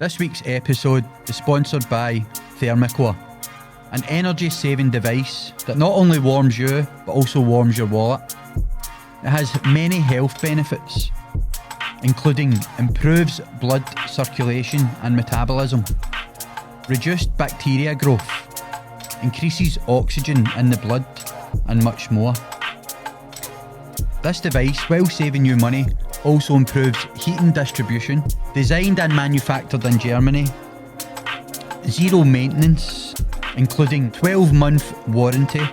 This week's episode is sponsored by Thermicor, an energy-saving device that not only warms you, but also warms your wallet. It has many health benefits, including improves blood circulation and metabolism, reduced bacteria growth, increases oxygen in the blood, and much more. This device, while saving you money, also improves heating distribution. Designed and manufactured in Germany. Zero maintenance, including 12-month warranty.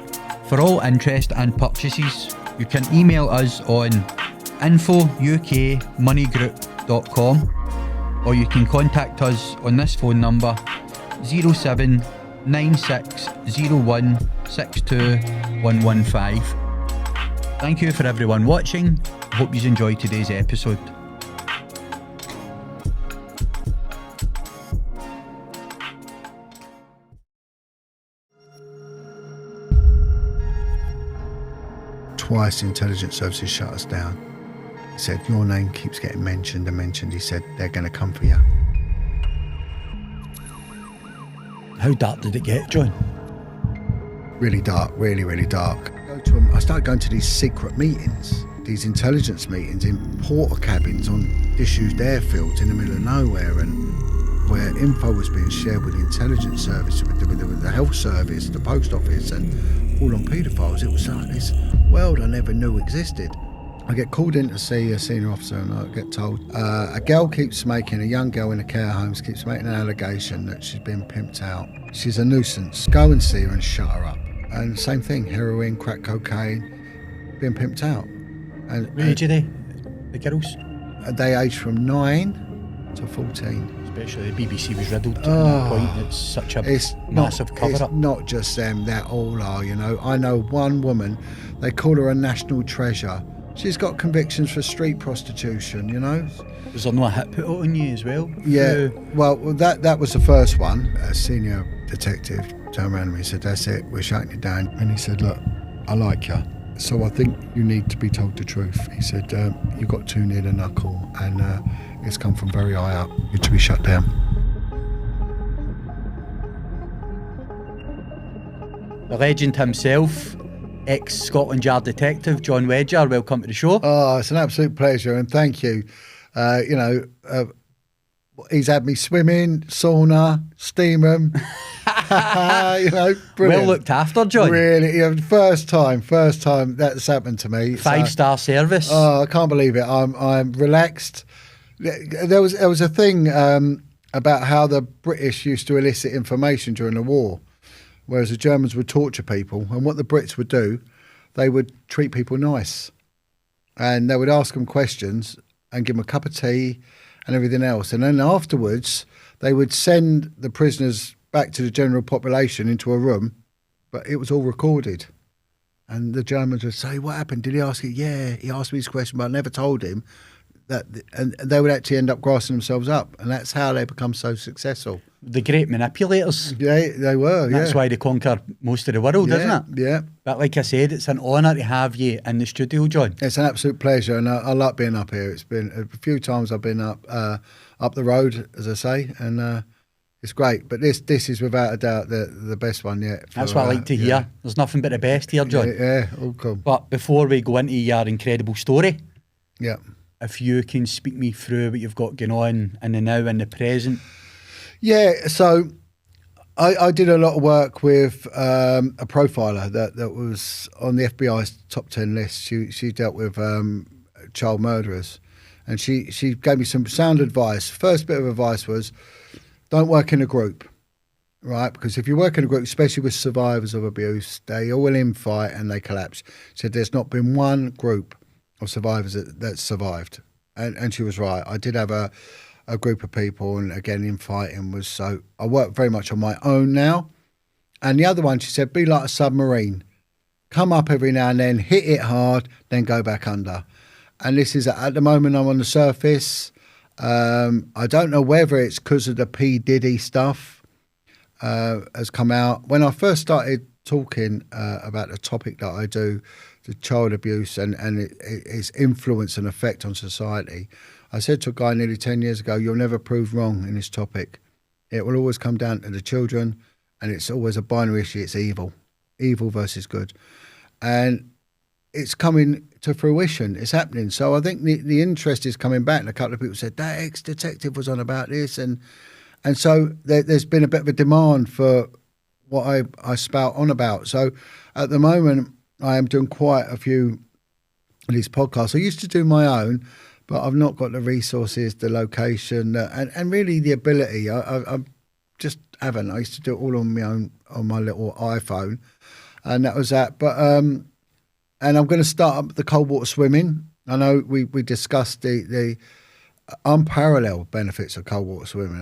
For all interest and purchases, you can email us on info.ukmoneygroup.com, or you can contact us on this phone number 07960162115. Thank you for everyone watching. I hope you enjoyed today's episode. Twice intelligence services shut us down. He said, your name keeps getting mentioned and mentioned. He said, they're going to come for you. How dark did it get, John? Really dark, really, really dark. I started going to these secret meetings, these intelligence meetings in porter cabins on disused airfields in the middle of nowhere, and where info was being shared with the intelligence service, with the health service, the post office, and all on paedophiles. It was like this world I never knew existed. I get called in to see a senior officer, and I get told a young girl in a care home keeps making an allegation that she's been pimped out. She's a nuisance. Go and see her and shut her up. And same thing, heroin, crack cocaine, being pimped out. And what age are they, the girls? They age from 9 to 14. Especially the BBC was riddled at that point. It's such a massive cover-up. It's not just them, they all are, you know. I know one woman, they call her a national treasure. She's got convictions for street prostitution, you know. Was there no hit put on you as well? Yeah, well, that was the first one. A senior detective turned around to me and said, that's it, we're shutting it down. And he said, look, I like you, so I think you need to be told the truth. He said, you got too near the knuckle, and it's come from very high up. You're to be shut down. The legend himself, ex-Scotland Yard detective Jon Wedger, welcome to the show. Oh, it's an absolute pleasure, and thank you. He's had me swimming, sauna, steam room. Brilliant. Well looked after, John. Really, first time that's happened to me. 5-star service. Oh, I can't believe it. I'm relaxed. There was a thing about how the British used to elicit information during the war, whereas the Germans would torture people, and what the Brits would do, they would treat people nice, and they would ask them questions and give them a cup of tea and everything else, and then afterwards they would send the prisoners back to the general population into a room, but it was all recorded. And the Germans would say, what happened? Did he ask you? Yeah, he asked me this question, but I never told him that. And they would actually end up grassing themselves up. And that's how they become so successful. The great manipulators. Yeah, they were, That's why they conquer most of the world, isn't it? Yeah. But like I said, it's an honour to have you in the studio, John. It's an absolute pleasure, and I like being up here. It's been a few times I've been up the road, as I say, and it's great. But this is without a doubt the best one yet. That's what I like to hear. Yeah. There's nothing but the best here, John. Yeah, all cool. But before we go into your incredible story, yeah, if you can speak me through what you've got going on in the now and the present. Yeah, so I did a lot of work with a profiler that was on the FBI's top 10 list. She dealt with child murderers, and she gave me some sound advice. First bit of advice was, don't work in a group, right? Because if you work in a group, especially with survivors of abuse, they all infight and they collapse. She said there's not been one group of survivors that survived, and she was right. I did have a group of people, and again, infighting was, so I work very much on my own now. And the other one, she said, be like a submarine. Come up every now and then, hit it hard, then go back under. And this is, at the moment, I'm on the surface. I don't know whether it's because of the P. Diddy stuff has come out. When I first started talking about the topic that I do, the child abuse and its influence and effect on society, I said to a guy nearly 10 years ago, you'll never prove wrong in this topic. It will always come down to the children, and it's always a binary issue. It's evil versus good. And it's coming to fruition. It's happening. So I think the interest is coming back. And a couple of people said, that ex-detective was on about this. And so there's been a bit of a demand for what I spout on about. So at the moment, I am doing quite a few of these podcasts. I used to do my own, but I've not got the resources, the location, and really the ability. I just haven't. I used to do it all on my own, on my little iPhone, and that was that. But and I'm going to start up the cold water swimming. I know we discussed the unparalleled benefits of cold water swimming.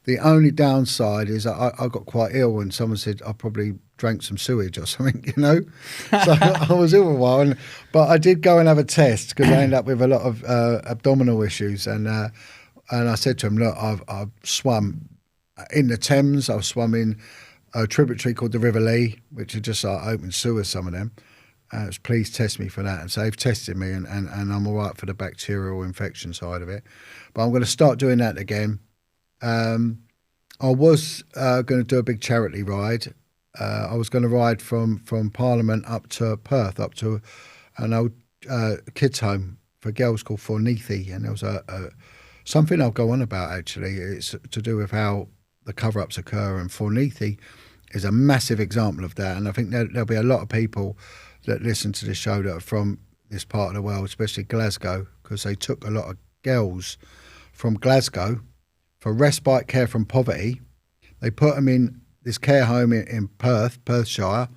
The only downside is I got quite ill, and someone said I probably drank some sewage or something, So I was ill a while, but I did go and have a test because I ended up with a lot of abdominal issues, and I said to him, look, I've swum in the Thames, I've swum in a tributary called the River Lee, which are just like open sewers, some of them. Please test me for that. And so they've tested me, and I'm all right for the bacterial infection side of it. But I'm going to start doing that again. I was going to do a big charity ride. I was going to ride from Parliament up to Perth, up to an old kids' home for girls called Fornethi, and there was something I'll go on about, actually. It's to do with how the cover-ups occur, and Fornethi is a massive example of that. And I think there'll be a lot of people that listen to this show that are from this part of the world, especially Glasgow, because they took a lot of girls from Glasgow for respite care from poverty. They put them in this care home in Perthshire,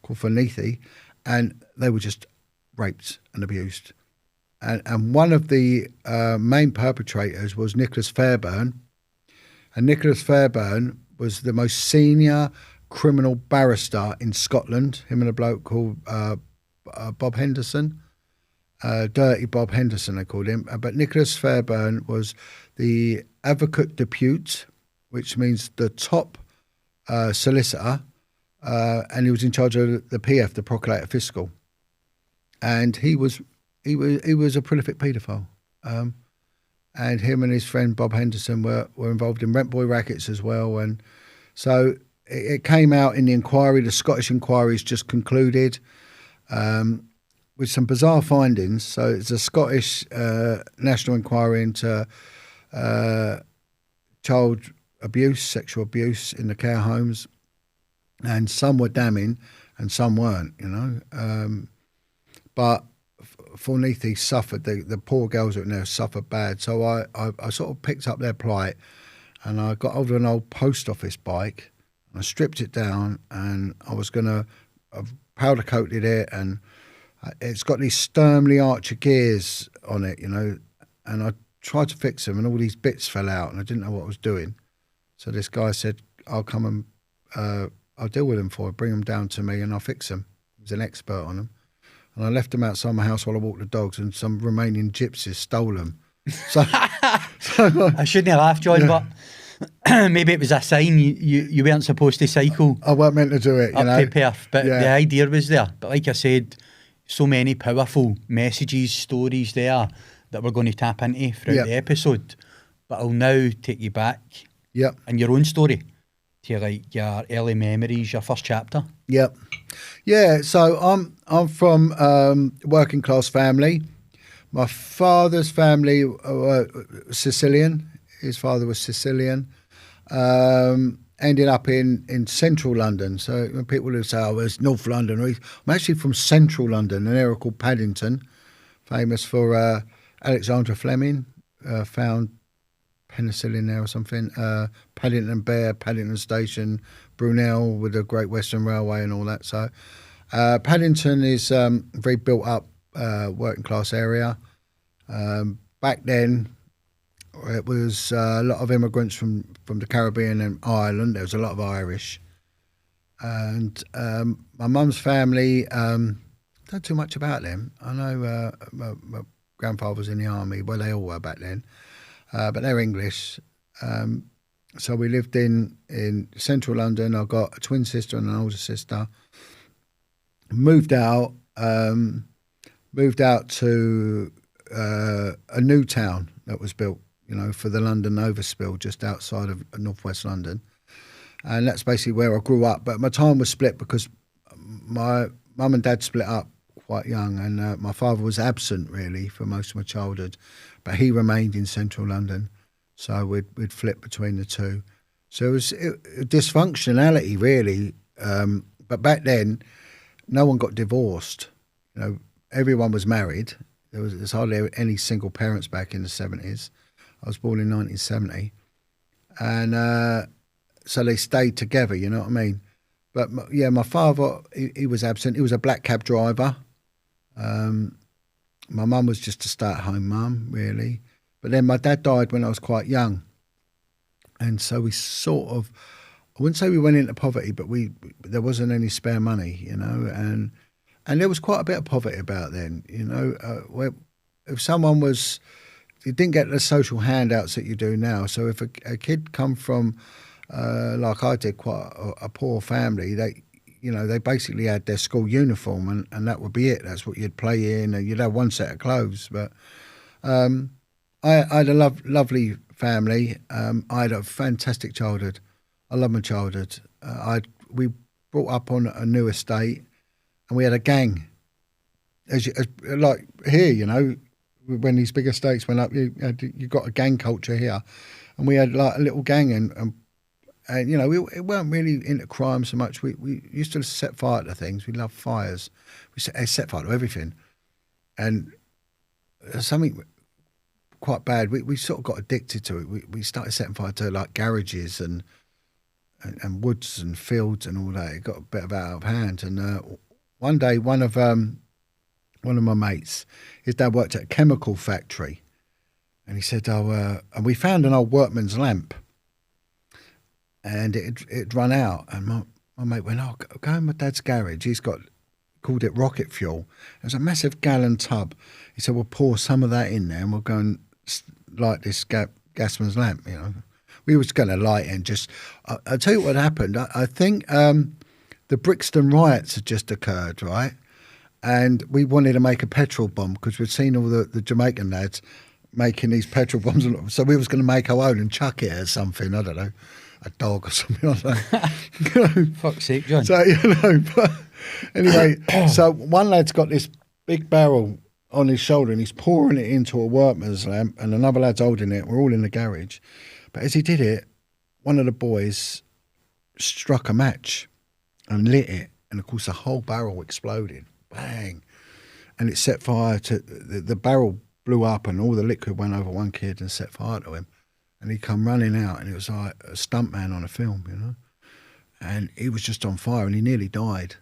called Fornethi, and they were just raped and abused. And one of the main perpetrators was Nicholas Fairbairn. And Nicholas Fairbairn was the most senior criminal barrister in Scotland, him and a bloke called Bob Henderson. Dirty Bob Henderson, they called him. But Nicholas Fairbairn was the advocate depute, which means the top solicitor, and he was in charge of the PF, the Procurator Fiscal. And he was a prolific paedophile. And him and his friend Bob Henderson were involved in rent boy rackets as well. And so it came out in the inquiry. The Scottish inquiry's just concluded with some bizarre findings. So it's a Scottish national inquiry into child abuse, sexual abuse in the care homes, and some were damning and some weren't, but Fornethi suffered, the poor girls that were there suffered bad. So I sort of picked up their plight, and I got hold of an old post office bike, and I stripped it down, and I was going to, I've powder coated it, and it's got these Sturmley Archer gears on it, and I tried to fix them, and all these bits fell out, and I didn't know what I was doing. So this guy said, I'll come and I'll deal with them for you, bring them down to me and I'll fix them. He was an expert on them. And I left them outside my house while I walked the dogs, and some Romanian gypsies stole them. So I shouldn't have laughed, John, but maybe it was a sign you weren't supposed to cycle. I weren't meant to do it, up to Perth, but the idea was there. But like I said, so many powerful messages, stories there that we're going to tap into throughout the episode. But I'll now take you back in your own story to like your early memories, your first chapter. Yeah, so I'm from working class family. My father's family were Sicilian. His father was Sicilian. Ended up in central London. So when people would say, oh, it's North London, I'm actually from central London, an area called Paddington, famous for Alexandra Fleming, found penicillin there or something. Paddington Bear, Paddington Station, Brunel with the Great Western Railway and all that. So Paddington is a very built up working class area. Back then, it was a lot of immigrants from the Caribbean and Ireland. There was a lot of Irish. And my mum's family, don't know too much about them. I know my grandfather was in the army. Well, they all were back then. But they're English. So we lived in central London. I've got a twin sister and an older sister. Moved out to a new town that was built, for the London overspill just outside of northwest London. And that's basically where I grew up. But my time was split because my mum and dad split up quite young, and my father was absent really for most of my childhood, but he remained in central London. So we'd flip between the two. So it was dysfunctionality really. But back then, no one got divorced. Everyone was married. There's hardly any single parents back in the 70s. I was born in 1970. And so they stayed together, you know what I mean? But my father, he was absent. He was a black cab driver. My mum was just a stay-at-home mum, really. But then my dad died when I was quite young. And so we sort of, I wouldn't say we went into poverty, but there wasn't any spare money, and there was quite a bit of poverty about then, where if someone was, you didn't get the social handouts that you do now. So if a kid come from, like I did, quite a poor family, they basically had their school uniform and that would be it. That's what you'd play in, and you'd have one set of clothes. But I had a lovely family. I had a fantastic childhood. I love my childhood. We brought up on a new estate, and we had a gang. Like here, when these big estates went up, you got a gang culture here, and we had like a little gang, and we weren't really into crime so much. We used to set fire to things. We loved fires. We set fire to everything, and something quite bad. We sort of got addicted to it. We started setting fire to like garages and woods and fields and all that. It got a bit out of hand. And one day, one of my mates, his dad worked at a chemical factory, and he said, and we found an old workman's lamp, and it'd run out. And my mate went, go in my dad's garage. He's called it rocket fuel. It was a massive gallon tub. He said, we'll pour some of that in there, and we'll go and light this gasman's lamp, We was going to light it and just... I'll tell you what happened. I think the Brixton riots had just occurred, right? And we wanted to make a petrol bomb because we'd seen all the Jamaican lads making these petrol bombs. So we was going to make our own and chuck it at something, I don't know, a dog or something like that. Fuck's sake, John. So, but anyway, so one lad's got this big barrel on his shoulder and he's pouring it into a workman's lamp, and another lad's holding it. We're all in the garage. But as he did it, one of the boys struck a match and lit it. And of course, the whole barrel exploded. Bang. And it set fire to... The barrel blew up and all the liquid went over one kid and set fire to him. And he come running out, and it was like a stuntman on a film, And he was just on fire, and he nearly died.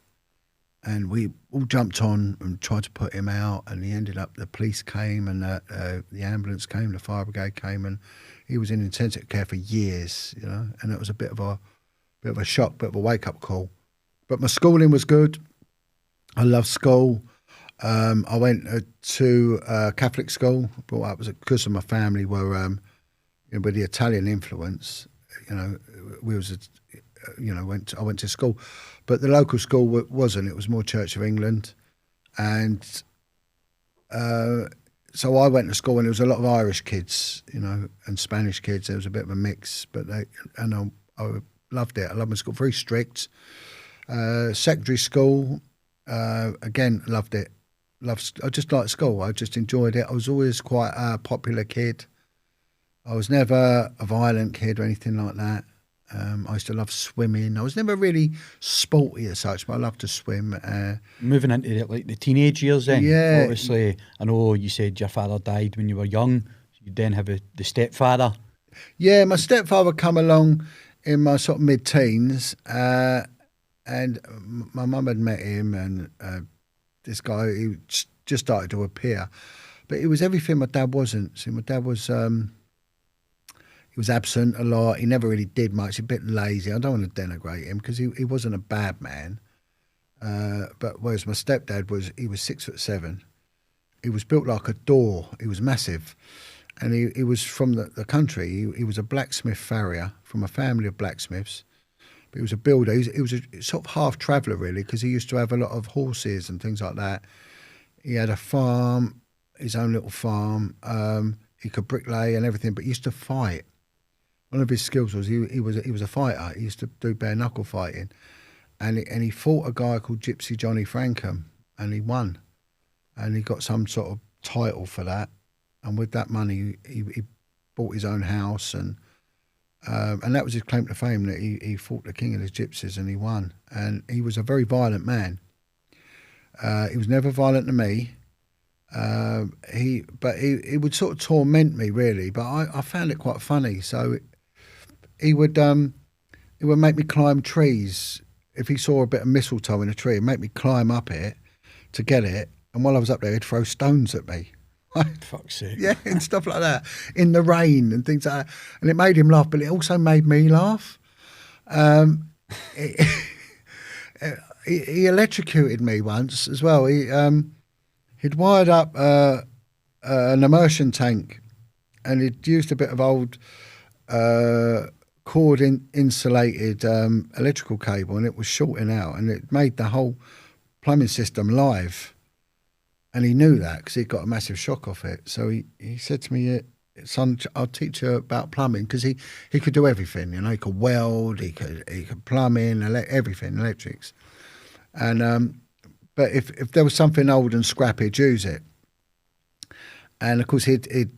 And we all jumped on and tried to put him out, and he ended up, the police came and the ambulance came, the fire brigade came, and he was in intensive care for years, and it was a bit of a shock, bit of a wake-up call. But my schooling was good. I loved school. I went to Catholic school, brought up because of my family were, with the Italian influence, we was, I went to school. But the local school wasn't. It was more Church of England. And so I went to school, and there was a lot of Irish kids, and Spanish kids. There was a bit of a mix. But I loved it. I loved my school. Very strict. Secondary school, again, loved it. I just liked school. I just enjoyed it. I was always quite a popular kid. I was never a violent kid or anything like that. I used to love swimming. I was never really sporty as such, but I loved to swim. Moving into the teenage years then, yeah. Obviously, I know you said your father died when you were young. You then have the stepfather. Yeah, my stepfather come along in my sort of mid-teens, and my mum had met him, and this guy, he just started to appear. But he was everything my dad wasn't. See, my dad was... he was absent a lot. He never really did much. A bit lazy. I don't want to denigrate him because he wasn't a bad man. But whereas my stepdad he was 6'7". He was built like a door. He was massive, and he was from the country. He was a blacksmith farrier from a family of blacksmiths. But he was a builder. He was a sort of half traveller really, because he used to have a lot of horses and things like that. He had a farm. his own little farm. He could bricklay and everything, but he used to fight. One of his skills was he was a fighter. He used to do bare knuckle fighting, and he fought a guy called Gypsy Johnny Frankham, and he won, and he got some sort of title for that. And with that money, he bought his own house, and that was his claim to fame, that he fought the king of the gypsies and he won. And he was a very violent man. He was never violent to me. He would sort of torment me, really, but I found it quite funny. So he would make me climb trees. If he saw a bit of mistletoe in a tree, he'd make me climb up it to get it. And while I was up there, he'd throw stones at me. Fuck's sake. Yeah, and stuff like that, in the rain and things like that. And it made him laugh, but it also made me laugh. He electrocuted me once as well. He'd wired up an immersion tank, and he'd used a bit of old cord insulated electrical cable, and it was shorting out, and it made the whole plumbing system live. And he knew that because he got a massive shock off it. So he said to me, "Son, I'll teach you about plumbing," because he could do everything. You know, he could weld, he could plumb in, everything, electrics. And but if there was something old and scrappy, he'd use it. And of course, he'd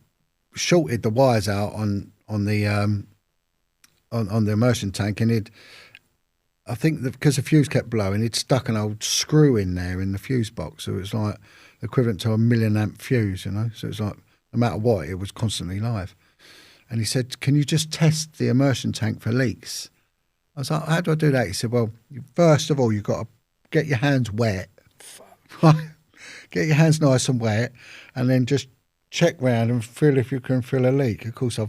shorted the wires out on the immersion tank, and I think that because the fuse kept blowing, he'd stuck an old screw in there in the fuse box. So it was like equivalent to a 1,000,000 amp fuse, you know. So it's like no matter what, it was constantly live. And he said, "Can you just test the immersion tank for leaks?" I was like, "How do I do that?" He said, "Well, first of all, you've got to get your hands wet. Get your hands nice and wet, and then just check round and feel if you can feel a leak." Of course,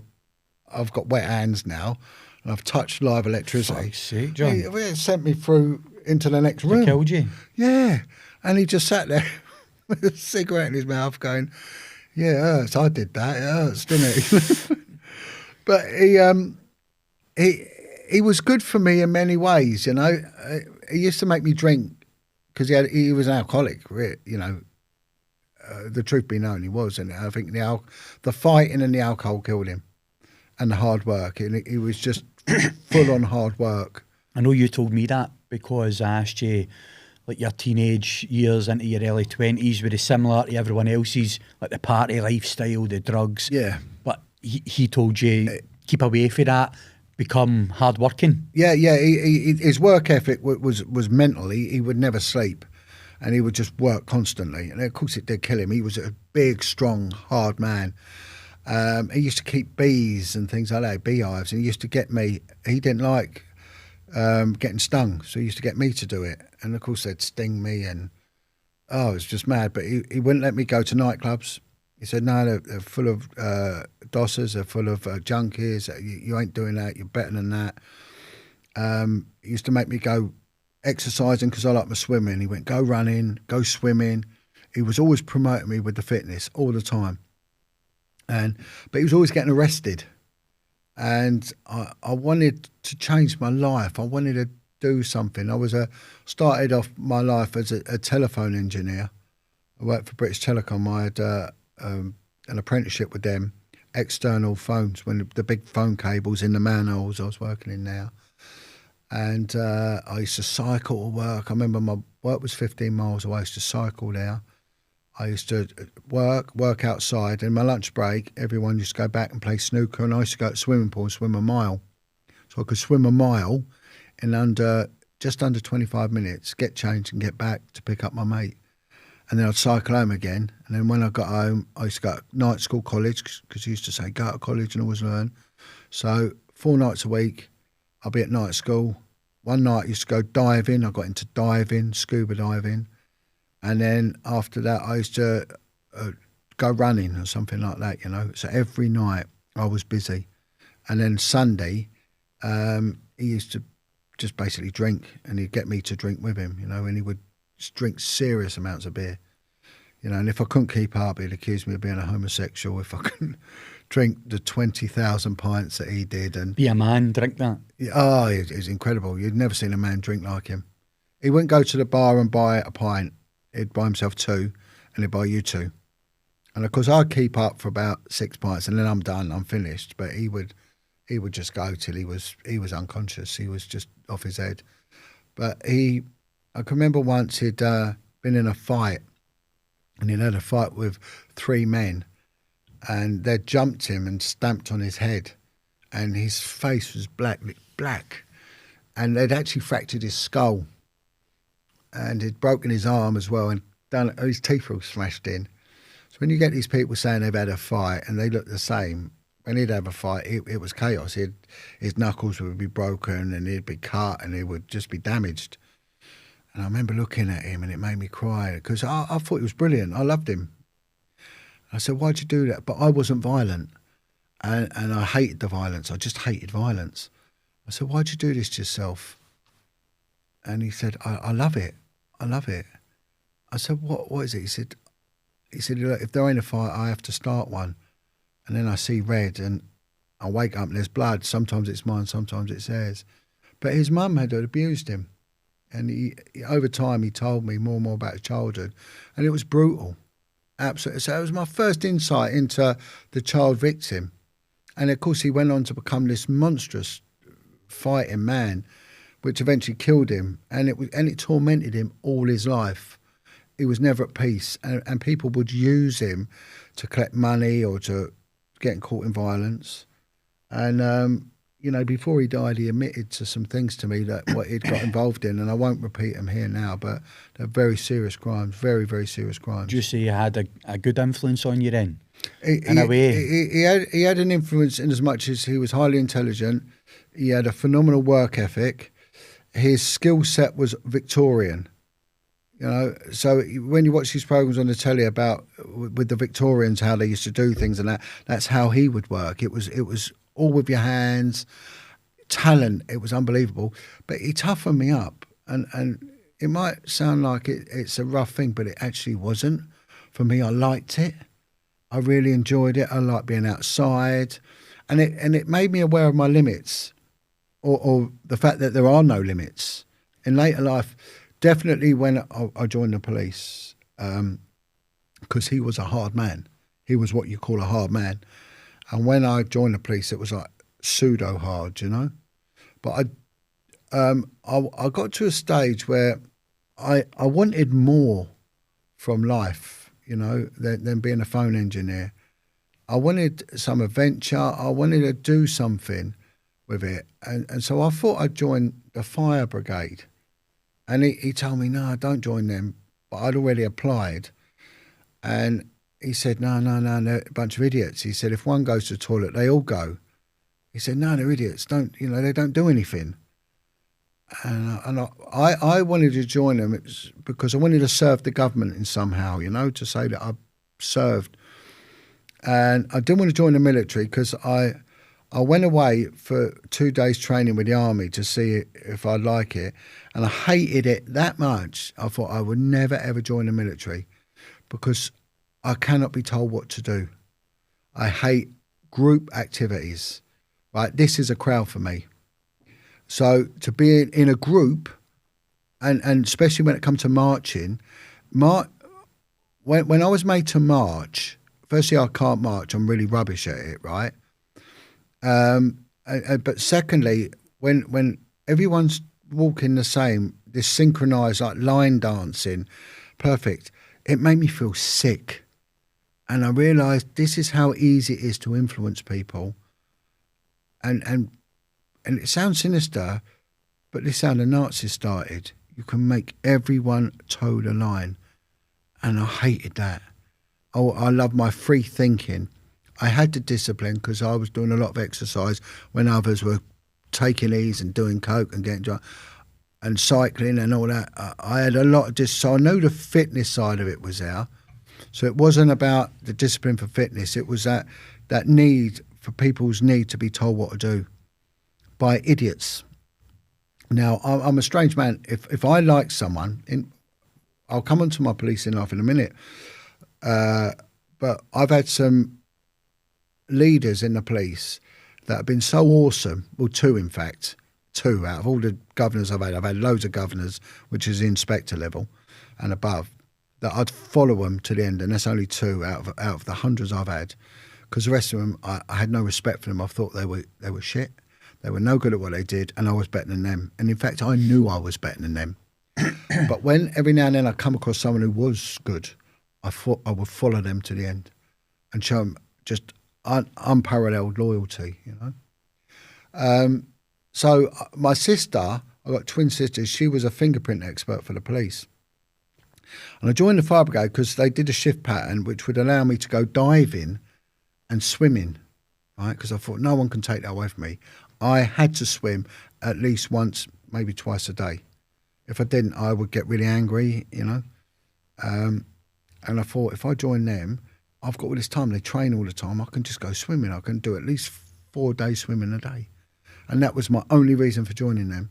I've got wet hands now, and I've touched live electricity. Fuck's sake, John. He sent me through into the next room. He killed you? Yeah. And he just sat there with a cigarette in his mouth going, "Yeah, it hurts. I did that. It hurts, didn't it?" But he was good for me in many ways, you know. He used to make me drink because he was an alcoholic, you know. The truth be known, he was. And I think the fighting and the alcohol killed him, and the hard work. And he was just full on hard work. I know you told me that because I asked you, like, your teenage years into your early 20s, were they similar to everyone else's, like the party lifestyle, the drugs? Yeah. But he told you, keep away from that, become hardworking. Yeah. His work ethic was mental. He would never sleep, and he would just work constantly. And of course, it did kill him. He was a big, strong, hard man. He used to keep bees and things like that, beehives, and he used to get me. He didn't like getting stung, so he used to get me to do it. And of course, they'd sting me, and it was just mad. But he wouldn't let me go to nightclubs. He said, "No, they're full of dossers, they're full of junkies. You ain't doing that. You're better than that." He used to make me go exercising because I like my swimming. He went, "Go running, go swimming." He was always promoting me with the fitness all the time. But he was always getting arrested. And I wanted to change my life. I wanted to do something. I started off my life as a telephone engineer. I worked for British Telecom. I had an apprenticeship with them, external phones, when the big phone cables in the manholes I was working in now. And I used to cycle to work. I remember my work was 15 miles away. I used to cycle there. I used to work outside. In my lunch break, everyone used to go back and play snooker, and I used to go to the swimming pool and swim a mile. So I could swim a mile in just under 25 minutes, get changed and get back to pick up my mate. And then I'd cycle home again. And then when I got home, I used to go to night school, college, because he used to say, "Go to college and always learn." So 4 nights a week, I'll be at night school. One night I used to go diving. I got into diving, scuba diving. And then after that, I used to go running or something like that, you know. So every night I was busy. And then Sunday, he used to just basically drink, and he'd get me to drink with him, you know, and he would just drink serious amounts of beer, you know. And if I couldn't keep up, he'd accuse me of being a homosexual if I couldn't drink the 20,000 pints that he did. And be a man, drink that. Oh, it was incredible. You'd never seen a man drink like him. He wouldn't go to the bar and buy a pint. He'd buy himself 2, and he'd buy you 2. And of course, I'd keep up for about 6 pints, and then I'm done, I'm finished. But he would just go till he was unconscious. He was just off his head. But I can remember once he'd been in a fight, and he'd had a fight with 3 men, and they'd jumped him and stamped on his head, and his face was black, and they'd actually fractured his skull, and he'd broken his arm as well, and his teeth were all smashed in. So when you get these people saying they've had a fight and they look the same, when he'd have a fight, it was chaos. His knuckles would be broken, and he'd be cut, and he would just be damaged. And I remember looking at him, and it made me cry, because I thought he was brilliant. I loved him. I said, "Why'd you do that?" But I wasn't violent, and I hated the violence. I just hated violence. I said, "Why'd you do this to yourself?" And he said, I love it. I love it. I said, what is it? He said, "Look, if there ain't a fight, I have to start one. And then I see red, and I wake up and there's blood. Sometimes it's mine, sometimes it's theirs." But his mum had abused him. And he over time, he told me more and more about his childhood. And it was brutal. Absolutely. So it was my first insight into the child victim. And of course, he went on to become this monstrous fighting man, which eventually killed him. And it tormented him all his life. He was never at peace. And people would use him to collect money or to get caught in violence. And, before he died, he admitted to some things to me that what he'd got involved in, and I won't repeat them here now, but they're very serious crimes, very, very serious crimes. Do you say he had a good influence on you then? In a way. He had an influence in as much as he was highly intelligent. He had a phenomenal work ethic. His skill set was Victorian. So when you watch these programs on the telly about with the Victorians, how they used to do things and that's how he would work. It was all with your hands, talent. It was unbelievable. But he toughened me up, and it might sound like it's a rough thing, but it actually wasn't. For me, I liked it. I really enjoyed it. I liked being outside, and it made me aware of my limits, or the fact that there are no limits in later life. Definitely when I joined the police, because he was a hard man. He was what you call a hard man. And when I joined the police, it was like pseudo hard, But I got to a stage where I wanted more from life, than being a phone engineer. I wanted some adventure. I wanted to do something with it. And so I thought I'd join the fire brigade. And he told me, "No, don't join them." But I'd already applied. And he said, no, they're a bunch of idiots. He said, if one goes to the toilet, they all go. He said, "No, they're idiots. They don't do anything." And I wanted to join them because I wanted to serve the government in somehow, to say that I served. And I didn't want to join the military because I went away for 2 days training with the army to see if I'd like it. And I hated it that much. I thought I would never, ever join the military because I cannot be told what to do. I hate group activities. Right? This is a crowd for me. So to be in a group, and especially when it comes to marching, when I was made to march, firstly, I can't march. I'm really rubbish at it, right? But secondly, when everyone's walking the same, this synchronized like line dancing, perfect, it made me feel sick. And I realized this is how easy it is to influence people. And it sounds sinister, but this is how the Nazis started. You can make everyone toe the line. And I hated that. Oh, I love my free thinking. I had the discipline because I was doing a lot of exercise when others were taking ease and doing coke and getting drunk and cycling and all that. I had a lot of so I know the fitness side of it was there. So it wasn't about the discipline for fitness. It was that need for people's need to be told what to do by idiots. Now, I'm a strange man. If I like someone, I'll come on to my policing life in a minute, but I've had some leaders in the police that have been so awesome. Well, 2 in fact. 2 out of all the governors I've had. I've had loads of governors, which is inspector level and above. that I'd follow them to the end, and that's only 2 out of the hundreds I've had, because the rest of them I had no respect for them. I thought they were shit. They were no good at what they did, and I was better than them. And in fact, I knew I was better than them. But when every now and then I come across someone who was good, I thought I would follow them to the end and show them just unparalleled loyalty, you know. So my sister, I got twin sisters. She was a fingerprint expert for the police. And I joined the fire brigade because they did a shift pattern which would allow me to go diving and swimming, right? Because I thought no one can take that away from me. I had to swim at least once, maybe twice a day. If I didn't, I would get really angry, you know. And I thought, if I join them, I've got all this time. They train all the time. I can just go swimming. I can do at least 4 days swimming a day. And that was my only reason for joining them.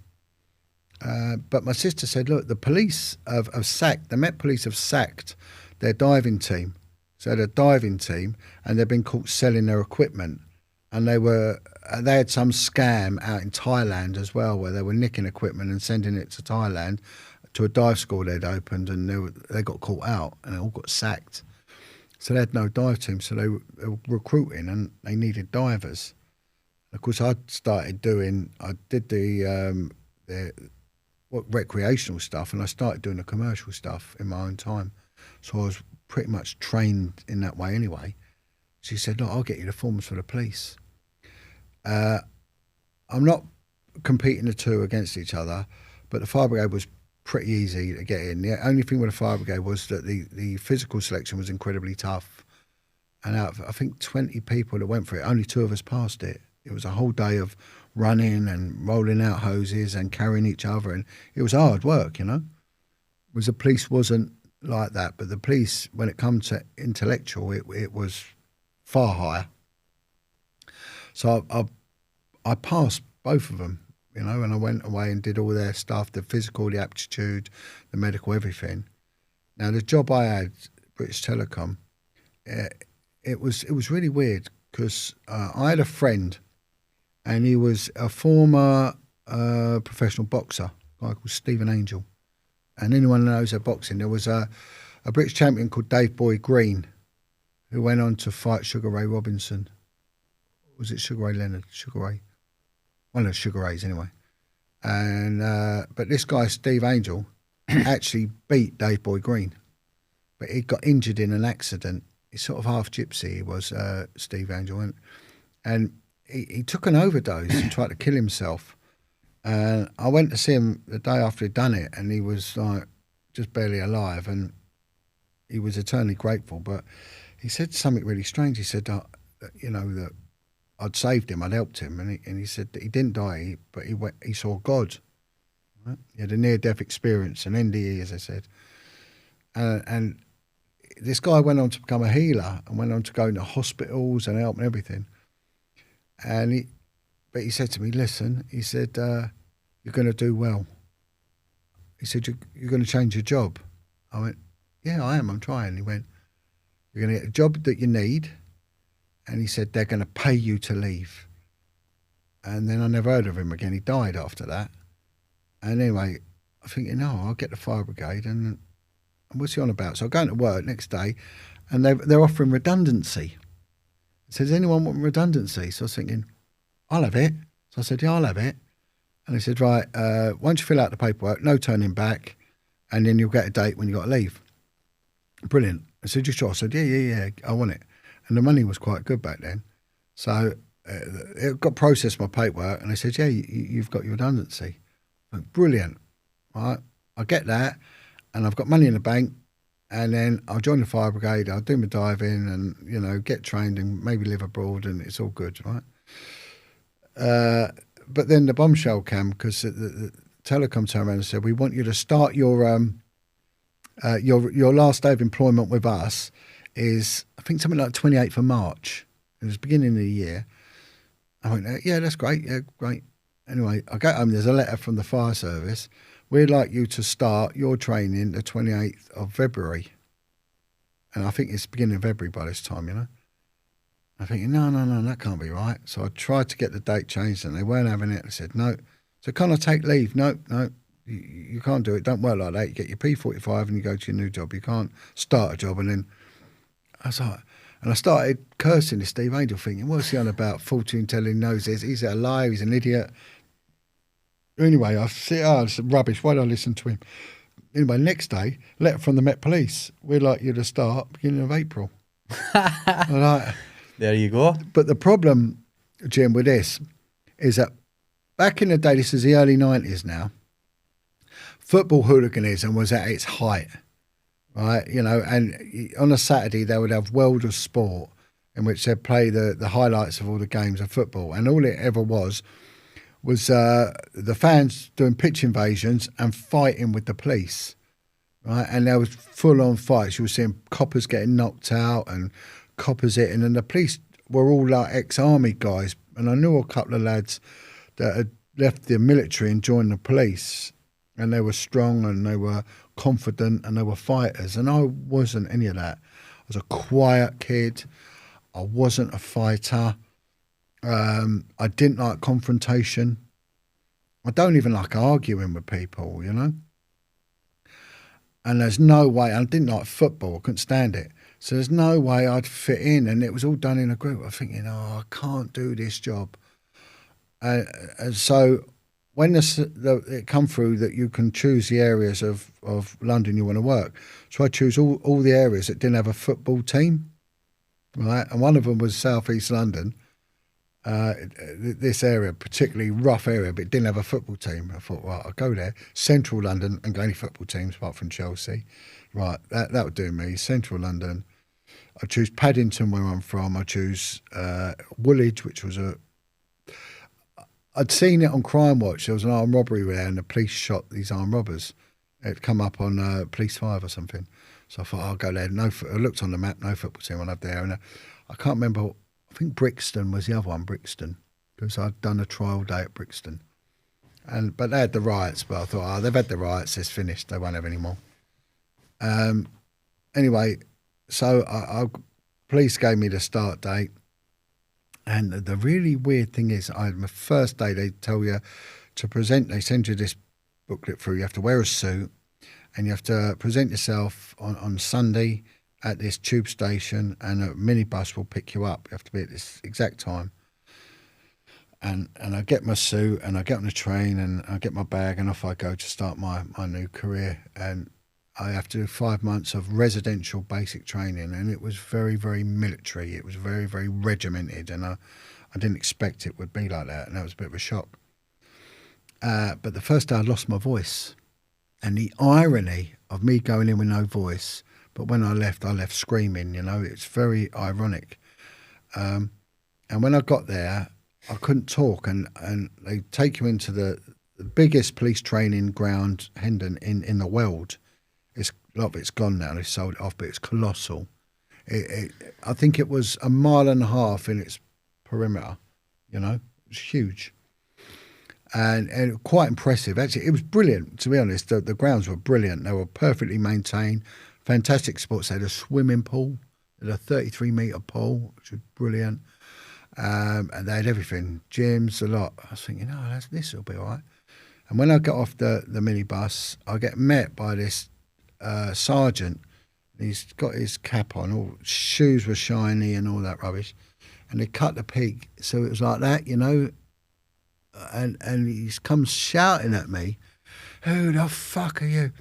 But my sister said, look, the police have sacked, the Met Police have sacked their diving team. So they're a diving team, and they've been caught selling their equipment. And they had some scam out in Thailand as well, where they were nicking equipment and sending it to Thailand to a dive school they'd opened, and they got caught out and they all got sacked. So they had no dive team, so they were recruiting and they needed divers. Of course, I did the recreational stuff, and I started doing the commercial stuff in my own time. So I was pretty much trained in that way anyway. She said, look, I'll get you the forms for the police. I'm not competing the two against each other, but the fire brigade was pretty easy to get in. The only thing with the fire brigade was that the physical selection was incredibly tough. And out of, I think, 20 people that went for it, only 2 of us passed it. It was a whole day of running and rolling out hoses and carrying each other, and it was hard work, you know. Whereas the police wasn't like that, but the police, when it comes to intellectual, it was far higher. So I passed both of them, you know, and I went away and did all their stuff, the physical, the aptitude, the medical, everything. Now, the job I had, British Telecom, it was really weird because I had a friend, and he was a former professional boxer, a guy called Stephen Angel. And anyone who knows their boxing, there was a British champion called Dave Boy Green, who went on to fight Sugar Ray Robinson. Was it Sugar Ray Leonard? Sugar Ray? One of the Sugar Rays, anyway. And but this guy, Steve Angel, actually beat Dave Boy Green. But he got injured in an accident. He's sort of half gypsy, he was, Steve Angel. And he took an overdose and tried to kill himself. And I went to see him the day after he'd done it, and he was like just barely alive, and he was eternally grateful. But he said something really strange. He said, you know, that I'd saved him, I'd helped him, and he said that he didn't die, but he saw God. Right? He had a near-death experience, an NDE, as I said. And this guy went on to become a healer and went on to go into hospitals and help and everything. But he said to me, listen, he said, you're going to do well. He said, you're going to change your job. I went, yeah, I am, I'm trying. He went, you're going to get a job that you need. And he said, they're going to pay you to leave. And then I never heard of him again. He died after that. And anyway, I'm thinking, no, I'll get the fire brigade. And what's he on about? So I go into work next day, and they're offering redundancy. It says, anyone want redundancy? So I was thinking, I'll have it. So I said, yeah, I'll have it. And he said, right, once you fill out the paperwork, no turning back, and then you'll get a date when you got to leave. Brilliant. I said, you sure? I said, yeah, I want it. And the money was quite good back then. So it got processed my paperwork, and they said, yeah, you've got your redundancy. I went, brilliant. Right, I get that, and I've got money in the bank, and then I'll join the fire brigade, I'll do my diving and, you know, get trained and maybe live abroad, and it's all good, right? But then the bombshell came, because the telecom turned around and said, we want you to start your last day of employment with us is, I think, something like 28th of March. It was beginning of the year. I went, yeah, that's great. Yeah, great. Anyway, I go home, there's a letter from the fire service. We'd like you to start your training the 28th of February. And I think it's beginning of February by this time, you know. I'm thinking, no, that can't be right. So I tried to get the date changed, and they weren't having it. I said, no. So can I take leave? No, You can't do it. Don't work like that. You get your P45 and you go to your new job. You can't start a job and then I was like, and I started cursing this Steve Angel, thinking, what's he on about? Fortune telling knows this. He's a liar. He's an idiot. Anyway, I said, oh, it's rubbish. Why don't I listen to him? Anyway, next day, letter from the Met Police. We'd like you to start beginning of April. Like, there you go. but the problem, Jim, with this is that back in the day, this is the early 90s now, football hooliganism was at its height. Right, you know, and on a Saturday they would have World of Sport in which they'd play the highlights of all the games of football, and all it ever was the fans doing pitch invasions and fighting with the police, right? And there was full-on fights. You were seeing coppers getting knocked out and coppers hitting, and the police were all like ex-army guys, and I knew a couple of lads that had left the military and joined the police, and they were strong and they were confident and they were fighters, and I wasn't any of that. I was a quiet kid. I wasn't a fighter. I didn't like confrontation. I don't even like arguing with people, you know. And there's no way. I didn't like football. I couldn't stand it. So there's no way I'd fit in, and it was all done in a group. I'm thinking, oh, I can't do this job. And so when it come through that you can choose the areas of London you want to work, so I choose all the areas that didn't have a football team, right? And one of them was South East London, this area, particularly rough area, but it didn't have a football team. I thought, well, I'll go there. Central London and go any football teams apart from Chelsea. Right, that would do me. Central London. I choose Paddington, where I'm from. I choose Woolwich, which was I'd seen it on Crime Watch. There was an armed robbery there, and the police shot these armed robbers. It'd come up on Police 5 or something. So I thought, I'll go there. I looked on the map, no football team went up there. And I can't remember, I think Brixton was the other one, Brixton, because I'd done a trial day at Brixton. But they had the riots, but I thought, they've had the riots, it's finished, they won't have any more. Anyway, so police gave me the start date. And the really weird thing is, my first day, they tell you to present, they send you this booklet through. You have to wear a suit and you have to present yourself on Sunday at this tube station, and a minibus will pick you up. You have to be at this exact time. And I get my suit and I get on the train and I get my bag and off I go to start my new career. And I have to do 5 months of residential basic training, and it was very, very military. It was very, very regimented, and I didn't expect it would be like that, and that was a bit of a shock. But the first day I lost my voice, and the irony of me going in with no voice, but when I left screaming, you know, it's very ironic. And when I got there, I couldn't talk, and they take you into the biggest police training ground, Hendon, in the world. A lot of it's gone now, they've sold it off, but it's colossal. I think it was 1.5 miles in its perimeter, you know, it was huge. And quite impressive. Actually, it was brilliant, to be honest. The grounds were brilliant. They were perfectly maintained, fantastic sports. They had a swimming pool, they had a 33-metre pool, which was brilliant. And they had everything, gyms, a lot. I was thinking, oh, this will be all right. And when I got off the minibus, I get met by this sergeant. He's got his cap on, all shoes were shiny and all that rubbish, and they cut the pig, so it was like that, you know. And he comes shouting at me, "Who the fuck are you?"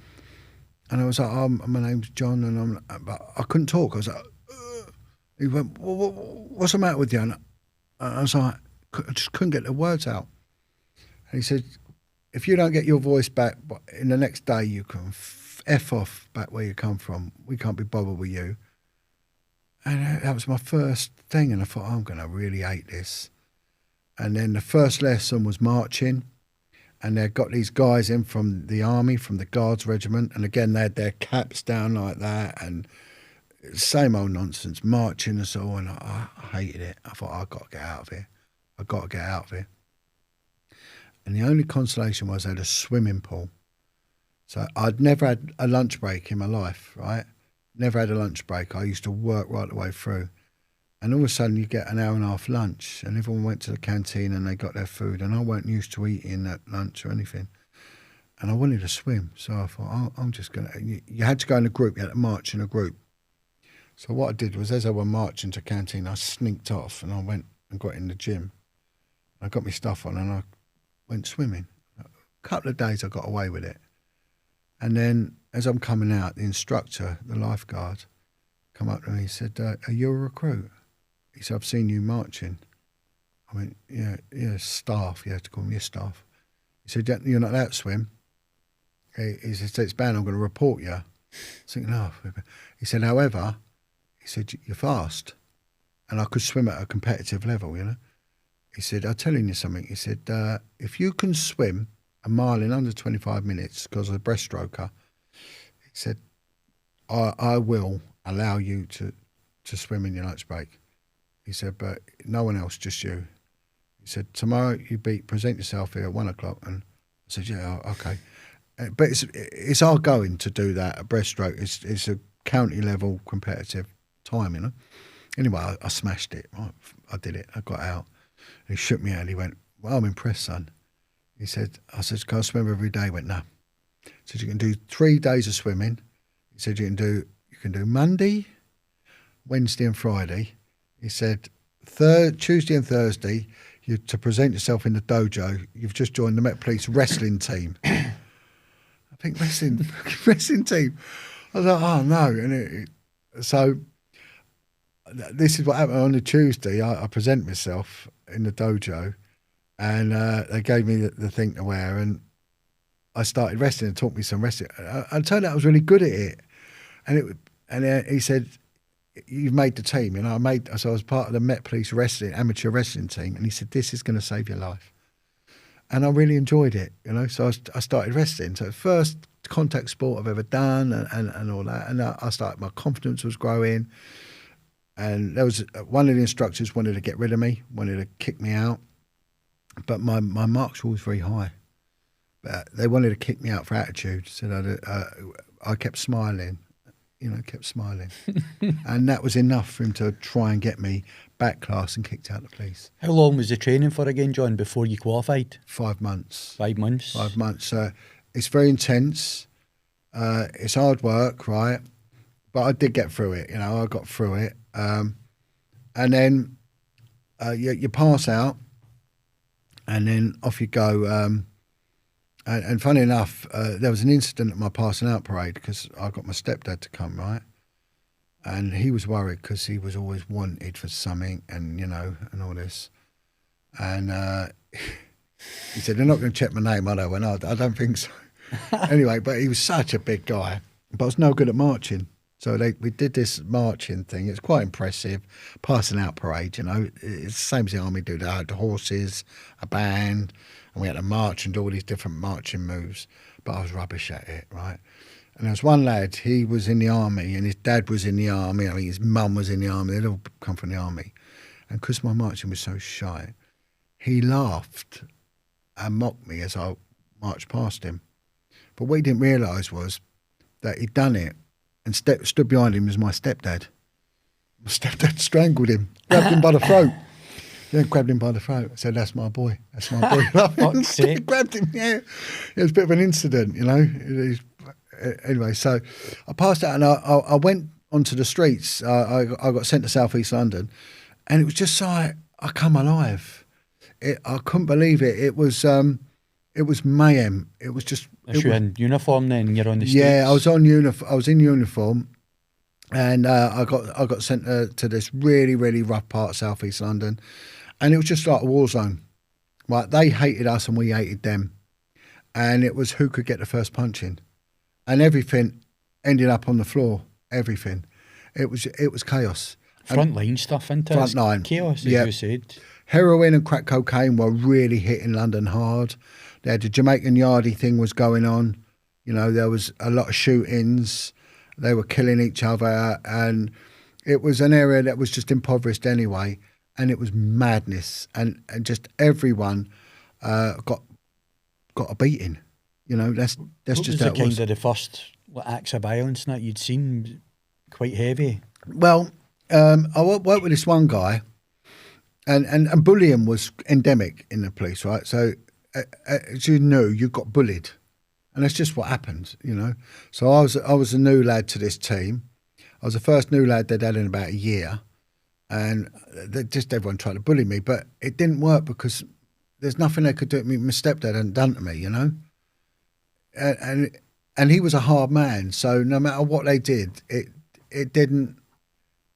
And I was like, "Oh, my name's John," and but I couldn't talk. I was like, ugh. He went, "What's the matter with you?" And I was like, I just couldn't get the words out. And he said, "If you don't get your voice back in the next day, you can F off back where you come from. We can't be bothered with you." And that was my first thing, and I thought, I'm going to really hate this. And then the first lesson was marching, and they got these guys in from the army, from the Guards Regiment, and again they had their caps down like that, and same old nonsense, marching and so on. I hated it. I thought, I've got to get out of here. I've got to get out of here. And the only consolation was I had a swimming pool. So I'd never had a lunch break in my life, right? Never had a lunch break. I used to work right the way through. And all of a sudden you get an 1.5 hour lunch, and everyone went to the canteen and they got their food, and I weren't used to eating at lunch or anything. and I wanted to swim. So I thought, I'm just going to... You had to go in a group, you had to march in a group. So what I did was, as I were marching to canteen, I sneaked off and I went and got in the gym. I got my stuff on and I went swimming. A couple of days I got away with it. And then as I'm coming out, the instructor, the lifeguard, come up to me, he said, are you a recruit? He said, I've seen you marching. I went, yeah, staff. You have to call me a staff. He said, you're not allowed to swim. He said, it's bad, I'm going to report you. I was thinking, no. He said, however, he said, you're fast. And I could swim at a competitive level, you know. He said, I'm telling you something. He said, if you can swim a mile in under 25 minutes because of a breaststroker, he said, I will allow you to swim in your lunch break. He said, but no one else, just you. He said, tomorrow present yourself here at 1 o'clock. And I said, yeah, okay. But it's our going to do that, a breaststroke. It's a county level competitive time, you know. Anyway, I smashed it. I did it. I got out. And he shook me out. He went, well, I'm impressed, son. I said, can I swim every day? He went, no. He said, you can do 3 days of swimming. He said, you can do Monday, Wednesday and Friday. He said, Tuesday and Thursday, you to present yourself in the dojo. You've just joined the Met Police wrestling team. I think wrestling team. I was like, oh no. And so this is what happened on the Tuesday. I present myself in the dojo, and they gave me the thing to wear, and I started wrestling and taught me some wrestling. I turned out I was really good at it, and he said, "You've made the team." And so I was part of the Met Police amateur wrestling team, and he said, "This is going to save your life." And I really enjoyed it, you know. So I started wrestling. So the first contact sport I've ever done, and all that. And I started. My confidence was growing. And there was one of the instructors wanted to get rid of me, wanted to kick me out, but my marks were always very high. But they wanted to kick me out for attitude. So I kept smiling, kept smiling, and that was enough for him to try and get me back class and kicked out the police. How long was the training for again, John, before you qualified? 5 months. 5 months. 5 months. It's very intense. It's hard work, right? But I did get through it. I got through it. And then you pass out, and then off you go. And funny enough, there was an incident at my passing out parade because I got my stepdad to come, right? And he was worried because he was always wanted for something, and and all this. And he said, "They're not going to check my name, are they?" I went, "I don't think so." Anyway, but he was such a big guy, but I was no good at marching. So we did this marching thing. It's quite impressive, passing out parade, It's the same as the army do. They had the horses, a band, and we had to march and do all these different marching moves. But I was rubbish at it, right? And there was one lad, he was in the army, and his dad was in the army. I mean, his mum was in the army. They'd all come from the army. And because my marching was so shy, he laughed and mocked me as I marched past him. But what he didn't realise was that he'd done it, and stood behind him was my stepdad. My stepdad strangled him, grabbed him by the throat. Yeah, grabbed him by the throat. I said, "That's my boy. That's my boy." Grabbed him, yeah. It was a bit of an incident, Anyway, so I passed out and I went onto the streets. I got sent to South East London, and it was just like I come alive. I couldn't believe it. It was mayhem. It was just. You're in uniform then. You're on the streets. Yeah, I was in uniform, and I got sent to this really, really rough part of South East London, and it was just like a war zone. Right, they hated us and we hated them, and it was who could get the first punch in. And everything ended up on the floor. Everything. It was chaos. Frontline stuff, isn't it? Frontline. Chaos, as you said. Heroin and crack cocaine were really hitting London hard. They had the Jamaican Yardie thing was going on. There was a lot of shootings. They were killing each other. And it was an area that was just impoverished anyway. And it was madness. And just everyone got a beating. That's just how it was. Kind of the first acts of violence that you'd seen, quite heavy? Well, I worked with this one guy, and bullying was endemic in the police, right? So, as you knew, you got bullied, And that's just what happened, you know. So I was a new lad to this team. I was the first new lad they'd had in about a year, and just everyone tried to bully me, but it didn't work because there's nothing they could do to me. My stepdad hadn't done to me, you know. And he was a hard man, so no matter what they did, it didn't.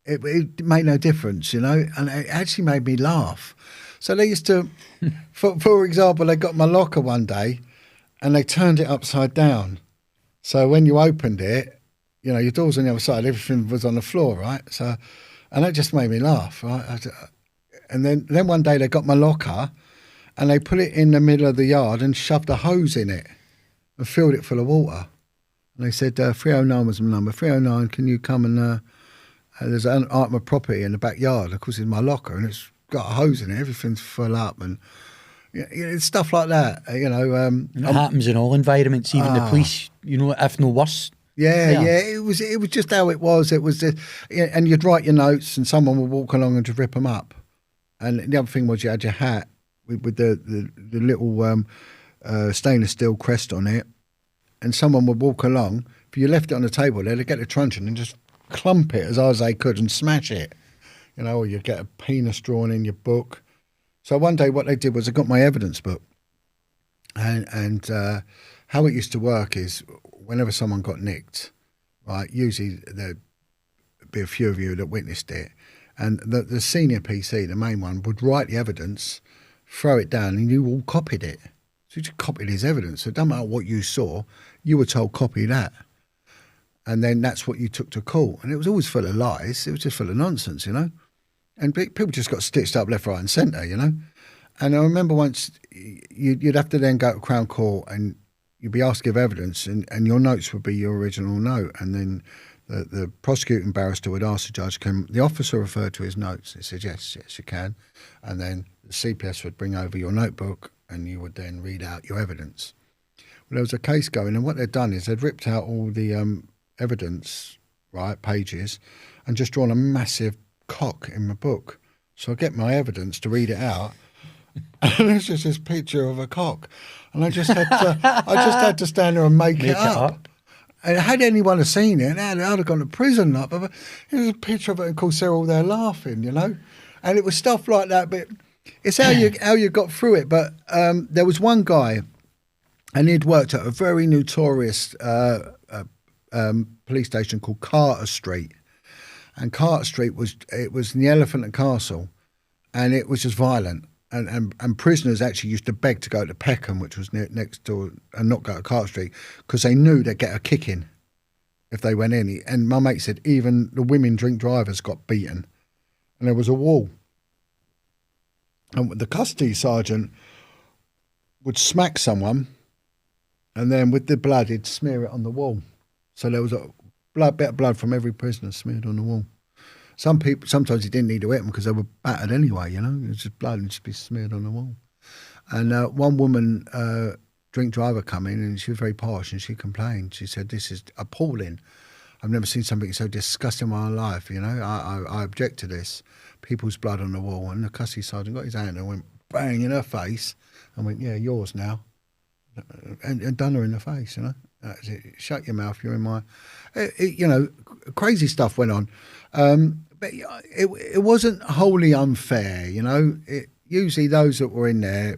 It made no difference, you know, and it actually made me laugh. So they used to, for example, they got my locker one day and they turned it upside down. So when you opened it, you know, your door's on the other side, everything was on the floor, right? So, and that just made me laugh, right? And then one day they got my locker and they put it in the middle of the yard and shoved a hose in it and filled it full of water. And they said, 309 was my number. 309, can you come and there's an item of property in the backyard. Of course, it's my locker, and it's got a hose in it. Everything's full up, and you know, stuff like that. You know, it happens in all environments, even the police. You know, if no worse. Yeah. It was just how it was. It was, and you'd write your notes, and someone would walk along and just rip them up. And the other thing was, you had your hat with the little stainless steel crest on it, and someone would walk along. If you left it on the table, they'd get a truncheon and just clump it as hard as they could and smash it, you know, or you'd get a penis drawn in your book. So one day what they did was I got my evidence book, and how it used to work is whenever someone got nicked, right, usually there'd be a few of you that witnessed it, and the senior PC, the main one, would write the evidence, throw it down, and you all copied it. So you just copied his evidence. So it doesn't matter what you saw, you were told copy that. And then that's what you took to court. And it was always full of lies. It was just full of nonsense, you know. And people just got stitched up left, right and centre, you know. And I remember once you'd have to then go to Crown Court and you'd be asked to give evidence and your notes would be your original note. And then the prosecuting barrister would ask the judge, can the officer refer to his notes? He said, yes, you can. And then the CPS would bring over your notebook and you would then read out your evidence. Well, there was a case going, and what they'd done is they'd ripped out all the evidence, right, pages, and just drawn a massive cock in my book. So I get my evidence to read it out, and there's just this picture of a cock, and I just had to stand there and make it up. And had anyone have seen it, I'd have gone to prison. Like, but it was a picture of it, and of course they're all there laughing, you know. And it was stuff like that. But it's how you got through it. But there was one guy, and he'd worked at a very notorious police station called Carter Street, and Carter Street was in the Elephant and Castle, and it was just violent, and prisoners actually used to beg to go to Peckham, which was next door, and not go to Carter Street because they knew they'd get a kicking if they went in. And my mate said even the women drink drivers got beaten, and there was a wall, and the custody sergeant would smack someone, and then with the blood he'd smear it on the wall. So there was a bit of blood from every prisoner smeared on the wall. Some people, sometimes you didn't need to hit them because they were battered anyway, you know. It was just blood and just be smeared on the wall. And one woman, drink driver, come in and she was very posh and she complained. She said, this is appalling. I've never seen something so disgusting in my life, you know. I object to this. People's blood on the wall. And the custody sergeant got his hand and went bang in her face and went, yeah, yours now. And done her in the face, you know. Shut your mouth, you're in my... you know, crazy stuff went on. But it wasn't wholly unfair, you know. Usually those that were in there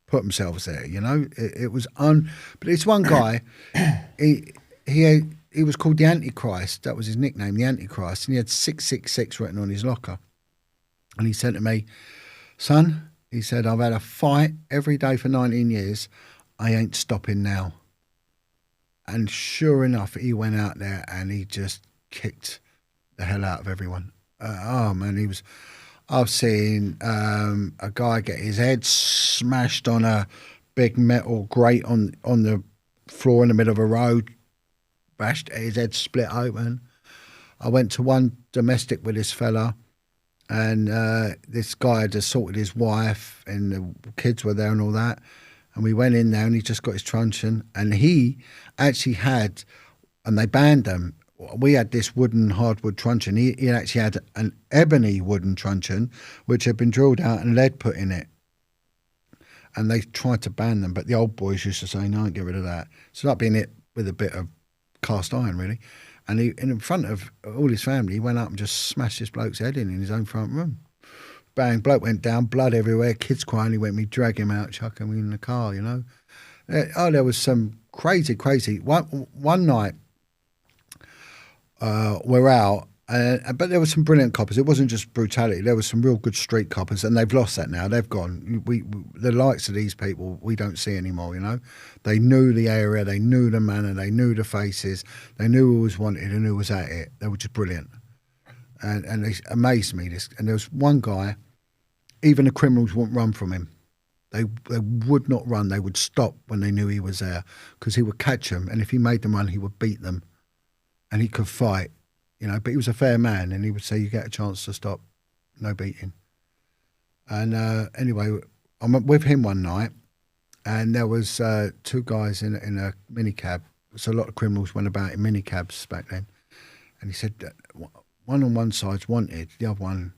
put themselves there, you know. It was But this one guy, he was called the Antichrist. That was his nickname, the Antichrist. And he had 666 written on his locker. And he said to me, son, he said, I've had a fight every day for 19 years. I ain't stopping now. And sure enough, he went out there and he just kicked the hell out of everyone. Oh man, I've seen a guy get his head smashed on a big metal grate on the floor in the middle of a road, bashed his head split open. I went to one domestic with this fella, and this guy had assaulted his wife, and the kids were there and all that. And we went in there and he just got his truncheon, and he actually had, and they banned them. We had this wooden hardwood truncheon. He actually had an ebony wooden truncheon, which had been drilled out and lead put in it. and they tried to ban them, but the old boys used to say, no, get rid of that. It's like being hit with a bit of cast iron, really. And in front of all his family, he went up and just smashed this bloke's head in his own front room. Bang, bloke went down, blood everywhere, kids crying. He went me, drag him out, chuck him in the car, you know. There was some crazy. One night, we're out, but there were some brilliant coppers. It wasn't just brutality. There was some real good street coppers, and they've lost that now. They've gone. The likes of these people, we don't see anymore, you know. They knew the area, they knew the manner, they knew the faces, they knew who was wanted and who was at it. They were just brilliant. And they amazed me. And there was one guy, even the criminals wouldn't run from him. They would not run. They would stop when they knew he was there, because he would catch them, and if he made them run, he would beat them, and he could fight, you know. But he was a fair man, and he would say, "You get a chance to stop, no beating." And anyway, I'm with him one night, and there was two guys in a minicab. So a lot of criminals went about in minicabs back then, and he said, one on one side's wanted, the other one,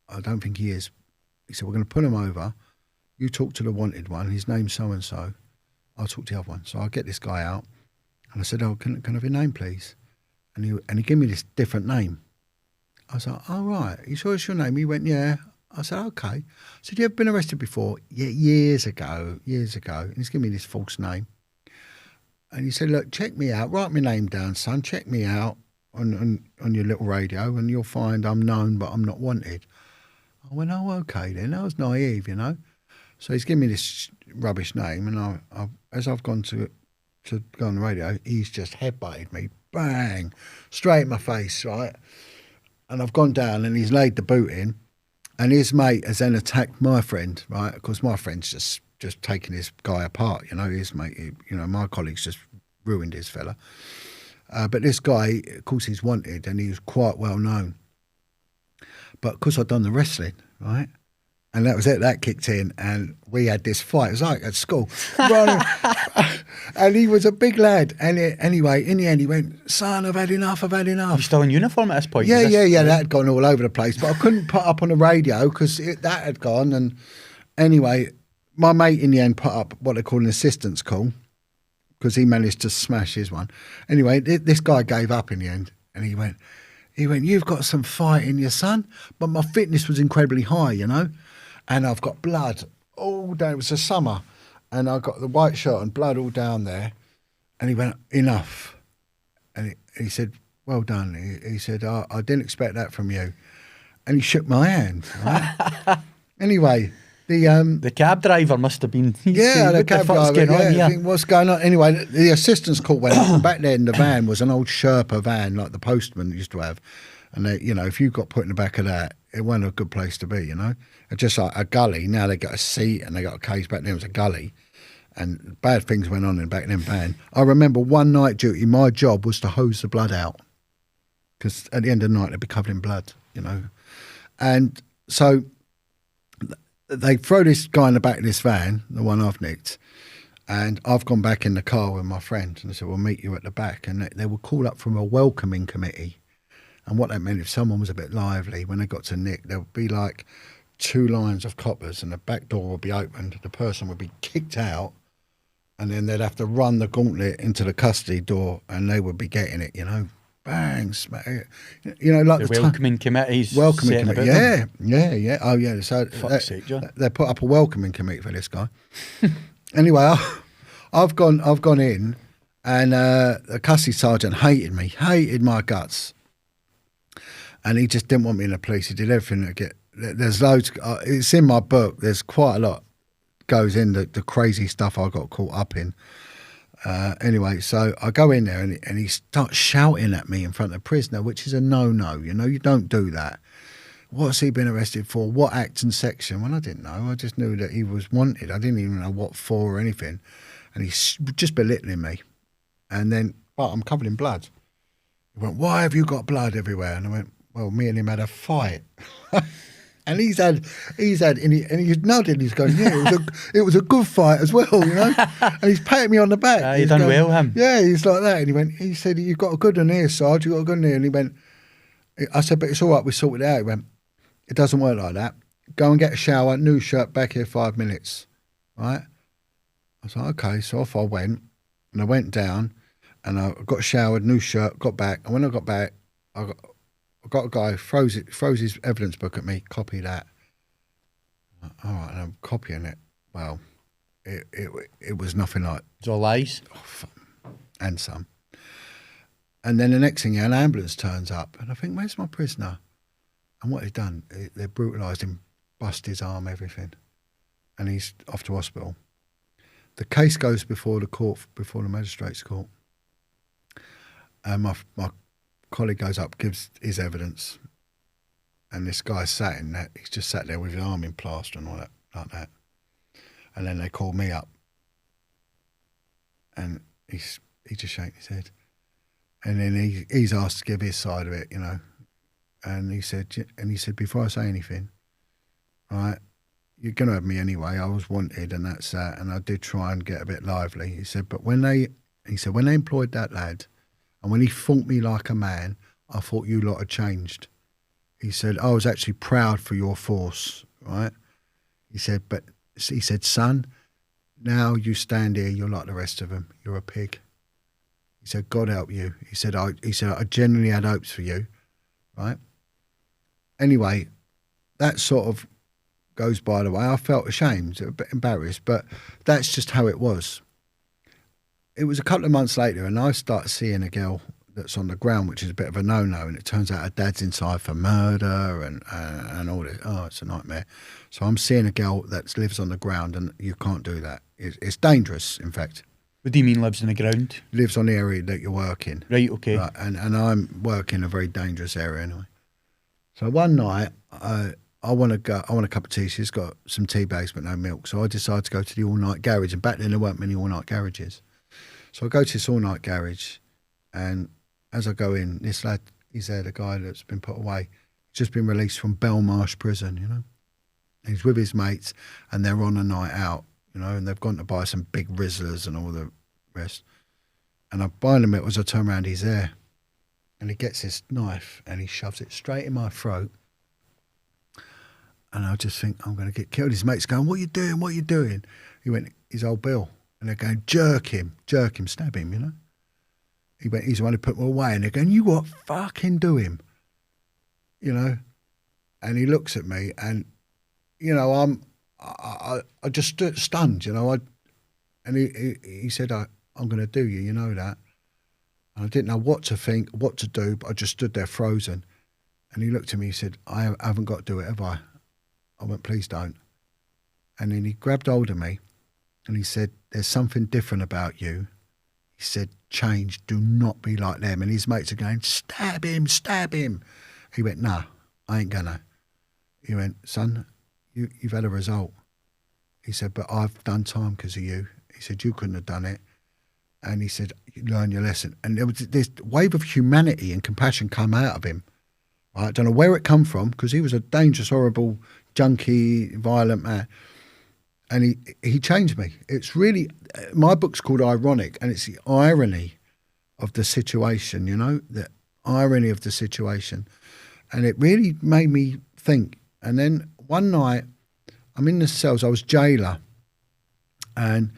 I don't think he is. He said, we're going to pull him over. You talk to the wanted one, his name's so-and-so. I'll talk to the other one. So I get this guy out, and I said, oh, can I have your name, please? And he gave me this different name. I was like, oh, right. You sure it's your name? He went, yeah. I said, okay. I said, you ever been arrested before? Yeah, years ago. And he's giving me this false name. And he said, look, check me out. Write my name down, son. Check me out on your little radio, and you'll find I'm known, but I'm not wanted. I went, oh, okay then. I was naive, you know. So he's given me this rubbish name, and as I've gone to go on the radio, he's just headbutted me, bang, straight in my face, right? And I've gone down, and he's laid the boot in, and his mate has then attacked my friend, right? Of course, my friend's just taking this guy apart, you know. His mate, you know, my colleague's just ruined his fella. But this guy, of course, he's wanted, and he was quite well known. But of course, I'd done the wrestling, right? And that was it. That kicked in, and we had this fight. It was like at school. And he was a big lad. And anyway, in the end, he went, son, I've had enough. You're still in uniform at this point? Yeah. That had gone all over the place. But I couldn't put up on the radio because that had gone. And anyway, my mate in the end put up what they call an assistance call, because he managed to smash his one. Anyway, this guy gave up in the end, and he went, you've got some fight in you, son. But my fitness was incredibly high, you know. And I've got blood all down. It was the summer. And I got the white shirt and blood all down there. And he went, enough. And he said, well done. He said, I didn't expect that from you. And he shook my hand. Right? Anyway, the cab driver must have been. The cab driver. I think, what's going on? Anyway, the assistance call went up. Back then, the van was an old Sherpa van, like the postman used to have. And they, you know, if you got put in the back of that, it wasn't a good place to be, you know. It's just like a gully. Now they got a seat and they got a cage. Back then it was a gully, and bad things went on in back then van. I remember one night duty, my job was to hose the blood out, because at the end of the night they'd be covered in blood, you know. And so they throw this guy in the back of this van, the one I've nicked, and I've gone back in the car with my friend, and I said, we'll meet you at the back. And they were called up from a welcoming committee. And what that meant, if someone was a bit lively, when they got to nick, there would be like 2 lines of coppers, and the back door would be opened, the person would be kicked out, and then they'd have to run the gauntlet into the custody door, and they would be getting it, you know, bang, smack, you know, like the welcoming committees. Welcoming committee, yeah. Oh, yeah. So fuck's sake, John. They put up a welcoming committee for this guy. Anyway, I've gone in, and the custody sergeant hated my guts. And he just didn't want me in the police. He did everything to get. There's loads. It's in my book. There's quite a lot goes in the crazy stuff I got caught up in. Anyway, so I go in there, and he starts shouting at me in front of the prisoner, which is a no-no. You know, you don't do that. What's he been arrested for? What act and section? Well, I didn't know. I just knew that he was wanted. I didn't even know what for or anything. And he's just belittling me. And then, but I'm covered in blood. He went, why have you got blood everywhere? And I went, well, me and him had a fight. And he's had, and he's nodding. He's going, yeah, it was a good fight as well, you know. And he's patting me on the back. You done going, well, him. Yeah, he's like that. And he said, you've got a good one here, Sarge. You got a good one here. And he went, I said, but it's all right. We sorted it out. He went, it doesn't work like that. Go and get a shower, new shirt, back here 5 minutes. right? I was like, okay. So off I went, and I went down, and I got showered, new shirt, got back. And when I got back, I got a guy, throws his evidence book at me, copy that. All right, and I'm copying it. Well, it was nothing like, It's all lies. and some. And then the next thing, an ambulance turns up, and I think, where's my prisoner? And what they've done, they brutalised him, bust his arm, everything, and he's off to hospital. The case goes before the court, before the magistrate's court, and my colleague goes up, gives his evidence, and this guy's sat in that. He's just sat there with his arm in plaster and all that, like that. And then they call me up, and he just shakes his head, and then he's asked to give his side of it, you know. And he said, before I say anything, right, you're going to have me anyway. I was wanted, and that's that. And I did try and get a bit lively. He said, but when they employed that lad, and when he fought me like a man, I thought you lot had changed. He said, I was actually proud for your force, right? He said, son, now you stand here, you're like the rest of them. You're a pig. He said, God help you. He said, I genuinely had hopes for you, right? Anyway, that sort of goes by the way. I felt ashamed, a bit embarrassed, but that's just how it was. It was a couple of months later, and I started seeing a girl that's on the ground, which is a bit of a no-no, and it turns out her dad's inside for murder and all this. Oh, it's a nightmare. So I'm seeing a girl that lives on the ground, and you can't do that. It's dangerous, in fact. What do you mean lives on the ground? Lives on the area that you're working. Right, okay. Right, and I'm working in a very dangerous area anyway. So one night, I want a cup of tea. She's got some tea bags but no milk. So I decided to go to the all-night garage. And back then there weren't many all-night garages. So I go to this all-night garage, and as I go in, this lad, he's there, the guy that's been put away, just been released from Belmarsh prison, you know. He's with his mates, and they're on a night out, you know, and they've gone to buy some big Rizzlers and all the rest. And I buy them it as I turn around, he's there. And he gets this knife and he shoves it straight in my throat. And I just think, I'm going to get killed. His mate's going, what are you doing? What are you doing? He went, he's old Bill. And they're going, jerk him, stab him, you know. He went, he's the one who put me away. And they're going, you what, fucking do him, you know. And he looks at me, and, you know, I just stood stunned, you know. And he said, I'm going to do you, you know that. And I didn't know what to think, what to do, but I just stood there frozen. And he looked at me, he said, I haven't got to do it, have I? I went, please don't. And then he grabbed hold of me and he said, there's something different about you. He said, change, do not be like them. And his mates are going, stab him, stab him. He went, nah, I ain't gonna. He went, son, you've had a result. He said, but I've done time because of you. He said, you couldn't have done it. And he said, you learn your lesson. And there was this wave of humanity and compassion come out of him. I don't know where it come from, because he was a dangerous, horrible, junkie, violent man. And he changed me. It's really, my book's called Ironic, and it's the irony of the situation, you know, the irony of the situation. And it really made me think. And then one night, I'm in the cells, I was jailer, and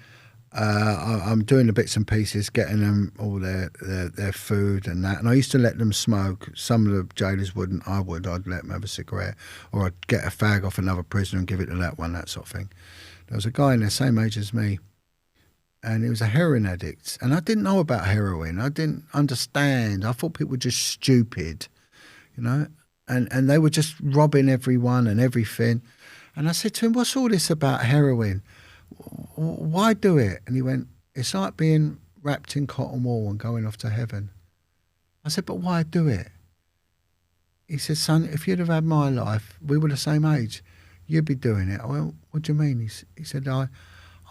I'm doing the bits and pieces, getting them all their food and that. And I used to let them smoke. Some of the jailers wouldn't. I would. I'd let them have a cigarette, or I'd get a fag off another prisoner and give it to that one, that sort of thing. There was a guy in there, same age as me, and he was a heroin addict. And I didn't know about heroin. I didn't understand. I thought people were just stupid, you know, and they were just robbing everyone and everything. And I said to him, what's all this about heroin? Why do it? And he went, it's like being wrapped in cotton wool and going off to heaven. I said, but why do it? He said, son, if you'd have had my life, we were the same age, you'd be doing it. I went, what do you mean? He said, I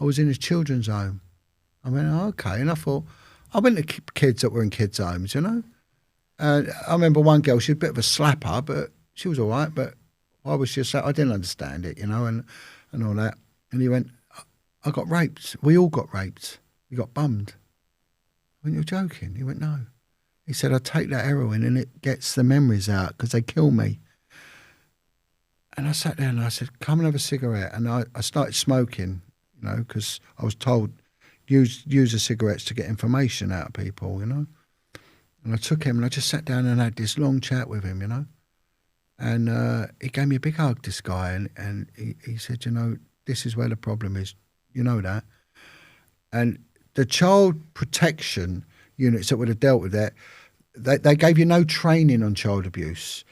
was in a children's home. I went, oh, okay. And I thought, I went to kids that were in kids' homes, you know. I remember one girl, she was a bit of a slapper, but she was all right. But why was she a slapper? I didn't understand it, you know, and all that. And he went, I got raped. We all got raped. We got bummed. I went, you're joking? He went, no. He said, I take that heroin and it gets the memories out because they kill me. And I sat there and I said, come and have a cigarette. And I started smoking, you know, because I was told use the cigarettes to get information out of people, you know. And I took him and I just sat down and had this long chat with him, you know. And he gave me a big hug, this guy, and he said, you know, this is where the problem is, you know that. And the child protection units that would have dealt with that, they gave you no training on child abuse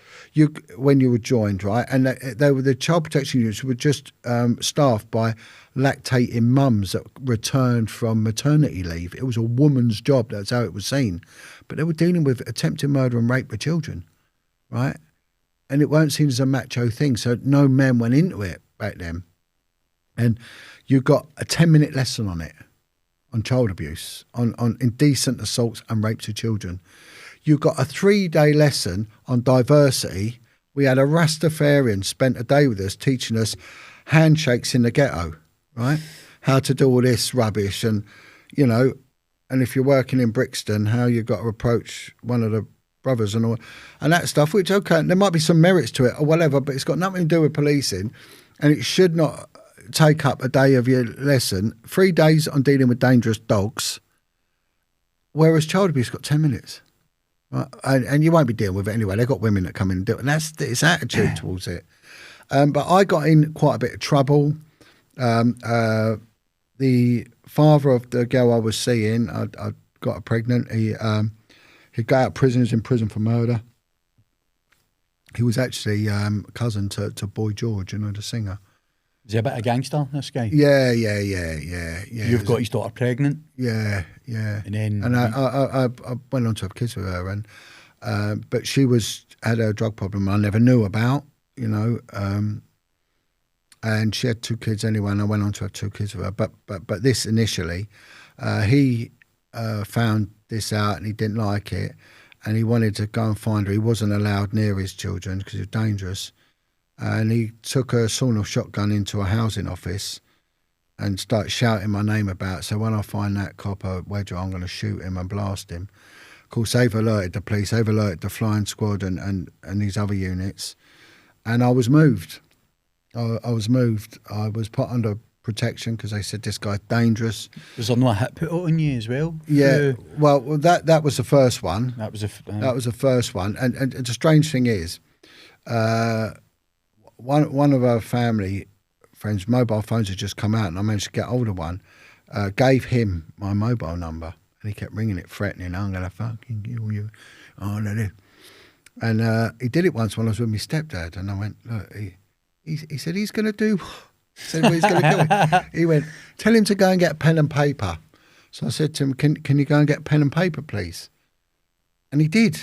when you were joined, right? And they were, the child protection units were just staffed by lactating mums that returned from maternity leave. It was a woman's job. That's how it was seen. But they were dealing with attempted murder and rape of children, right? And it weren't seen as a macho thing. So no men went into it back then. And you got a 10-minute lesson on it, on child abuse, on indecent assaults and rapes of children. You got a 3-day lesson on diversity. We had a Rastafarian spent a day with us teaching us handshakes in the ghetto, right? How to do all this rubbish and, you know, and if you're working in Brixton, how you've got to approach one of the brothers and all, and that stuff, which, okay, there might be some merits to it or whatever, but it's got nothing to do with policing, and it should not take up a day of your lesson. 3 days on dealing with dangerous dogs, whereas child abuse got 10 minutes. Right? And you won't be dealing with it anyway. They've got women that come in and do it, and that's its attitude towards it. But I got in quite a bit of trouble. The father of the girl I was seeing, I got her pregnant. He got out of prison. He was in prison for murder. He was actually cousin to Boy George, you know, the singer. Is he a bit of a gangster, this guy? Yeah. You've got his daughter pregnant? Yeah. And then... And I went on to have kids with her, and but she had a drug problem I never knew about, you know, and she had 2 kids anyway, and I went on to have 2 kids with her. But this initially, he found this out and he didn't like it, and he wanted to go and find her. He wasn't allowed near his children because he was dangerous. And he took a sawn-off shotgun into a housing office and started shouting my name about. So when I find that copper Wedger, I'm going to shoot him and blast him. Of course, they've alerted the police, they've alerted the flying squad and these other units. And I was moved. I was moved. I was put under protection because they said this guy's dangerous. Was there no hit put on you as well? Yeah, well, that was the first one. That was the first one. And the strange thing is, one of our family friends' mobile phones had just come out, and I managed to get hold of one. Gave him my mobile number, and he kept ringing it, threatening, "I'm gonna fucking kill you." Oh no! And he did it once when I was with my stepdad, and I went, "Look," he said he's gonna do. He said, well, he's gonna do it. He went, "Tell him to go and get pen and paper." So I said to him, "Can you go and get pen and paper, please?" And he did.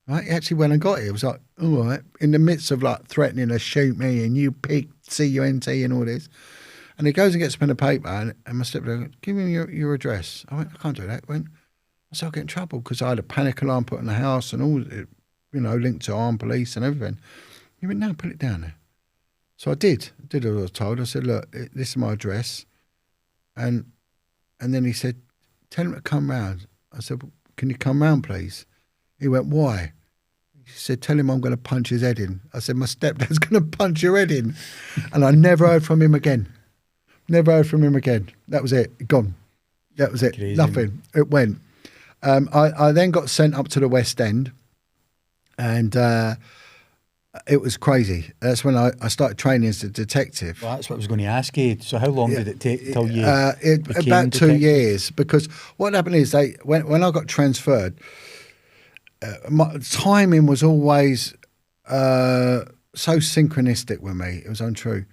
Right, he actually went and got it. It was like, all right, in the midst of like threatening to shoot me and you pig, C-U-N-T and all this. And he goes and gets a pen and paper, and my stepdad went, "Give me your address." I went, "I can't do that." He went, I said, "I'll get in trouble," because I had a panic alarm put in the house and all, you know, linked to armed police and everything. He went, "No, put it down there." So I did what I was told. I said, "Look, this is my address." And then he said, "Tell him to come round." I said, well, "Can you come round, please?" He went, "Why?" He said, "Tell him I'm going to punch his head in." I said, "My stepdad's going to punch your head in." And I never heard from him again. Never heard from him again. That was it. Gone. That was it. Crazy. Nothing. It went. I then got sent up to the West End, and it was crazy. That's when I started training as a detective. Well, that's what I was going to ask you. So how long did it take till you became about 2 detective? years, because what happened is when I got transferred, my timing was always so synchronistic with me. It was untrue.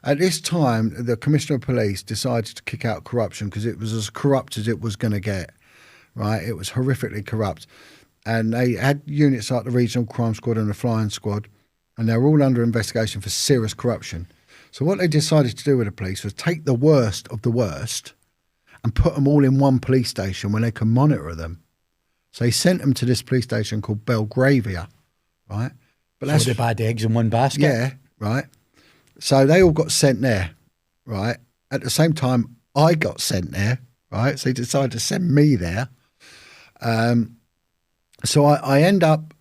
At this time, the Commissioner of Police decided to kick out corruption because it was as corrupt as it was going to get, right? It was horrifically corrupt. And they had units like the Regional Crime Squad and the Flying Squad, and they were all under investigation for serious corruption. So what they decided to do with the police was take the worst of the worst and put them all in one police station where they can monitor them. So he sent them to this police station called Belgravia, right? But All the bad eggs in one basket. Yeah, right. So they all got sent there, right? At the same time, I got sent there, right? So he decided to send me there. So I end up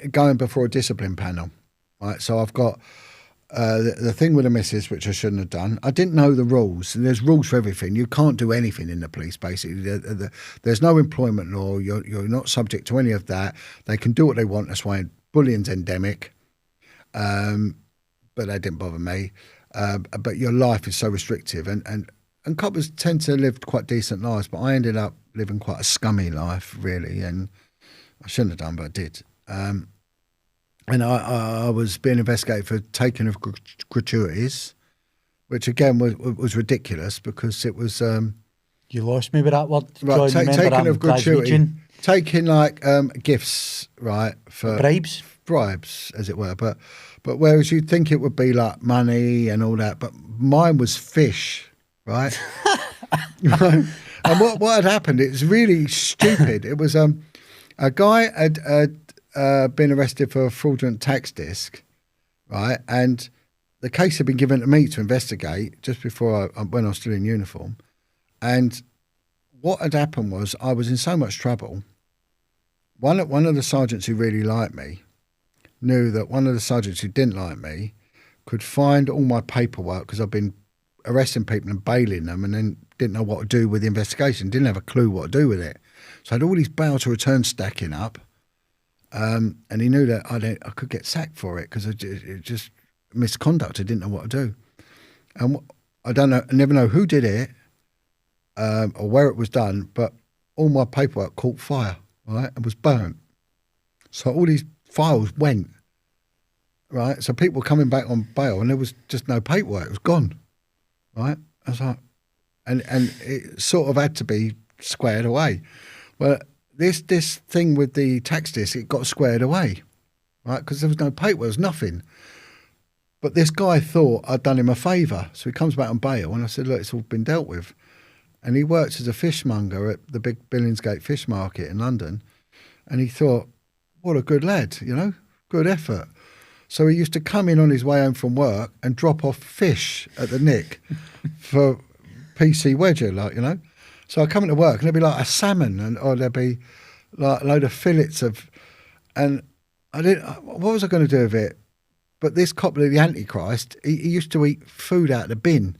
going before a discipline panel, right? So I've got The thing with the missus, which I shouldn't have done, I didn't know the rules. And there's rules for everything. You can't do anything in the police, basically. There's no employment law. You're not subject to any of that. They can do what they want. That's why bullying's endemic. But that didn't bother me. But your life is so restrictive. And coppers tend to live quite decent lives, but I ended up living quite a scummy life, really. And I shouldn't have done, but I did. And I was being investigated for taking of gratuities, which again was ridiculous because it was You lost me with that word. right, John, remember taking I'm of gratuity, Glaswegian. taking like gifts, right, for Bribes. as it were. But whereas you'd think it would be like money and all that, but mine was fish, right? And what had happened? It was really stupid. It was a guy had been arrested for a fraudulent tax disc, right? And the case had been given to me to investigate just before when I was still in uniform. And what had happened was I was in so much trouble. One of the sergeants who really liked me knew that one of the sergeants who didn't like me could find all my paperwork because I've been arresting people and bailing them and then didn't know what to do with the investigation, didn't have a clue what to do with it. So I had all these bail to return stacking up. And he knew that I could get sacked for it because it just misconduct. I didn't know what to do. And I never know who did it or where it was done, but all my paperwork caught fire, right, and was burnt. So all these files went, right? So people were coming back on bail and there was just no paperwork. It was gone, right? I was like, and it sort of had to be squared away. Well, this thing with the tax disc, it got squared away, right? Because there was no paper, there was nothing. But this guy thought I'd done him a favour. So he comes back on bail and I said, look, it's all been dealt with. And he works as a fishmonger at the big Billingsgate Fish Market in London. And he thought, what a good lad, good effort. So he used to come in on his way home from work and drop off fish at the Nick for PC Wedger, So I come into work and there'd be like a salmon or there'd be like a load of fillets and what was I going to do with it? But this cop, the Antichrist, he used to eat food out of the bin.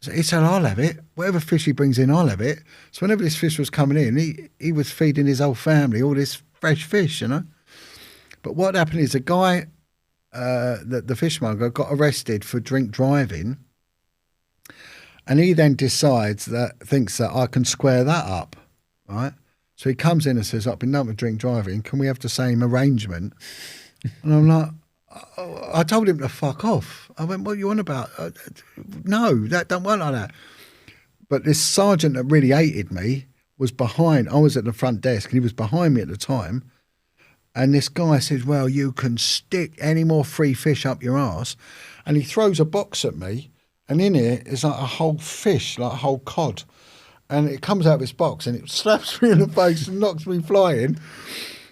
So he said, I'll have it. Whatever fish he brings in, I'll have it. So whenever this fish was coming in, he was feeding his whole family all this fresh fish, But what happened is a guy, the fishmonger, got arrested for drink driving. And he then thinks that I can square that up, right? So he comes in and says, I've been done with drink driving. Can we have the same arrangement? And I'm like, I told him to fuck off. I went, what are you on about? No, that don't work like that. But this sergeant that really hated me was behind. I was at the front desk and he was behind me at the time. And this guy said, well, you can stick any more free fish up your arse. And he throws a box at me. And in it is like a whole fish, like a whole cod. And it comes out of this box and it slaps me in the face and knocks me flying.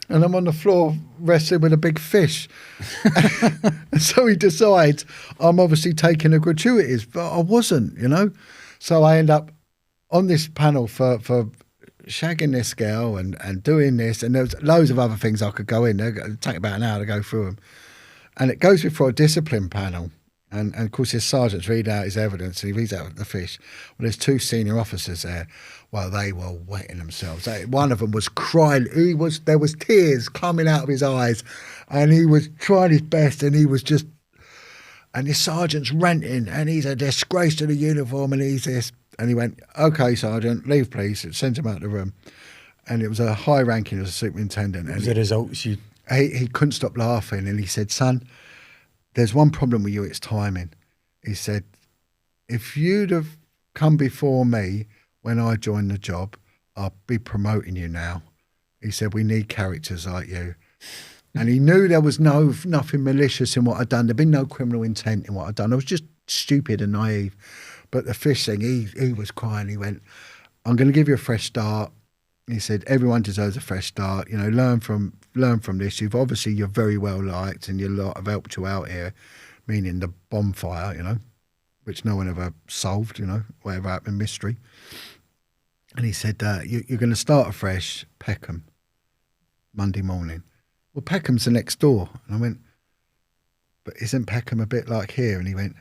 And I'm on the floor wrestling with a big fish. So he decides I'm obviously taking the gratuities, but I wasn't, So I end up on this panel for shagging this girl and doing this. And there's loads of other things I could go in. It'd take about an hour to go through them. And it goes before a discipline panel. And of course, his sergeants read out his evidence and he reads out the fish. Well, there's two senior officers there. Well, they were wetting themselves. One of them was crying. There was tears coming out of his eyes and he was trying his best and he was just, and the sergeant's ranting and he's a disgrace to the uniform and he's this. And he went, okay, sergeant, leave please. It sends him out of the room. And it was a high ranking as a superintendent. As a result, he couldn't stop laughing and he said, son, there's one problem with you, it's timing. He said, if you'd have come before me when I joined the job, I'll be promoting you now. He said, we need characters like you. And he knew there was nothing malicious in what I'd done. There'd been no criminal intent in what I'd done. I was just stupid and naive. But the fish thing, he was crying. He went, I'm going to give you a fresh start. He said, everyone deserves a fresh start. Learn from this. You're very well liked and your lot have helped you out here, meaning the bonfire, which no one ever solved, whatever happened, mystery. And he said, you're going to start afresh, Peckham, Monday morning. Well, Peckham's the next door. And I went, but isn't Peckham a bit like here? And he went,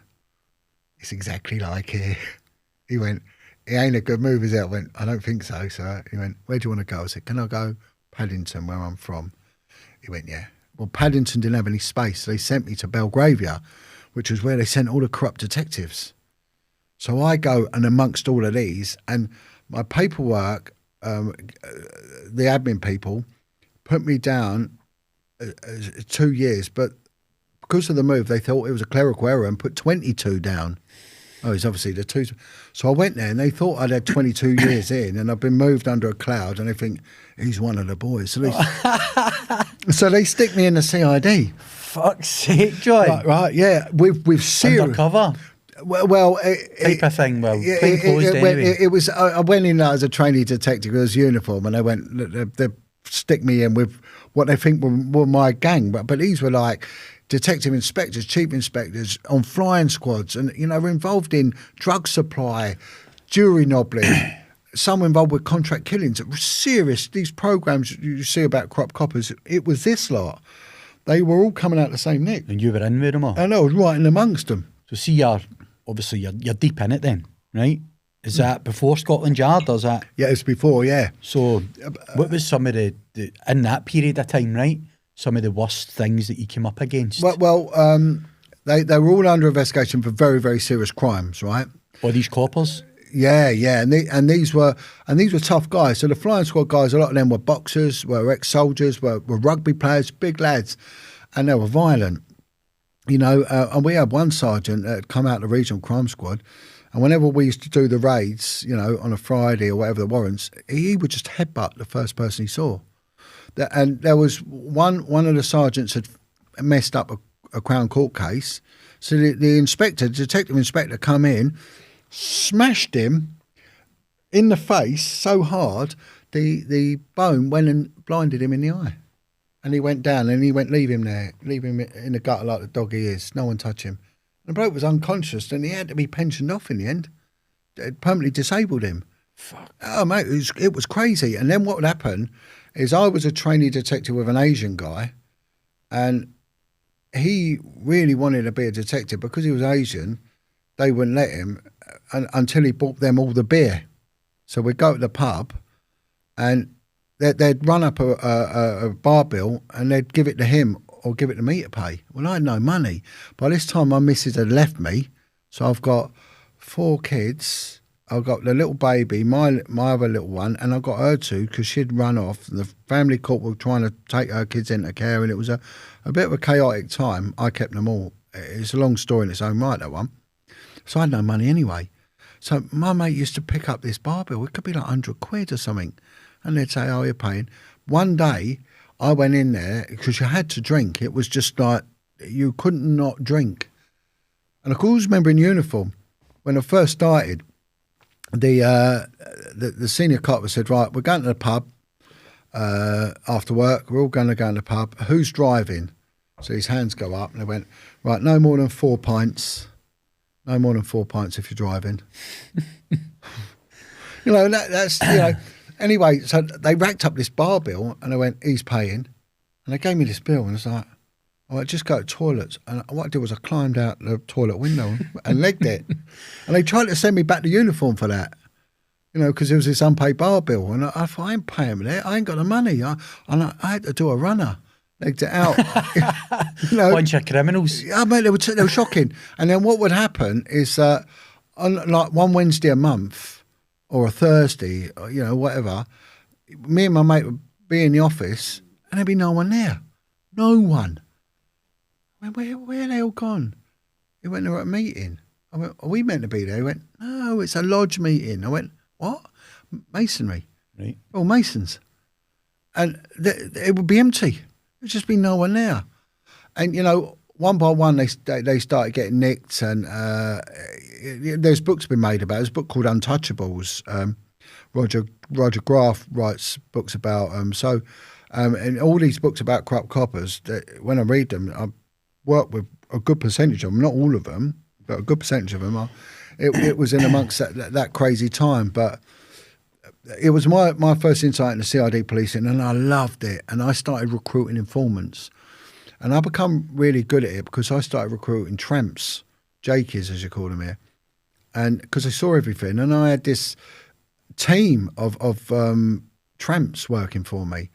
it's exactly like here. He went, it ain't a good move, is it? I went, I don't think so. So he went, where do you want to go? I said, can I go Paddington, where I'm from? He went, yeah. Well, Paddington didn't have any space, so they sent me to Belgravia, which was where they sent all the corrupt detectives. So I go, and amongst all of these, and my paperwork, the admin people put me down 2 years, but because of the move, they thought it was a clerical error and put 22 down. Oh, it's obviously the two. So I went there and they thought I'd had 22 years in and I've been moved under a cloud and they think, he's one of the boys. So they stick me in the CID. Fuck's sake, John. Right, yeah. With serious... Undercover? Well, type of thing. Well, plain clothes anyway. It was. I went in as a trainee detective with his uniform, and they went. They stick me in with what they think were my gang, but these were like detective inspectors, chief inspectors on flying squads, and were involved in drug supply, jury nobbling. Some involved with contract killings. Serious. These programs you see about corrupt coppers. It was this lot. They were all coming out the same nick. And you were in with them all. I know. I was right in amongst them. So see, you're deep in it then, right? Is that before Scotland Yard, or is that? Yeah, it's before, yeah. So what was some of the in that period of time, right? Some of the worst things that you came up against? Well, they were all under investigation for very, very serious crimes, right? Or these coppers? Yeah, and these were tough guys. So the flying squad guys, a lot of them were boxers, were ex-soldiers, were rugby players, big lads, and they were violent. And we had one sergeant that had come out of the regional crime squad, and whenever we used to do the raids, on a Friday or whatever the warrants, he would just headbutt the first person he saw. And there was one of the sergeants had messed up a Crown Court case, so the detective inspector come in, smashed him in the face so hard, the bone went and blinded him in the eye. And he went down and he went, leave him there, leave him in the gutter like the dog he is. No one touch him. The bloke was unconscious and he had to be pensioned off in the end. It permanently disabled him. Fuck. Oh, mate, it was crazy. And then what would happen is I was a trainee detective with an Asian guy, and he really wanted to be a detective because he was Asian. They wouldn't let him until he bought them all the beer. So we'd go to the pub and they'd run up a bar bill and they'd give it to him or give it to me to pay. Well, I had no money. By this time, my missus had left me. So I've got 4 kids. I've got the little baby, my other little one, and I've got her too because she'd run off. The family court were trying to take her kids into care, and it was a bit of a chaotic time. I kept them all. It's a long story in its own right, that one. So I had no money anyway. So my mate used to pick up this bar bill. It could be like 100 quid or something. And they'd say, oh, you're paying. One day, I went in there because you had to drink. It was just like you couldn't not drink. And of course, remember in uniform, when I first started, the senior cop said, right, we're going to the pub after work. We're all going to go in the pub. Who's driving? So his hands go up and they went, right, no more than 4 pints. No more than 4 pints if you're driving. That's. Anyway, so they racked up this bar bill and I went, he's paying. And they gave me this bill and I was like, all right, just go to toilets. And what I did was I climbed out the toilet window and legged it. And they tried to send me back to uniform for that, because there was this unpaid bar bill. And I thought, I ain't paying for that. I ain't got the money. I had to do a runner. Legged it out. Bunch of criminals. I mean, they were shocking. And then what would happen is on like one Wednesday a month, or a Thursday, or, whatever, me and my mate would be in the office and there'd be no one there. No one. I went, where are they all gone? He went, they're at a meeting. I went, are we meant to be there? He went, no, it's a lodge meeting. I went, what? Masonry. Right. Oh, Masons. And it would be empty. There'd just be no one there. And, one by one, they started getting nicked, and there's books been made about it. There's a book called Untouchables. Roger Graff writes books about and all these books about corrupt coppers. When I read them, I work with a good percentage of them, not all of them, but a good percentage of them. It was in amongst that crazy time, but it was my first insight into CID policing, and I loved it. And I started recruiting informants. And I become really good at it because I started recruiting tramps, Jakies as you call them here, and because I saw everything, and I had this team of tramps working for me,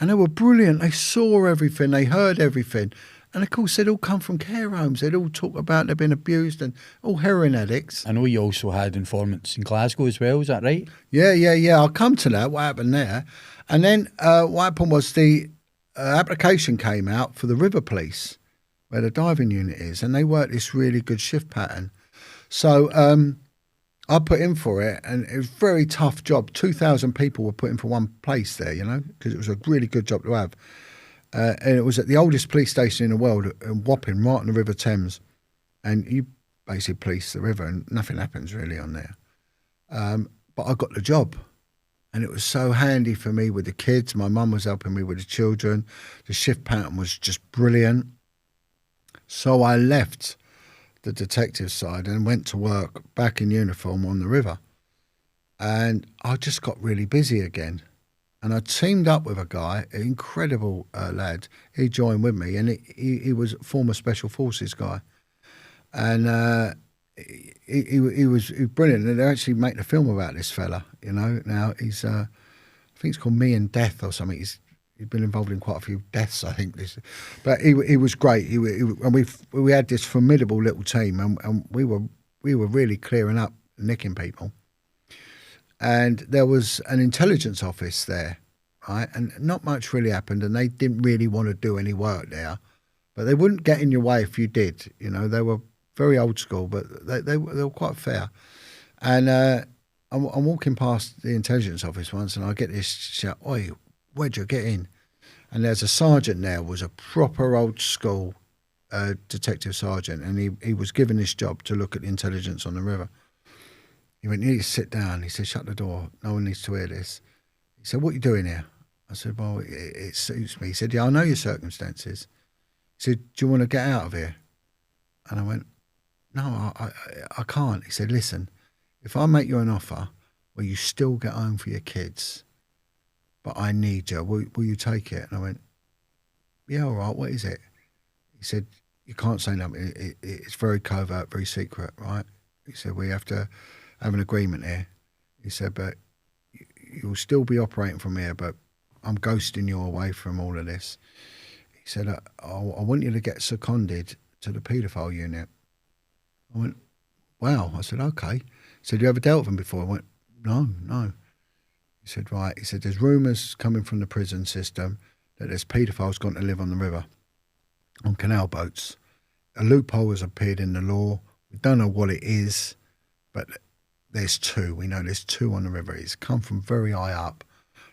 and they were brilliant. They saw everything, they heard everything, and of course they'd all come from care homes. They'd all talk about they've been abused and all heroin addicts. I know you also had informants in Glasgow as well, is that right? Yeah. I'll come to that, what happened there. And then what happened was the application came out for the River Police, where the diving unit is, and they worked this really good shift pattern. So I put in for it, and it was a very tough job. 2,000 people were put in for one place there, because it was a really good job to have. And it was at the oldest police station in the world, in Wapping, right on the River Thames. And you basically police the river, and nothing happens really on there. But I got the job. And it was so handy for me with the kids. My mum was helping me with the children. The shift pattern was just brilliant. So I left the detective side and went to work back in uniform on the river. And I just got really busy again. And I teamed up with a guy, an incredible lad. He joined with me, and he was a former Special Forces guy. And he was brilliant. And they're actually making a film about this fella, Now he's, I think it's called Me and Death or something. He's been involved in quite a few deaths, I think. But he was great. And we had this formidable little team, and we were really clearing up, nicking people. And there was an intelligence office there, right? And not much really happened, and they didn't really want to do any work there. But they wouldn't get in your way if you did. They were very old school, but they were quite fair. And I'm walking past the intelligence office once, and I get this shout, "Oi, Wedger, get in." And there's a sergeant there, was a proper old school detective sergeant, and he was given this job to look at the intelligence on the river. He went, "You need to sit down." He said, "Shut the door. No one needs to hear this." He said, "What are you doing here?" I said, "Well, it suits me." He said, "Yeah, I know your circumstances." He said, "Do you want to get out of here?" And I went, "No, I can't." He said, "Listen, if I make you an offer where you still get home for your kids, but I need you, will you take it?" And I went, "Yeah, all right, what is it?" He said, "You can't say nothing. It's very covert, very secret, right?" He said, "We have to have an agreement here." He said, "But you'll still be operating from here, but I'm ghosting you away from all of this." He said, I want you to get seconded to the paedophile unit." I went, "Wow." I said, "Okay." He said, "You ever dealt with them before?" I went, No. He said, "Right." He said, "There's rumours coming from the prison system that there's paedophiles gone to live on the river, on canal boats. A loophole has appeared in the law. We don't know what it is, but there's two. We know there's two on the river. It's come from very high up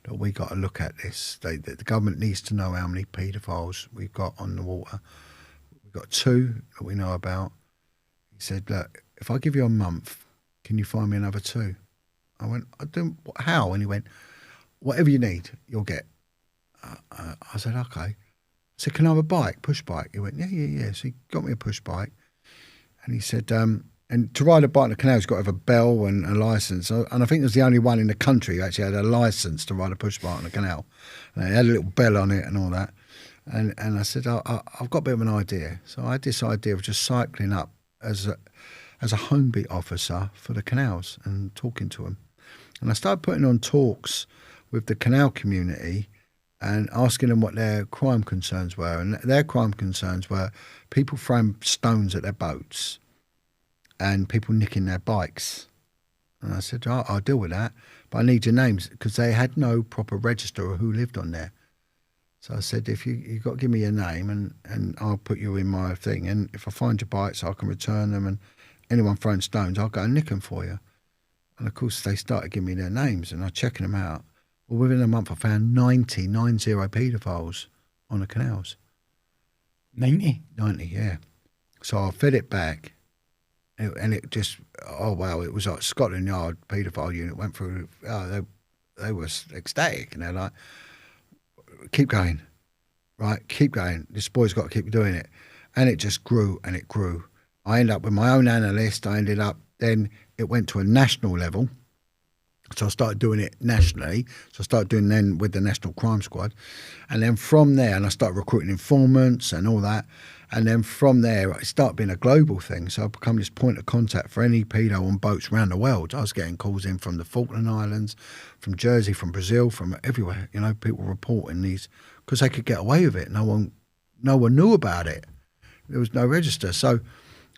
that we got to look at this. The government needs to know how many paedophiles we've got on the water. We've got two that we know about." He said, "Look, if I give you a month, can you find me another two?" I went, "I don't. How?" And he went, "Whatever you need, you'll get." I said, "Okay." I said, "Can I have a bike, push bike?" He went, Yeah. So he got me a push bike, and he said, and to ride a bike on the canal, you've got to have a bell and a licence. And I think it was the only one in the country who actually had a licence to ride a push bike on the canal. And it had a little bell on it and all that. And I said, I've got a bit of an idea. So I had this idea of just cycling up as a home beat officer for the canals and talking to them. And I started putting on talks with the canal community and asking them what their crime concerns were. And their crime concerns were people throwing stones at their boats and people nicking their bikes. And I said, I'll deal with that, but I need your names, because they had no proper register of who lived on there. So I said, if you've got to give me your name and I'll put you in my thing. And if I find your bikes, I can return them. And anyone throwing stones, I'll go and nick them for you. And of course, they started giving me their names and I was checking them out. Well, within a month, I found 90 paedophiles on the canals. 90? 90, yeah. So I fed it back. And it just, oh wow, it was like Scotland Yard paedophile unit went through, they were ecstatic. And they're like, keep going, right? Keep going. This boy's got to keep doing it. And it just grew and it grew. I ended up with my own analyst. Then it went to a national level. So I started doing it nationally. So I started doing then with the National Crime Squad. And then from there, and I started recruiting informants and all that. And then from there, it started being a global thing. So I become this point of contact for any pedo on boats around the world. I was getting calls in from the Falkland Islands, from Jersey, from Brazil, from everywhere. You know, people reporting these because they could get away with it. No one knew about it. There was no register. So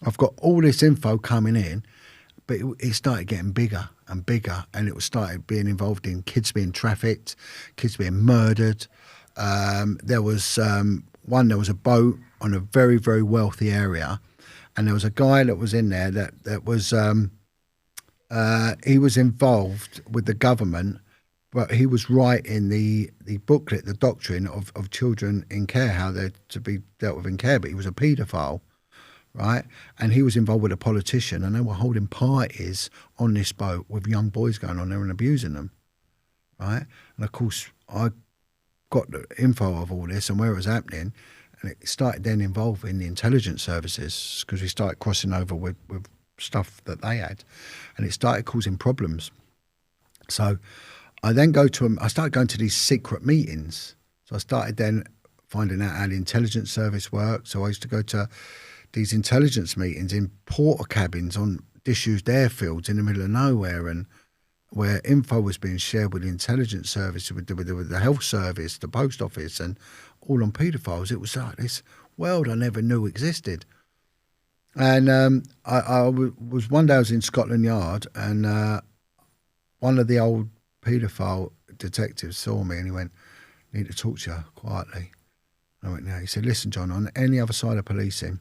I've got all this info coming in, but it started getting bigger and bigger, and it started being involved in kids being trafficked, kids being murdered. There was there was a boat on a very, very wealthy area, and there was a guy that was in there that was he was involved with the government, but he was writing the booklet, the doctrine of children in care, how they're to be dealt with in care, but he was a paedophile. Right, and he was involved with a politician, and they were holding parties on this boat with young boys going on there and abusing them. Right, and of course I got the info of all this and where it was happening, and it started then involving the intelligence services because we started crossing over with stuff that they had, and it started causing problems. So I then I started going to these secret meetings. So I started then finding out how the intelligence service worked. So I used to go to these intelligence meetings in porter cabins on disused airfields in the middle of nowhere, and where info was being shared with the intelligence service, with the health service, the post office, and all on paedophiles. It was like this world I never knew existed. And I was one day I was in Scotland Yard, and one of the old paedophile detectives saw me, and he went, "I need to talk to you quietly." I went, "No." He said, "Listen, John, on any other side of policing,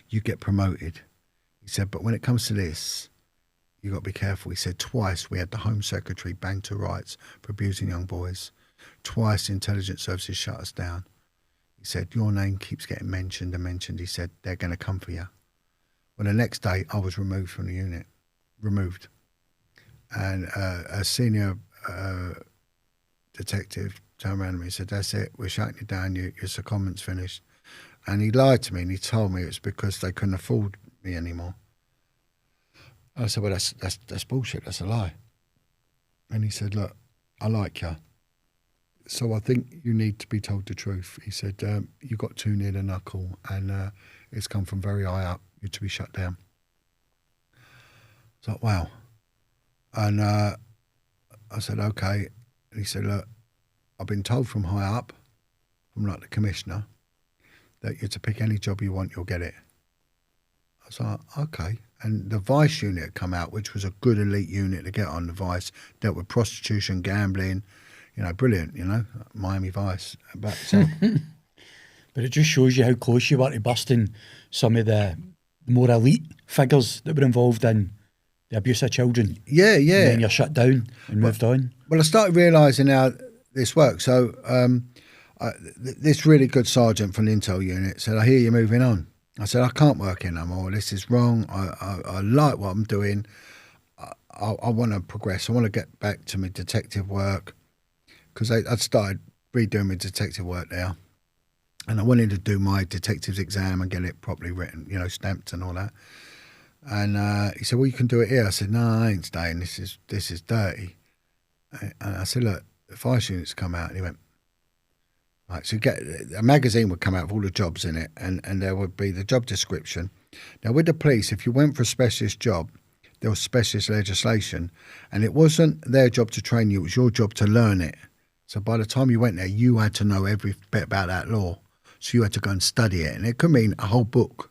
you get promoted." He said, "But when it comes to this, you got to be careful." He said, "Twice we had the Home Secretary banged to rights for abusing young boys. Twice the intelligence services shut us down." He said, "Your name keeps getting mentioned and mentioned." He said, "They're going to come for you." Well, the next day I was removed from the unit, removed. And a senior detective turned around to me and said, "That's it, we're shutting you down, your secondment's finished." And he lied to me, and he told me it's because they couldn't afford me anymore. I said, "Well, that's bullshit. That's a lie." And he said, "Look, I like you, so I think you need to be told the truth." He said, "You got too near the knuckle, and it's come from very high up. You're to be shut down." I was like, wow. And I said, "Okay." And he said, "Look, I've been told from high up, from like the commissioner, that you're to pick any job you want, you'll get it." I was like, "Okay." And the Vice unit had come out, which was a good elite unit to get on. The Vice dealt with prostitution, gambling, brilliant, Miami Vice. But But it just shows you how close you were to busting some of the more elite figures that were involved in the abuse of children. Yeah. And then you're shut down and moved on. Well, I started realising how this works. So this really good sergeant from the Intel unit said, "I hear you're moving on." I said, "I can't work here no more. This is wrong. I like what I'm doing. I want to progress. I want to get back to my detective work," because I'd started redoing my detective work there. And I wanted to do my detective's exam and get it properly written, stamped and all that. And he said, "Well, you can do it here." I said, "No, I ain't staying. This is dirty." And I said, "Look, the Vice unit's come out." And he went, "Right, so a magazine would come out with all the jobs in it, and there would be the job description. Now, with the police, if you went for a specialist job, there was specialist legislation, and it wasn't their job to train you, it was your job to learn it. So by the time you went there, you had to know every bit about that law. So you had to go and study it, and it could mean a whole book,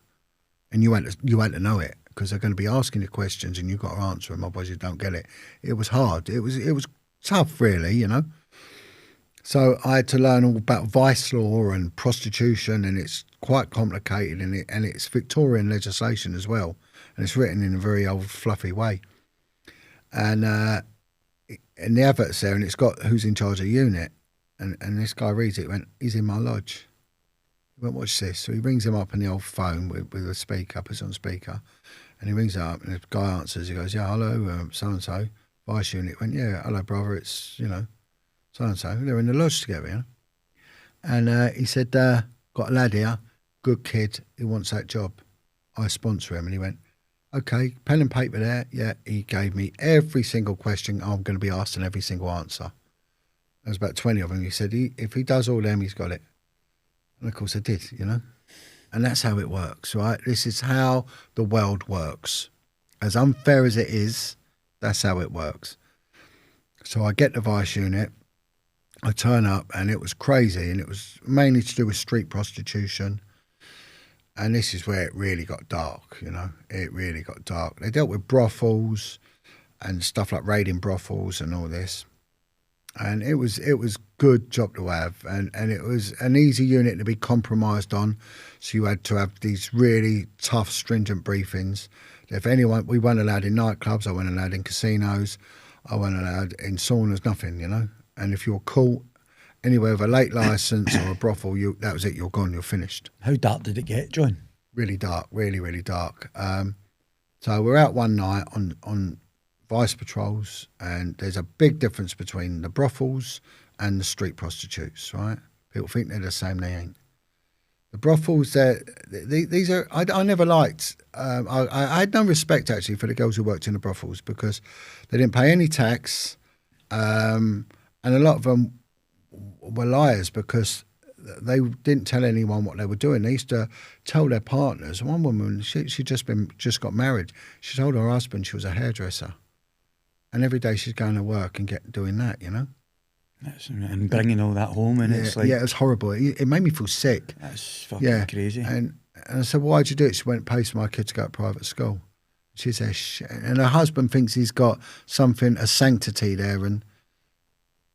and you had to know it, because they're going to be asking you questions, and you've got to answer them, otherwise you don't get it. It was hard. It was tough, really, So I had to learn all about vice law and prostitution, and it's quite complicated, and it's Victorian legislation as well, and it's written in a very old fluffy way. And the advert's there, and it's got who's in charge of the unit, and this guy reads it, went, "He's in my lodge." He went, "Watch this." So he rings him up on the old phone with a speaker, puts on speaker, and he rings up, and the guy answers. He goes, "Yeah, hello, so-and-so, Vice unit." He went, "Yeah, hello, brother, it's, so-and-so." They're in the lodge together, And he said, "Got a lad here, good kid, who wants that job. I sponsor him." And he went, Okay, pen and paper there. Yeah, he gave me every single question I'm going to be asked and every single answer. There's about 20 of them. He said, if he does all them, he's got it. And of course I did, you know. And that's how it works, right? This is how the world works. As unfair as it is, that's how it works. So I get the vice unit, I turn up, and it was crazy, and it was mainly to do with street prostitution. And this is where it really got dark, you know. It really got dark. They dealt with brothels and stuff like raiding brothels and all this. And it was good job to have, and it was an easy unit to be compromised on. So you had to have these really tough, stringent briefings. If anyone, we weren't allowed in nightclubs, I wasn't allowed in casinos, I wasn't allowed in saunas, nothing, you know. And if you're caught anywhere with a late licence or a brothel, that was it. You're gone. You're finished. How dark did it get, John? Really dark, really, really dark. So we're out one night on vice patrols, and there's a big difference between the brothels and the street prostitutes, right? People think they're the same, they ain't. The brothels, these are, I never liked, I had no respect actually for the girls who worked in the brothels because they didn't pay any tax, and a lot of them were liars because they didn't tell anyone what they were doing. They used to tell their partners. One woman, she just got married. She told her husband she was a hairdresser. And every day she's going to work and doing that, you know. And bringing all that home, and it's like, yeah, it was horrible. It made me feel sick. That's fucking crazy. And I said, why'd you do it? She went, pays for my kids to go to private school. She said, and her husband thinks he's got something, a sanctity there. And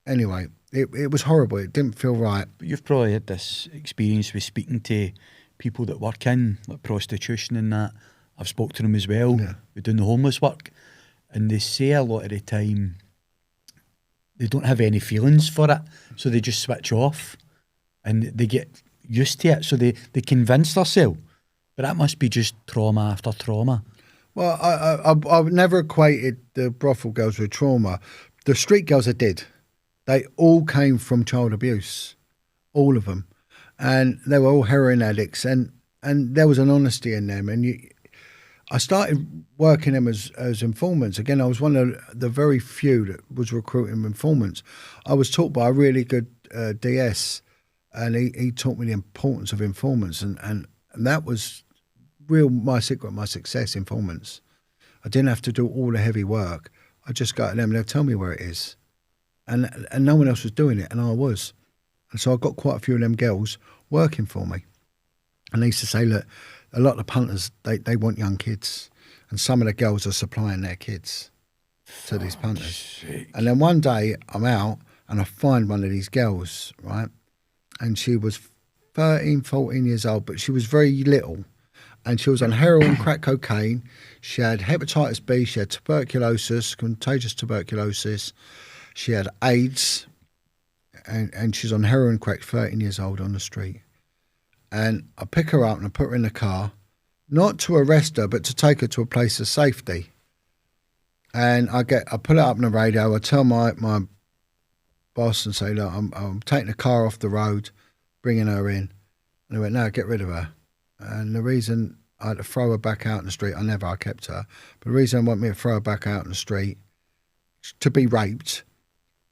anyway, it was horrible. It didn't feel right. But you've probably had this experience with speaking to people that work in like prostitution and that. I've spoke to them as well. Yeah. We're doing the homeless work. And they say a lot of the time they don't have any feelings for it, so they just switch off and they get used to it, so they convince themselves. But that must be just trauma after trauma. Well, I've never equated the brothel girls with trauma. The street girls I did. They all came from child abuse, all of them. And they were all heroin addicts, and there was an honesty in them. And I started working them as informants. Again, I was one of the very few that was recruiting informants. I was taught by a really good DS, and he taught me the importance of informants, and that was my secret, my success, informants. I didn't have to do all the heavy work. I just go to them, they'll tell me where it is. And no one else was doing it, and I was. And so I got quite a few of them girls working for me. And they used to say, look, a lot of the punters, they want young kids. And some of the girls are supplying their kids to these punters. And then one day I'm out and I find one of these girls, right? And she was 13, 14 years old, but she was very little. And she was on heroin, crack cocaine. She had hepatitis B, she had tuberculosis, contagious tuberculosis. She had AIDS, and she's on heroin, crack, 13 years old on the street. And I pick her up and I put her in the car, not to arrest her, but to take her to a place of safety. And I put it up on the radio. I tell my boss and say, look, I'm taking the car off the road, bringing her in. And they went, no, get rid of her. And the reason I had to throw her back out in the street, I kept her. But the reason I want me to throw her back out in the street to be raped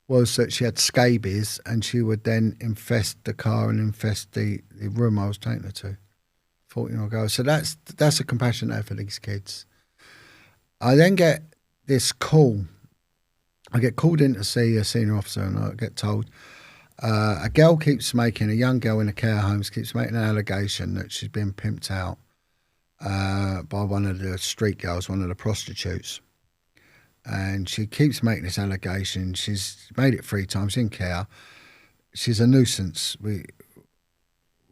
was that she had scabies, and she would then infest the car and infest the room I was taking her to. 14-year-old girl. So that's a compassion there for these kids. I then get this call. I get called in to see a senior officer, and I get told a young girl in a care home keeps making an allegation that she's been pimped out by one of the street girls, one of the prostitutes. And she keeps making this allegation. She's made it 3 times in care. She's a nuisance. We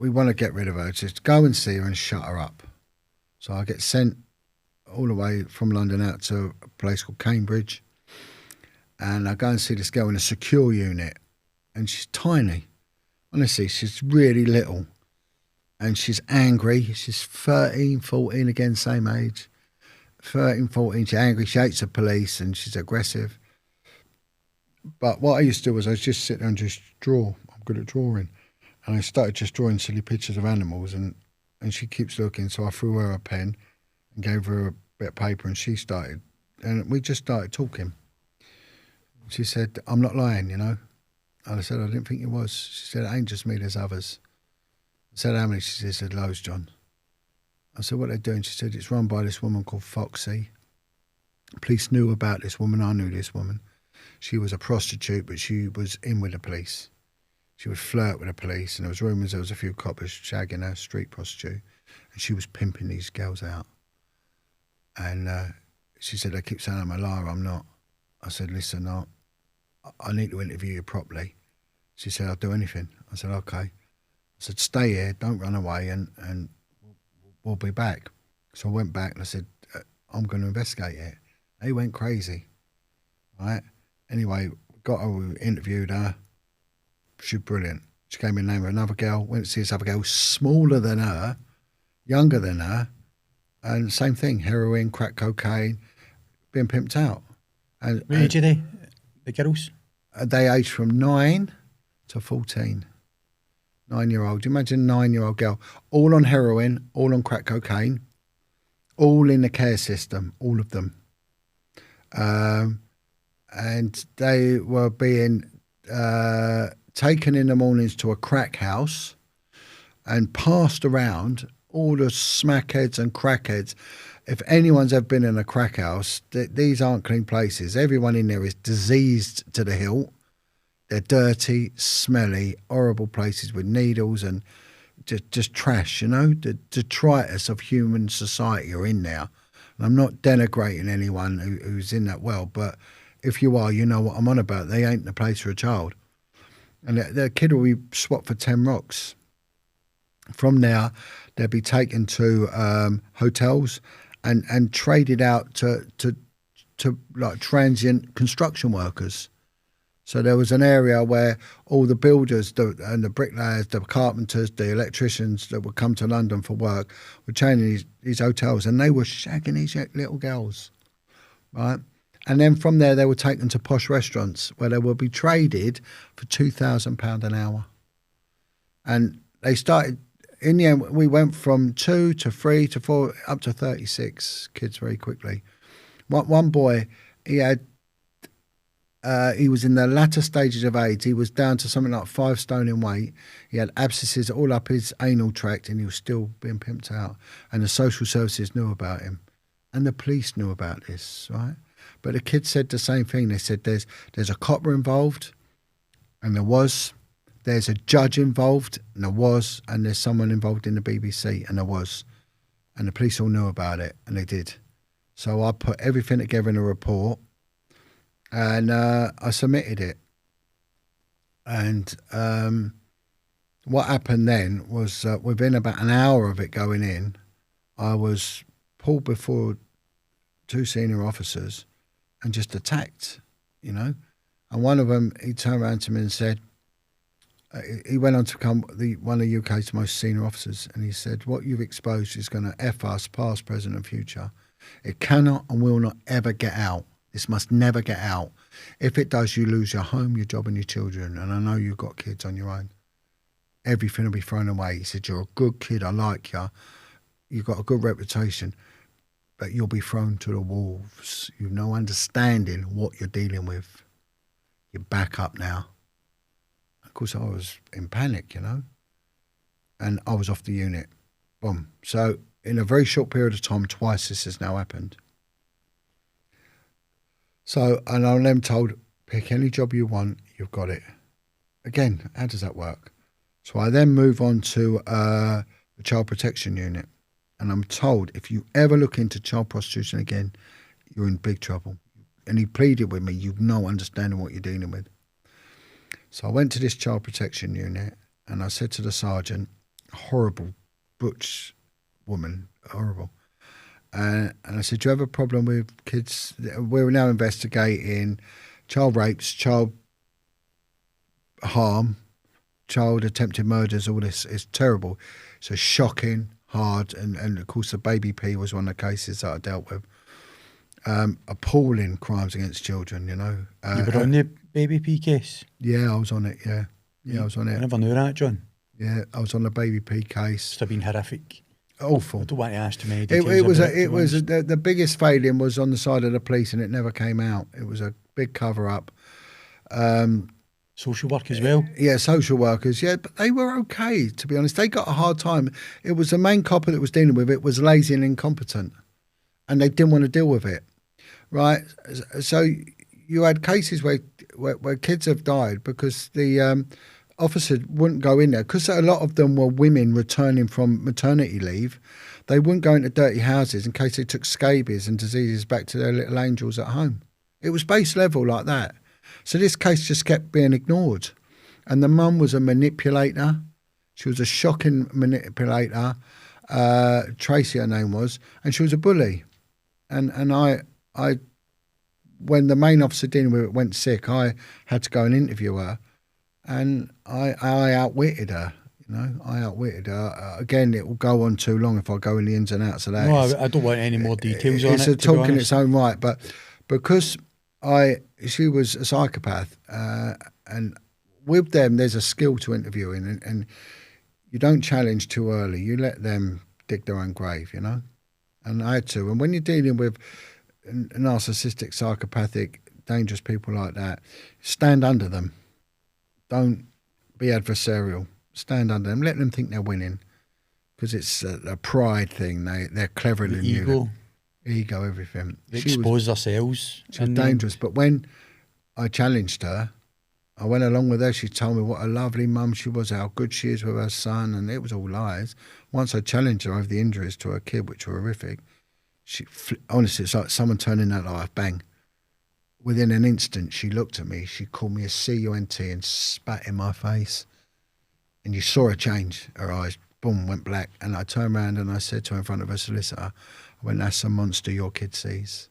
want to get rid of her. Just go and see her and shut her up. So I get sent all the way from London out to a place called Cambridge. And I go and see this girl in a secure unit. And she's tiny. Honestly, she's really little. And she's angry. She's 13, 14, again, same age. 13, 14, she's angry, she hates the police, and she's aggressive. But what I used to do was I just sit there and just draw. I'm good at drawing. And I started just drawing silly pictures of animals, and she keeps looking, so I threw her a pen and gave her bit of paper, and she started, and we just started talking. She said, "I'm not lying, you know." And I said, "I didn't think it was." She said, "It ain't just me, there's others." I said, "How many?" She said, "Loads, John." I said, "What are they doing?" She said, "It's run by this woman called Foxy. Police knew about this woman. I knew this woman. She was a prostitute, but she was in with the police. She would flirt with the police, and there was rumours there was a few coppers shagging her, street prostitute, and she was pimping these girls out." And she said, "They keep saying I'm a liar. I'm not." I said, "Listen, I need to interview you properly." She said, "I'll do anything." I said, "Okay." I said, "Stay here, don't run away, and we'll be back." So I went back and I said, "I'm going to investigate it." He went crazy, right? Anyway, got her, we interviewed her. She was brilliant. She gave me the name of another girl, went to see this other girl, smaller than her, younger than her, and same thing, heroin, crack cocaine, being pimped out. And What age are they, the girls? they aged from 9 to 14. 9-year-old. You imagine a 9-year-old girl, all on heroin, all on crack cocaine, all in the care system, all of them. And they were being taken in the mornings to a crack house and passed around, all the smackheads and crackheads. If anyone's ever been in a crack house, these aren't clean places. Everyone in there is diseased to the hilt. They're dirty, smelly, horrible places with needles and just trash, you know. The detritus of human society are in there. And I'm not denigrating anyone who's in that world, but if you are, you know what I'm on about. They ain't the place for a child. And the kid will be swapped for 10 rocks. From there, they'll be taken to hotels and traded out to like transient construction workers. So there was an area where all the builders and the bricklayers, the carpenters, the electricians that would come to London for work were chaining these hotels, and they were shagging these little girls, right? And then from there, they were taken to posh restaurants where they would be traded for £2,000 an hour. And they started, in the end, we went from 2 to 3 to 4, up to 36 kids very quickly. One boy, he was in the latter stages of AIDS. He was down to something like 5 stone in weight. He had abscesses all up his anal tract, and he was still being pimped out. And the social services knew about him, and the police knew about this, right? But the kids said the same thing. They said there's a copper involved, and there was. There's a judge involved, and there was. And there's someone involved in the BBC, and there was. And the police all knew about it, and they did. So I put everything together in a report, and I submitted it. And what happened then was within about an hour of it going in, I was pulled before 2 senior officers and just attacked, you know. And one of them, he turned around to me and said, he went on to become one of the UK's most senior officers, and he said, "What you've exposed is going to F us, past, present and future. It cannot and will not ever get out. This must never get out. If it does, you lose your home, your job and your children. And I know you've got kids on your own. Everything will be thrown away." He said, "You're a good kid. I like you. You've got a good reputation. But you'll be thrown to the wolves. You've no understanding what you're dealing with. You're back up now." Of course, I was in panic, you know. And I was off the unit. Boom. So in a very short period of time, twice this has now happened. So, and I'm then told, pick any job you want, you've got it. Again, how does that work? So I then move on to the child protection unit. And I'm told, if you ever look into child prostitution again, you're in big trouble. And he pleaded with me, you've no understanding what you're dealing with. So I went to this child protection unit, and I said to the sergeant, horrible, butch woman, horrible. And I said, "Do you have a problem with kids? We're now investigating child rapes, child harm, child attempted murders, all this. It's terrible. So shocking, hard, and of course the baby P was one of the cases that I dealt with. Appalling crimes against children, you know. You were on the baby P case? Yeah, I was on it, yeah, I was on it. I never knew that, John. Yeah, I was on the baby P case. Must have been horrific. awful. I don't want to ask too many It, details. it was about it to be was honest. the biggest failing was on the side of the police, and it never came out. It was a big cover up. Social work as well. Yeah, social workers, yeah, but they were okay, to be honest. They got a hard time. It was the main copper that was dealing with it was lazy and incompetent, and they didn't want to deal with it, right? So you had cases where kids have died because the officer wouldn't go in there, because a lot of them were women returning from maternity leave. They wouldn't go into dirty houses in case they took scabies and diseases back to their little angels at home. It was base level like that. So this case just kept being ignored. And the mum was a manipulator. She was a shocking manipulator. Tracy, her name was. And she was a bully. And I, when the main officer dealing with it went sick, I had to go and interview her. And I outwitted her. You know, I outwitted her. Again, it will go on too long if I go in the ins and outs of that. No, I don't want any more details on it. It's a to be talk in honest. its own right. But because she was a psychopath, and with them, there's a skill to interviewing, and you don't challenge too early. You let them dig their own grave, you know. And I had to. And when you're dealing with narcissistic, psychopathic, dangerous people like that, stand under them. Don't be adversarial. Stand under them. Let them think they're winning, because it's a pride thing. They're cleverer The than ego. you. Ego, everything. They She was expose themselves. She was dangerous. But when I challenged her, I went along with her. She told me what a lovely mum she was, how good she is with her son, and it was all lies. Once I challenged her over the injuries to her kid, which were horrific, honestly, it's like someone turning that light, bang. Within an instant, she looked at me, she called me a cunt and spat in my face. And you saw her change. Her eyes, boom, went black. And I turned around and I said to her in front of her solicitor, I went, that's a monster your kid sees.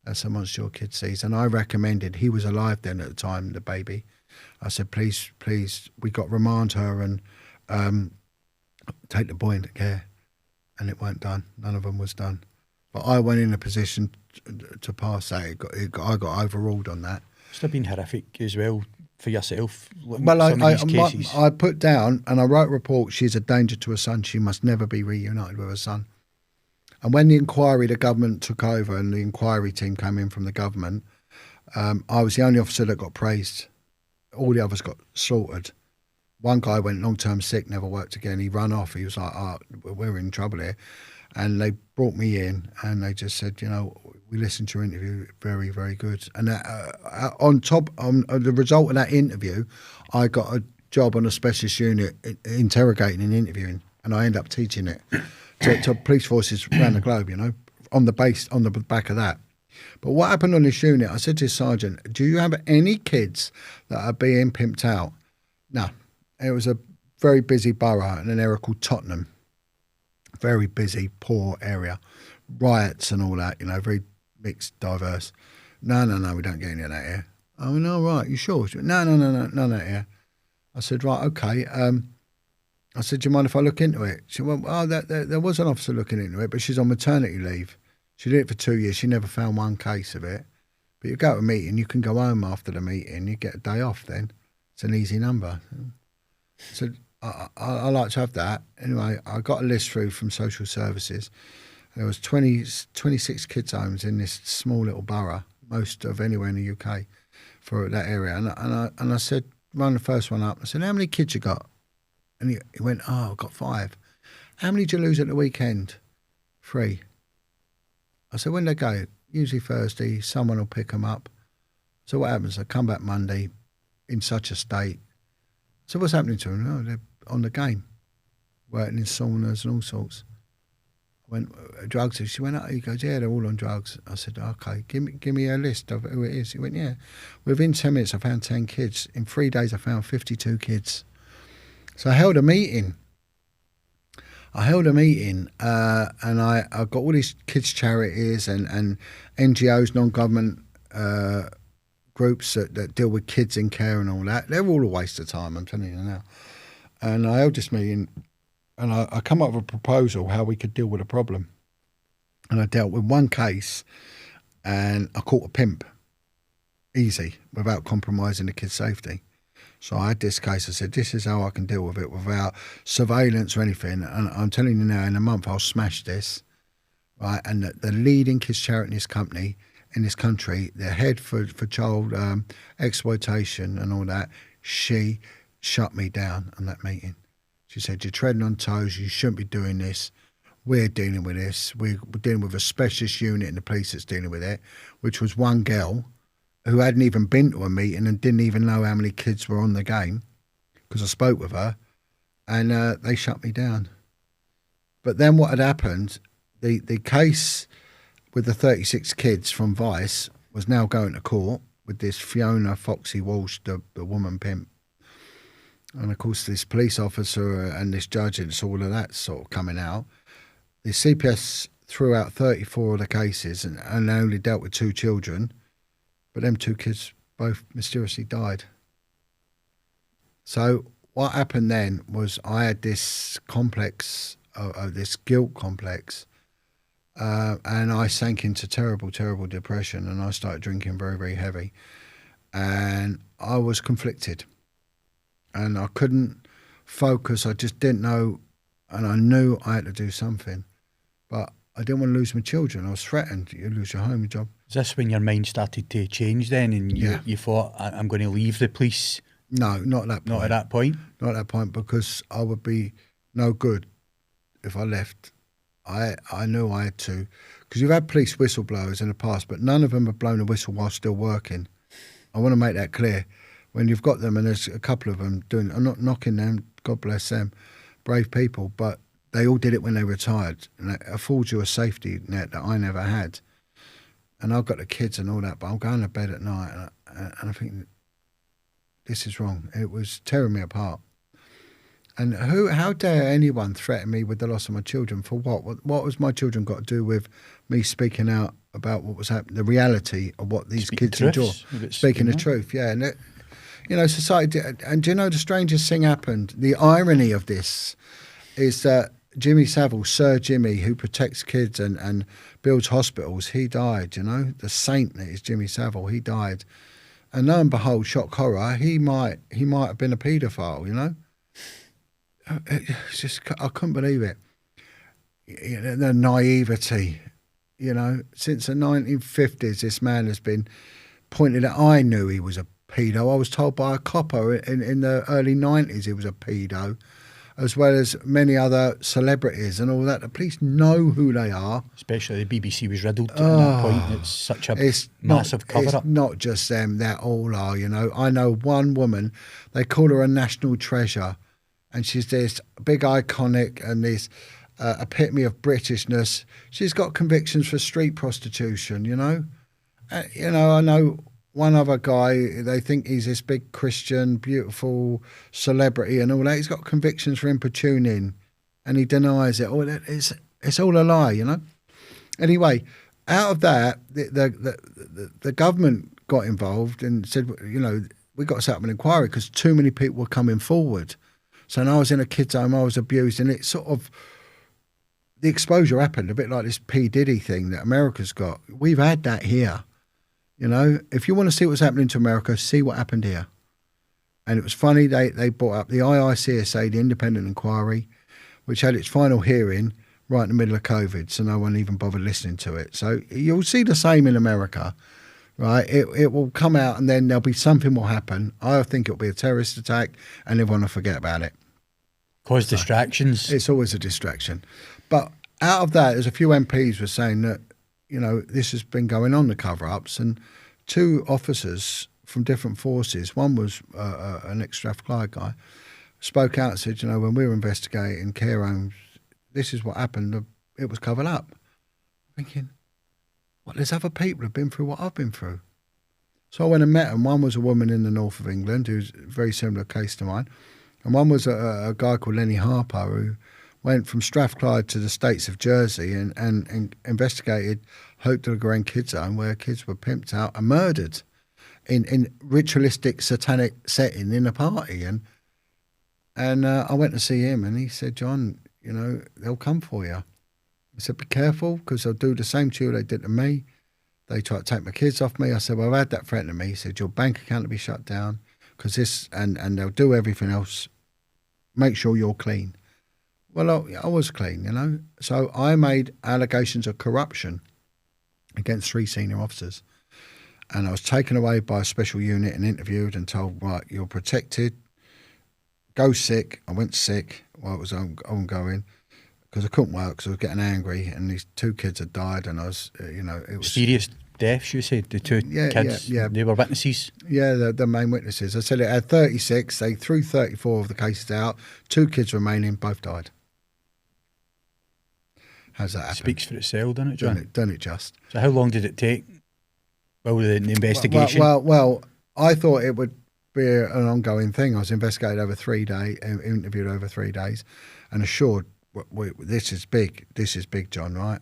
That's a monster your kid sees. And I recommended, he was alive then at the time, the baby. I said, please, we got to remand her and take the boy into care. And it weren't done. None of them was done. But I went in a position to pass that. I got overruled on that. Must have been horrific as well for yourself. Well, some of these cases. I put down and I wrote a report, she's a danger to her son. She must never be reunited with her son. And when the government took over and the inquiry team came in from the government, I was the only officer that got praised. All the others got slaughtered. One guy went long-term sick, never worked again. He ran off. He was like, oh, we're in trouble here. And they brought me in and they just said, you know, we listened to your interview, very, very good. And on the result of that interview, I got a job on a specialist unit interrogating and interviewing, and I ended up teaching it to police forces around the globe, you know, on the back of that. But what happened on this unit, I said to the sergeant, do you have any kids that are being pimped out? No. It was a very busy borough in an area called Tottenham. Very busy, poor area. Riots and all that, you know, very mixed, diverse. No, we don't get any of that here. Oh, no, right, you sure? She went, no, none of that here. I said, right, okay. I said, do you mind if I look into it? She went, oh, there was an officer looking into it, but she's on maternity leave. She did it for 2 years. She never found one case of it. But you go to a meeting, you can go home after the meeting, you get a day off then. It's an easy number. So I like to have that. Anyway, I got a list through from social services. There was 26 kids' homes in this small little borough, most of anywhere in the UK for that area. And I said, run the first one up. I said, how many kids you got? And he went, oh, I've got 5. How many did you lose at the weekend? 3. I said, when they go? Usually Thursday, someone will pick them up. So what happens? They come back Monday in such a state. So what's happening to them? Oh, they're on the game, working in saunas and all sorts. I went, drugs? She went, oh, he goes, yeah, they're all on drugs. I said, okay, give me a list of who it is. He went, yeah. Within 10 minutes, I found 10 kids. In 3 days, I found 52 kids. So I held a meeting. And I got all these kids' charities and NGOs, non-government groups that deal with kids in care and all that. They're all a waste of time, I'm telling you now. And I held this meeting and I come up with a proposal how we could deal with a problem. And I dealt with one case and I caught a pimp, easy, without compromising the kid's safety. So I had this case. I said, this is how I can deal with it without surveillance or anything. And I'm telling you now, in a month, I'll smash this, right? And the leading kids charity in this country, the head for child exploitation and all that, she shut me down on that meeting. She said, you're treading on toes. You shouldn't be doing this. We're dealing with this. We're dealing with a specialist unit in the police that's dealing with it, which was one girl who hadn't even been to a meeting and didn't even know how many kids were on the game, because I spoke with her, and they shut me down. But then what had happened, the case with the 36 kids from Vice was now going to court with this Fiona Foxy Walsh, the woman pimp. And of course this police officer and this judge, and it's all of that sort of coming out. The CPS threw out 34 of the cases and they only dealt with 2 children. But them 2 kids both mysteriously died. So what happened then was I had this complex, this guilt complex, and I sank into terrible, terrible depression, and I started drinking very, very heavy. And I was conflicted. And I couldn't focus. I just didn't know, and I knew I had to do something. But I didn't want to lose my children. I was threatened. You lose your home, your job. Is this when your mind started to change then, and you thought, I'm going to leave the police? No, not at that point. Not at that point? Not at that point, because I would be no good if I left. I knew I had to, because you've had police whistleblowers in the past, but none of them have blown a whistle while still working. I want to make that clear. When you've got them, and there's a couple of them doing, I'm not knocking them, God bless them, brave people, but they all did it when they retired, and it affords you a safety net that I never had. And I've got the kids and all that, but I'm going to bed at night, and I think, this is wrong. It was tearing me apart. And how dare anyone threaten me with the loss of my children? For what? What was my children got to do with me speaking out about what was happening, the reality of what these kids endure? Speaking the truth, yeah. And it, society, and do you know the strangest thing happened? The irony of this is that Jimmy Savile, Sir Jimmy, who protects kids and builds hospitals, he died, the saint that is Jimmy Savile, he died. And lo and behold, shock horror, he might have been a paedophile, It's just, I couldn't believe it. The naivety, since the 1950s, this man has been pointed at. I knew he was a pedo. I was told by a copper in the early 90s he was a pedo, as well as many other celebrities and all that. The police know who they are. Especially the BBC was riddled at that point. It's such a massive cover-up. It's not just them, they all are, I know one woman, they call her a national treasure, and she's this big iconic and this epitome of Britishness. She's got convictions for street prostitution, I know one other guy, they think he's this big Christian, beautiful celebrity and all that. He's got convictions for importuning, and he denies it. It's all a lie, Anyway, out of that, the government got involved and said, we got to set up an inquiry because too many people were coming forward. So when I was in a kid's home, I was abused, and it sort of, the exposure happened a bit like this P. Diddy thing that America's got. We've had that here. If you want to see what's happening to America, see what happened here. And it was funny, they brought up the IICSA, the independent inquiry, which had its final hearing right in the middle of COVID, so no one even bothered listening to it. So you'll see the same in America, right? It will come out and then there'll be something will happen. I think it'll be a terrorist attack and everyone will forget about it. Cause distractions. It's always a distraction. But out of that, there's a few MPs were saying that, this has been going on, the cover-ups, and 2 officers from different forces, one was an ex-Strathclyde guy, spoke out and said, when we were investigating care homes, this is what happened, it was covered up. Thinking, there's other people who've been through what I've been through. So I went and met them. One was a woman in the north of England, who's a very similar case to mine, and one was a guy called Lenny Harper, who went from Strathclyde to the States of Jersey and investigated Hope de la Garenne Kids Home, where kids were pimped out and murdered in ritualistic satanic setting in a party. And I went to see him, and he said, John, they'll come for you. I said, be careful, because they'll do the same to you they did to me. They tried to take my kids off me. I said, well, I've had that threatened to me. He said, your bank account will be shut down, because this, and they'll do everything else. Make sure you're clean. Well, I was clean, you know. So I made allegations of corruption against 3 senior officers. And I was taken away by a special unit and interviewed and told, right, you're protected. Go sick. I went sick while it was ongoing because I couldn't work because I was getting angry and these 2 kids had died and I was, it was... Serious deaths, you said, the 2 kids, they were witnesses? Yeah, the main witnesses. I said it had 36. They threw 34 of the cases out. 2 kids remaining, both died. How's that happen? Speaks for itself, doesn't it, John? Done it just. So how long did it take? Well, the investigation? Well, I thought it would be an ongoing thing. I was investigated over 3 days, interviewed over 3 days, and assured, this is big. This is big, John, right?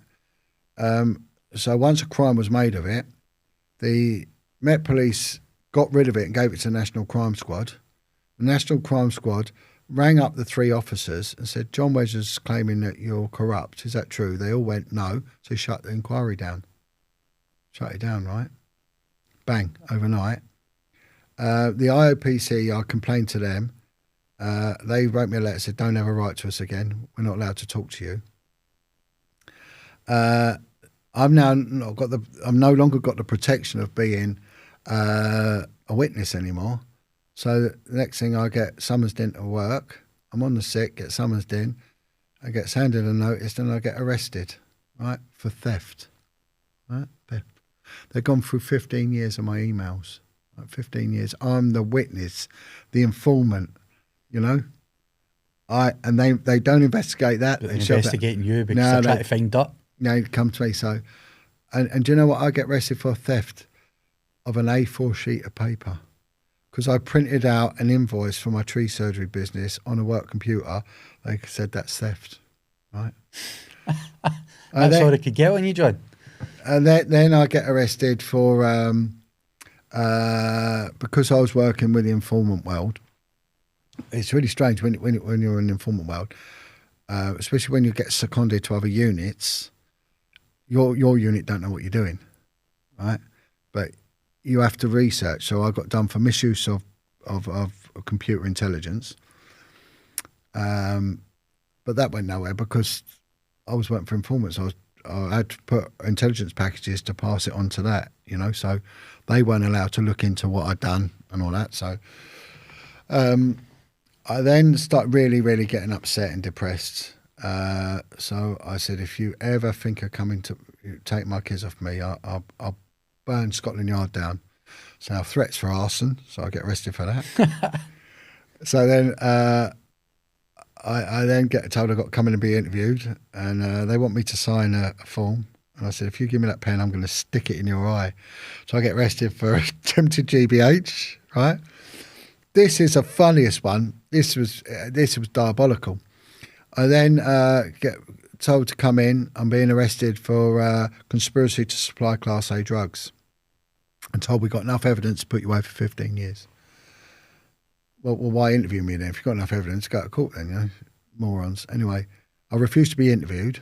So once a crime was made of it, the Met Police got rid of it and gave it to the National Crime Squad. The National Crime Squad rang up the 3 officers and said, Jon Wedger's claiming that you're corrupt. Is that true? They all went, no. So he shut the inquiry down. Shut it down, right? Bang, overnight. The IOPC, I complained to them. They wrote me a letter, said, don't ever write to us again. We're not allowed to talk to you. I've now not got I've no longer got the protection of being a witness anymore. So the next thing I get summoned into work. I'm on the sick, get summoned in. I get handed a notice and I get arrested, right, for theft. Right, theft. They've gone through 15 years of my emails. Right, 15 years. I'm the witness, the informant, you know. And they don't investigate that. They're investigating you because they're trying to find dirt. No, they come to me. So, and do you know what? I get arrested for theft of an A4 sheet of paper because I printed out an invoice for my tree surgery business on a work computer. They said that's theft, right? That's all they could get on you, John. And then I get arrested for because I was working with the informant world. It's really strange when you're in the informant world, especially when you get seconded to other units. Your unit don't know what you're doing, right? But you have to research. So I got done for misuse of computer intelligence. But that went nowhere because I was working for informants. I had to put intelligence packages to pass it on to that, you know. So they weren't allowed to look into what I'd done and all that. So I then started really, really getting upset and depressed. So I said, if you ever think of coming to take my kids off me, I'll burn Scotland Yard down. So now threats for arson, so I get arrested for that. So then I then get told I've got to come in and be interviewed, and they want me to sign a form. And I said, if you give me that pen, I'm going to stick it in your eye. So I get arrested for attempted GBH, right? This is the funniest one. This was diabolical. I then get told to come in. I'm being arrested for conspiracy to supply Class A drugs. I'm told we've got enough evidence to put you away for 15 years. Well, why interview me then? If you've got enough evidence, go to court then, you know, morons. Anyway, I refused to be interviewed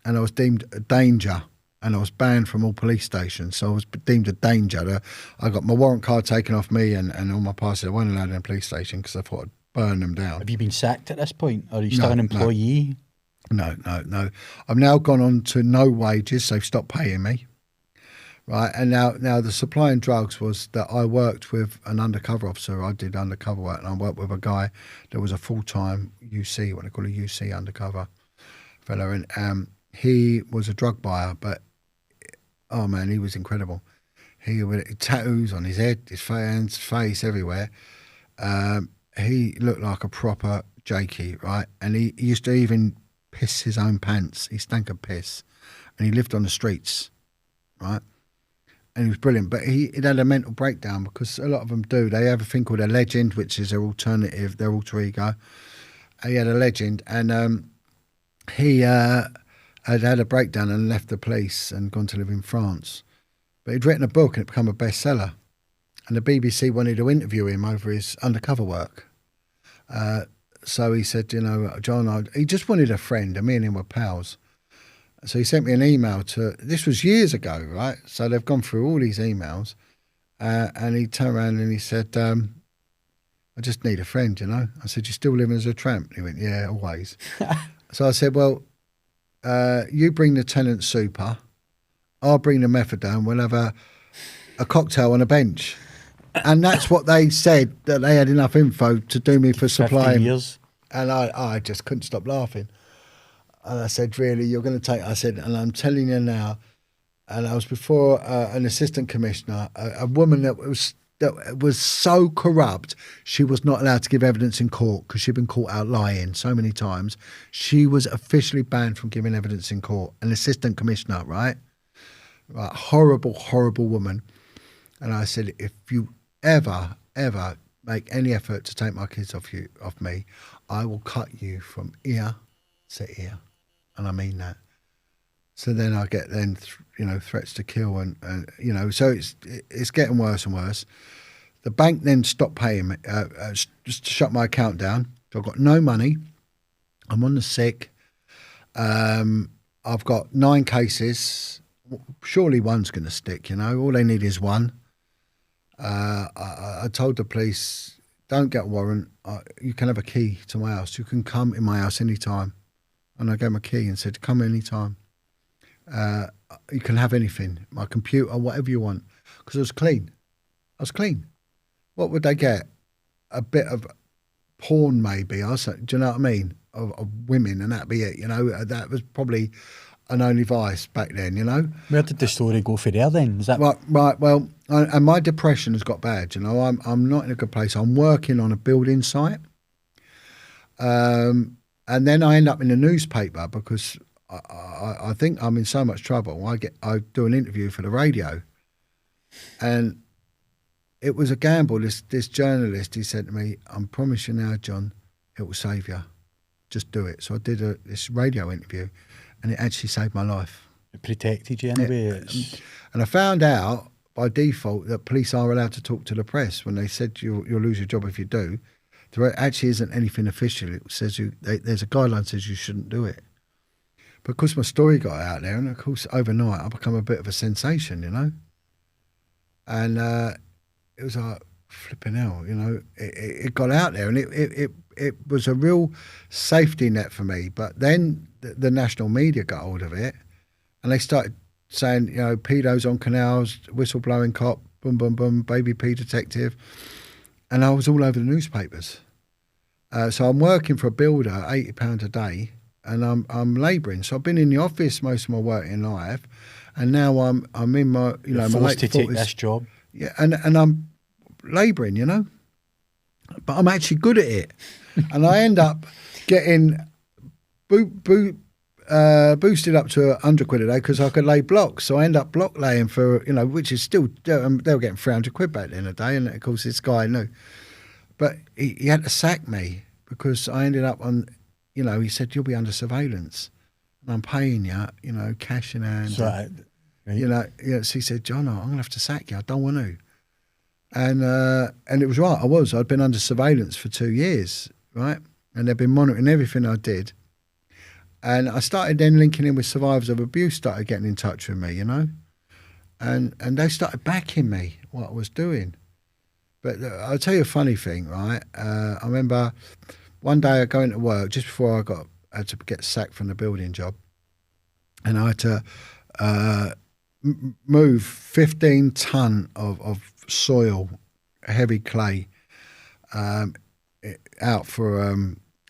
and I was deemed a danger and I was banned from all police stations. So I was deemed a danger. I got my warrant card taken off me and all my passes. I wasn't allowed in a police station because I thought I'd burn them down. Have you been sacked at this point? Or are you still an employee? No. I've now gone on to no wages. So they've stopped paying me. Right, and now the supplying drugs was that I worked with an undercover officer. I did undercover work, and I worked with a guy that was a full-time UC, what they call a UC undercover fellow, and he was a drug buyer. But oh man, he was incredible. He had tattoos on his head, his hands, face, everywhere. He looked like a proper Jakey, right? And he used to even piss his own pants. He stank of piss, and he lived on the streets, right? And he was brilliant, but he'd had a mental breakdown because a lot of them do. They have a thing called a legend, which is their alternative, their alter ego. He had a legend, and he had a breakdown and left the police and gone to live in France. But he'd written a book and it became a bestseller. And the BBC wanted to interview him over his undercover work. So he said, you know, John, he just wanted a friend, and me and him were pals. So he sent me an email this was years ago, right? So they've gone through all these emails and he turned around and he said, I just need a friend, you know. I said, you still living as a tramp? He went, yeah, always. So I said, well, you bring the tenant super, I'll bring the methadone, we'll have a cocktail on a bench. And that's what they said, that they had enough info to do me for 15 supplying. years. And I just couldn't stop laughing. And I said, really, you're going to take, I said, and I'm telling you now, and I was before an assistant commissioner, a woman that was so corrupt, she was not allowed to give evidence in court because she'd been caught out lying so many times. She was officially banned from giving evidence in court. An assistant commissioner, right? Horrible, horrible woman. And I said, if you ever make any effort to take my kids off me, I will cut you from ear to ear. And I mean that. So then I get threats to kill and so it's getting worse and worse. The bank then stopped paying me, just to shut my account down. So I've got no money. I'm on the sick. I've got 9 cases. Surely one's going to stick, all they need is one. I told the police, don't get a warrant. You can have a key to my house. You can come in my house anytime. And I gave him a key and said, come anytime. You can have anything, my computer, whatever you want. Because I was clean. What would they get? A bit of porn maybe. Do you know what I mean? Of women, and that'd be it. That was probably an only vice back then, Where did the story go for there then? Is that right? Well, and my depression has got bad. I'm not in a good place. I'm working on a building site, and then I end up in the newspaper because I think I'm in so much trouble. I do an interview for the radio, and it was a gamble. This journalist, he said to me, "I promise you now, John, it will save you. Just do it." So I did this radio interview, and it actually saved my life. it protected you anyway? And I found out by default that police are allowed to talk to the press. When they said you'll lose your job if you do, there actually isn't anything official. It says there's a guideline that says you shouldn't do it. Because my story got out there, and of course overnight I become a bit of a sensation, And it was like flipping hell, It got out there, and it was a real safety net for me. But then the national media got hold of it, and they started saying, pedos on canals, whistleblowing cop, boom, boom, boom, baby P detective, and I was all over the newspapers. So I'm working for a builder, £80 a day. And I'm labouring, so I've been in the office most of my working life, and now I'm in my my forced late to 40s. take this job. Yeah, and I'm labouring, but I'm actually good at it, and I end up getting boosted up to £100 a day because I could lay blocks. So I end up block laying for which is still they were getting £300 back then a day, and of course this guy knew, but he had to sack me because I ended up on. He said, you'll be under surveillance. And I'm paying you, cash in hand. Right. So he said, John, I'm going to have to sack you. I don't want to. And it was right. I'd been under surveillance for 2 years, right? And they've been monitoring everything I did. And I started then linking in with survivors of abuse, started getting in touch with me, And they started backing me, what I was doing. But I'll tell you a funny thing, right? I remember... one day I go into work just before I had to get sacked from the building job, and I had to move 15 ton of soil, heavy clay, out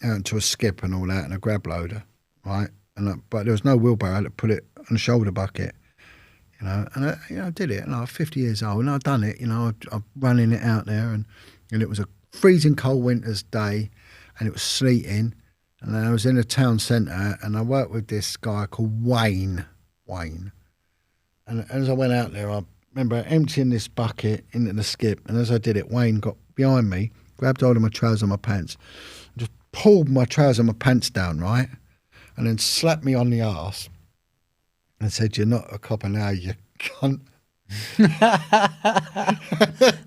into a skip and all that, and a grab loader, right? But there was no wheelbarrow. I had to put it on a shoulder bucket, And I did it, and I was 50 years old, and I'd done it. I'm running it out there, and it was a freezing cold winter's day. And it was sleeting, and I was in a town centre, and I worked with this guy called Wayne. And as I went out there, I remember emptying this bucket into the skip, and as I did it, Wayne got behind me, grabbed hold of my trousers and my pants, and just pulled my trousers and my pants down, right? And then slapped me on the arse and said, "You're not a copper now, you cunt."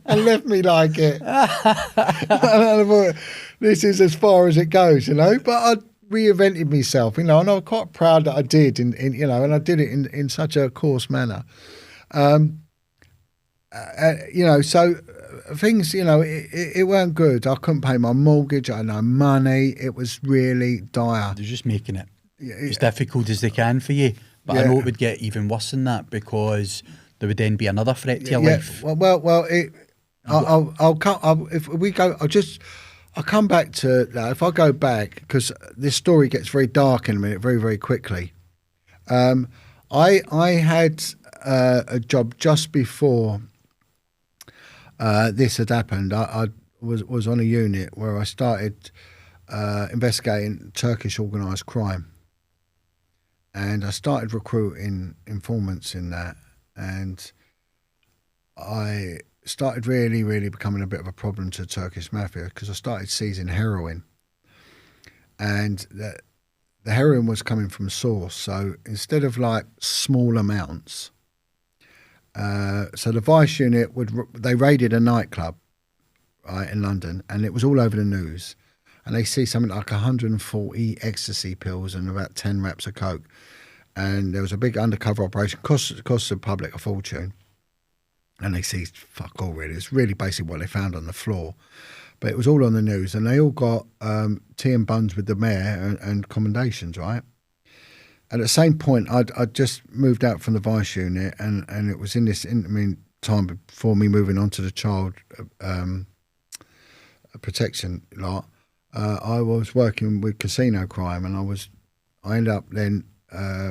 And left me like it. And I thought, this is as far as it goes, But I reinvented myself, and I'm quite proud that I did, and I did it in such a coarse manner. So things, it weren't good. I couldn't pay my mortgage. I had no money. It was really dire. They're just making it as difficult as they can for you. But I know it would get even worse than that, because there would then be another threat to your life. Well. I'll come back to that. If I go back, because this story gets very dark in a minute, very, very quickly. I had a job just before this had happened. I was on a unit where I started investigating Turkish organised crime. And I started recruiting informants in that. And I started really, really becoming a bit of a problem to the Turkish mafia, because I started seizing heroin. And the heroin was coming from source. So instead of like small amounts, so the Vice unit they raided a nightclub, right, in London, and it was all over the news. And they see something like 140 ecstasy pills and about 10 wraps of coke. And there was a big undercover operation, cost the public a fortune. And they see fuck all really. It's really basically what they found on the floor. But it was all on the news, and they all got tea and buns with the mayor and commendations, right? At the same point, I'd just moved out from the Vice unit, and it was in this time before me moving on to the child protection lot. I was working with casino crime, and I ended up then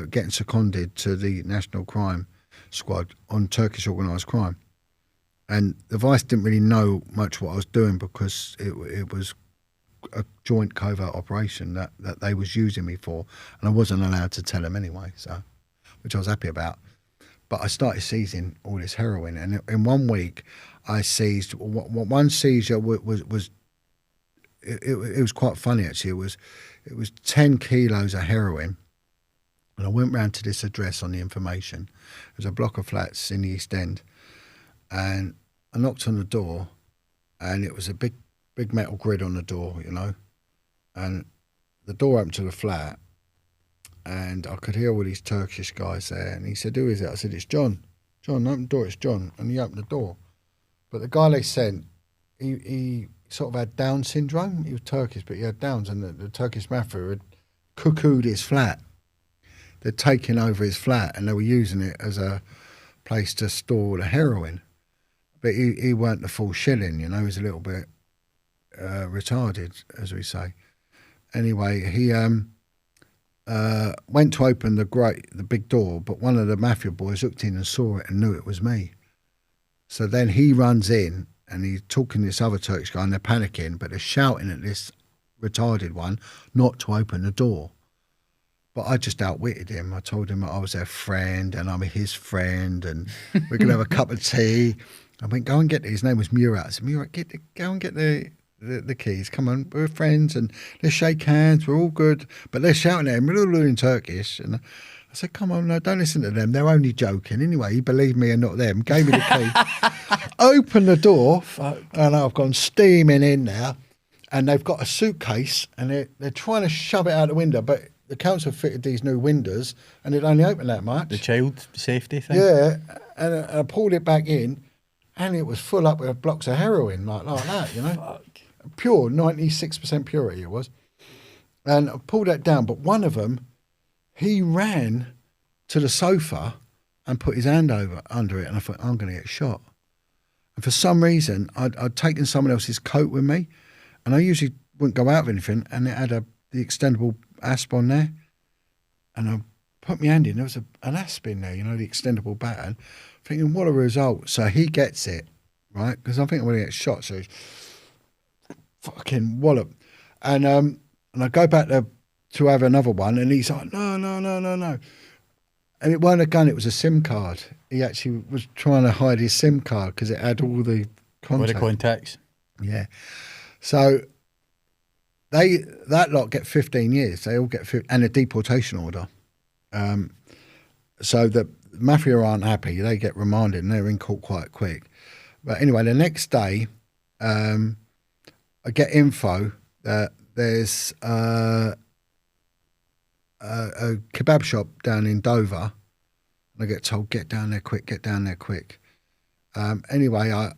getting seconded to the National Crime Squad on Turkish organised crime. And the Vice didn't really know much what I was doing, because it was a joint covert operation that they was using me for, and I wasn't allowed to tell them anyway, so, which I was happy about. But I started seizing all this heroin, and in 1 week I seized, one seizure was it was quite funny actually. It was 10 kilos of heroin, and I went round to this address on the information. It was a block of flats in the East End, and I knocked on the door, and it was a big metal grid on the door, and the door opened to the flat, and I could hear all these Turkish guys there, and he said, "Who is it?" I said, "It's John. John, open the door, it's John." And he opened the door. But the guy they sent, he sort of had Down syndrome. He was Turkish, but he had Downs, and the Turkish mafia had cuckooed his flat. They'd taken over his flat, and they were using it as a place to store the heroin. But he weren't the full shilling, he was a little bit retarded, as we say. Anyway, he went to open the big door, but one of the mafia boys looked in and saw it and knew it was me. So then he runs in, and he's talking to this other Turkish guy, and they're panicking, but they're shouting at this retarded one not to open the door. But I just outwitted him. I told him I was their friend, and I'm his friend, and we're going to have a cup of tea. I went, "Go and get his name was Murat." I said, "Murat, go and get the keys. Come on, we're friends, and let's shake hands. We're all good." But they're shouting at him in Turkish, and I said, "Come on, no, don't listen to them. They're only joking." Anyway, he believed me and not them. Gave me the key. Opened the door, and I've gone steaming in there, and they've got a suitcase, and they're trying to shove it out the window, but the council fitted these new windows, and it only opened that much. The child safety thing? Yeah, and I pulled it back in, and it was full up with blocks of heroin, like that, Fuck. Pure, 96% purity it was. And I pulled that down, but one of them, he ran to the sofa and put his hand under it, and I thought, I'm going to get shot. And for some reason, I'd taken someone else's coat with me, and I usually wouldn't go out with anything, and it had the extendable asp on there, and I put my hand in, there was an asp in there, the extendable baton, thinking, what a result. So he gets it, right? Because I think I'm going to get shot, so he's fucking wallop. And I go back to have another one, and he's like, no. And it weren't a gun, it was a SIM card. He actually was trying to hide his SIM card because it had all the contacts. Yeah. So that lot get 15 years. They all get and a deportation order. So the mafia aren't happy. They get remanded, and they're in court quite quick. But anyway, the next day, I get info that there's a kebab shop down in Dover, and I get told, get down there quick. Anyway,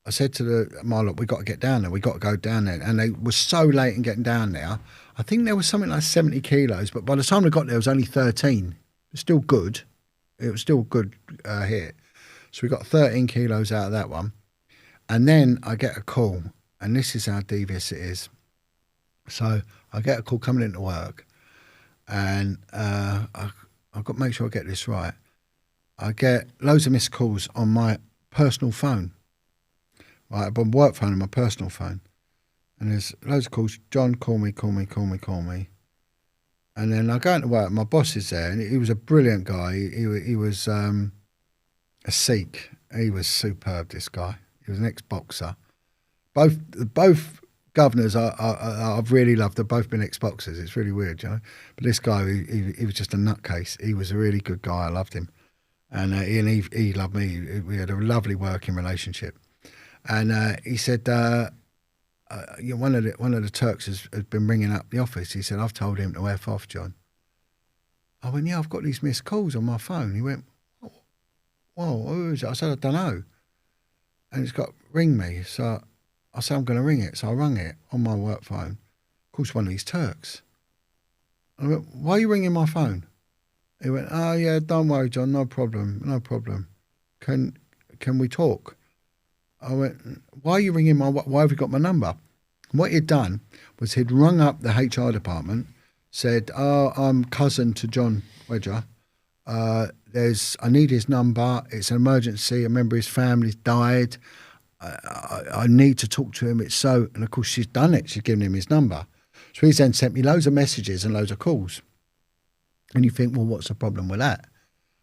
I said to the Marlock, we got to get down there. We got to go down there. And they were so late in getting down there. I think there was something like 70 kilos, but by the time we got there, it was only 13. It was still good. It was still a good hit. So we got 13 kilos out of that one. And then I get a call, and this is how devious it is. So I get a call coming into work, and I've got to make sure I get this right. I get loads of missed calls on my personal phone. Right, I've got work phone and my personal phone. And there's loads of calls. John, call me. And then I go into work, my boss is there, and he was a brilliant guy. He was a Sikh. He was superb, this guy. He was an ex-boxer. Both governors I've really loved. They've both been ex-boxers. It's really weird, you know. But this guy, he was just a nutcase. He was a really good guy. I loved him. And he loved me. We had a lovely working relationship. And he said, one of the Turks has been ringing up the office. He said, I've told him to F off, John. I went, yeah, I've got these missed calls on my phone. He went, whoa, who is it? I said, I don't know. And it's got, ring me. So I said, I'm going to ring it. So I rung it on my work phone. Of course, one of these Turks. I went, why are you ringing my phone? He went, oh, yeah, don't worry, John, no problem. Can we talk? I went, why are you ringing why have you got my number? And what he'd done was he'd rung up the HR department, said, oh, I'm cousin to Jon Wedger. I need his number. It's an emergency. A member of his family's died. I need to talk to him. It's so, and of course she's done it. She's given him his number. So he's then sent me loads of messages and loads of calls. And you think, well, what's the problem with that?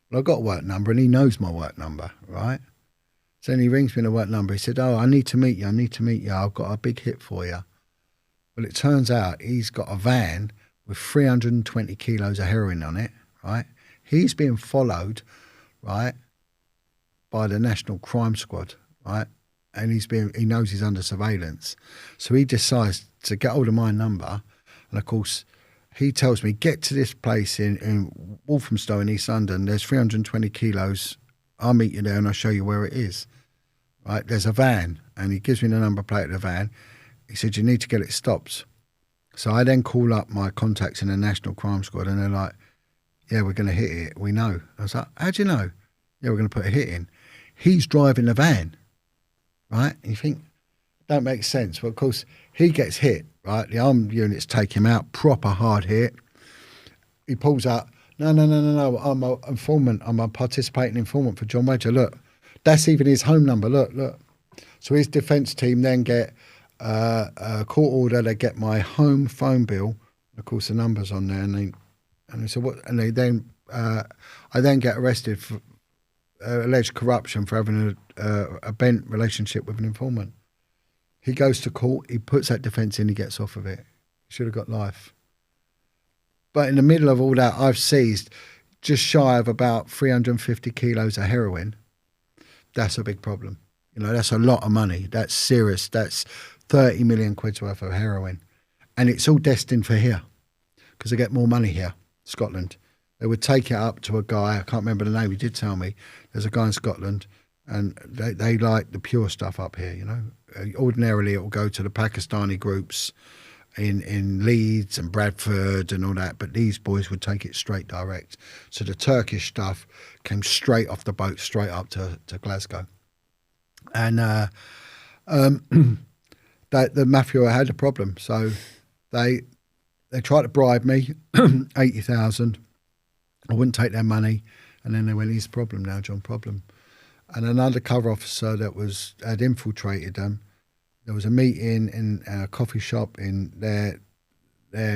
Well, I've got a work number and he knows my work number, right? So then he rings me on a work number. He said, oh, I need to meet you. I've got a big hit for you. Well, it turns out he's got a van with 320 kilos of heroin on it, right? He's being followed, right, by the National Crime Squad, right? And he knows he's under surveillance. So he decides to get hold of my number. And of course, he tells me, get to this place in Walthamstow in East London. There's 320 kilos. I'll meet you there and I'll show you where it is. Right, there's a van, and he gives me the number plate of the van. He said, you need to get it stopped. So I then call up my contacts in the National Crime Squad, and they're like, yeah, we're going to hit it. We know. I was like, how do you know? Yeah, we're going to put a hit in. He's driving the van, right? And you think, don't make sense. Well, of course, he gets hit, right? The armed units take him out, proper hard hit. He pulls out, no, I'm an informant. I'm a participating informant for Jon Wedger. Look, that's even his home number. Look. So his defence team then get a court order. They get my home phone bill. Of course, the number's on there, and they said what? And they then I then get arrested for alleged corruption for having a bent relationship with an informant. He goes to court. He puts that defence in. He gets off of it. He should have got life. But in the middle of all that, I've seized just shy of about 350 kilos of heroin. That's a big problem. You know, that's a lot of money. That's serious. That's 30 million quid's worth of heroin. And it's all destined for here because they get more money here, Scotland. They would take it up to a guy, I can't remember the name, he did tell me. There's a guy in Scotland and they like the pure stuff up here, you know. Ordinarily, it will go to the Pakistani groups in Leeds and Bradford and all that, but these boys would take it straight direct. So the Turkish stuff came straight off the boat, straight up to Glasgow. And the mafia had a problem. So they tried to bribe me, 80,000. I wouldn't take their money. And then they went, he's the problem now, John, problem. And an undercover officer that had infiltrated them. There was a meeting in a coffee shop in their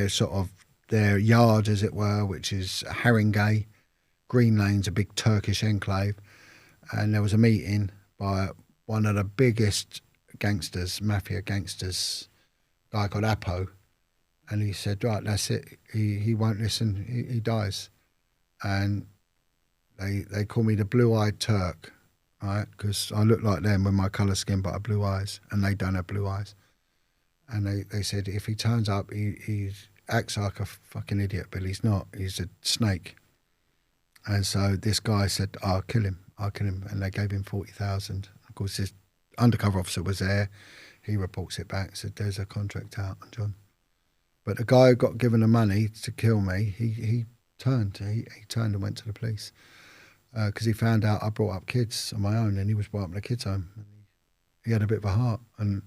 sort of their yard, as it were, which is Haringey. Green Lane's a big Turkish enclave. And there was a meeting by one of the biggest gangsters, mafia gangsters, a guy called Apo. And he said, right, that's it. He won't listen. He dies. And they call me the blue-eyed Turk. Right, because I look like them with my colour skin, but I have blue eyes, and they don't have blue eyes. And they said if he turns up, he acts like a fucking idiot, but he's not. He's a snake. And so this guy said, I'll kill him, and they gave him 40,000. Of course, this undercover officer was there. He reports it back, said there's a contract out on John. But the guy who got given the money to kill me, he turned and went to the police because he found out I brought up kids on my own, and he was brought up in a kids' home. He had a bit of a heart, and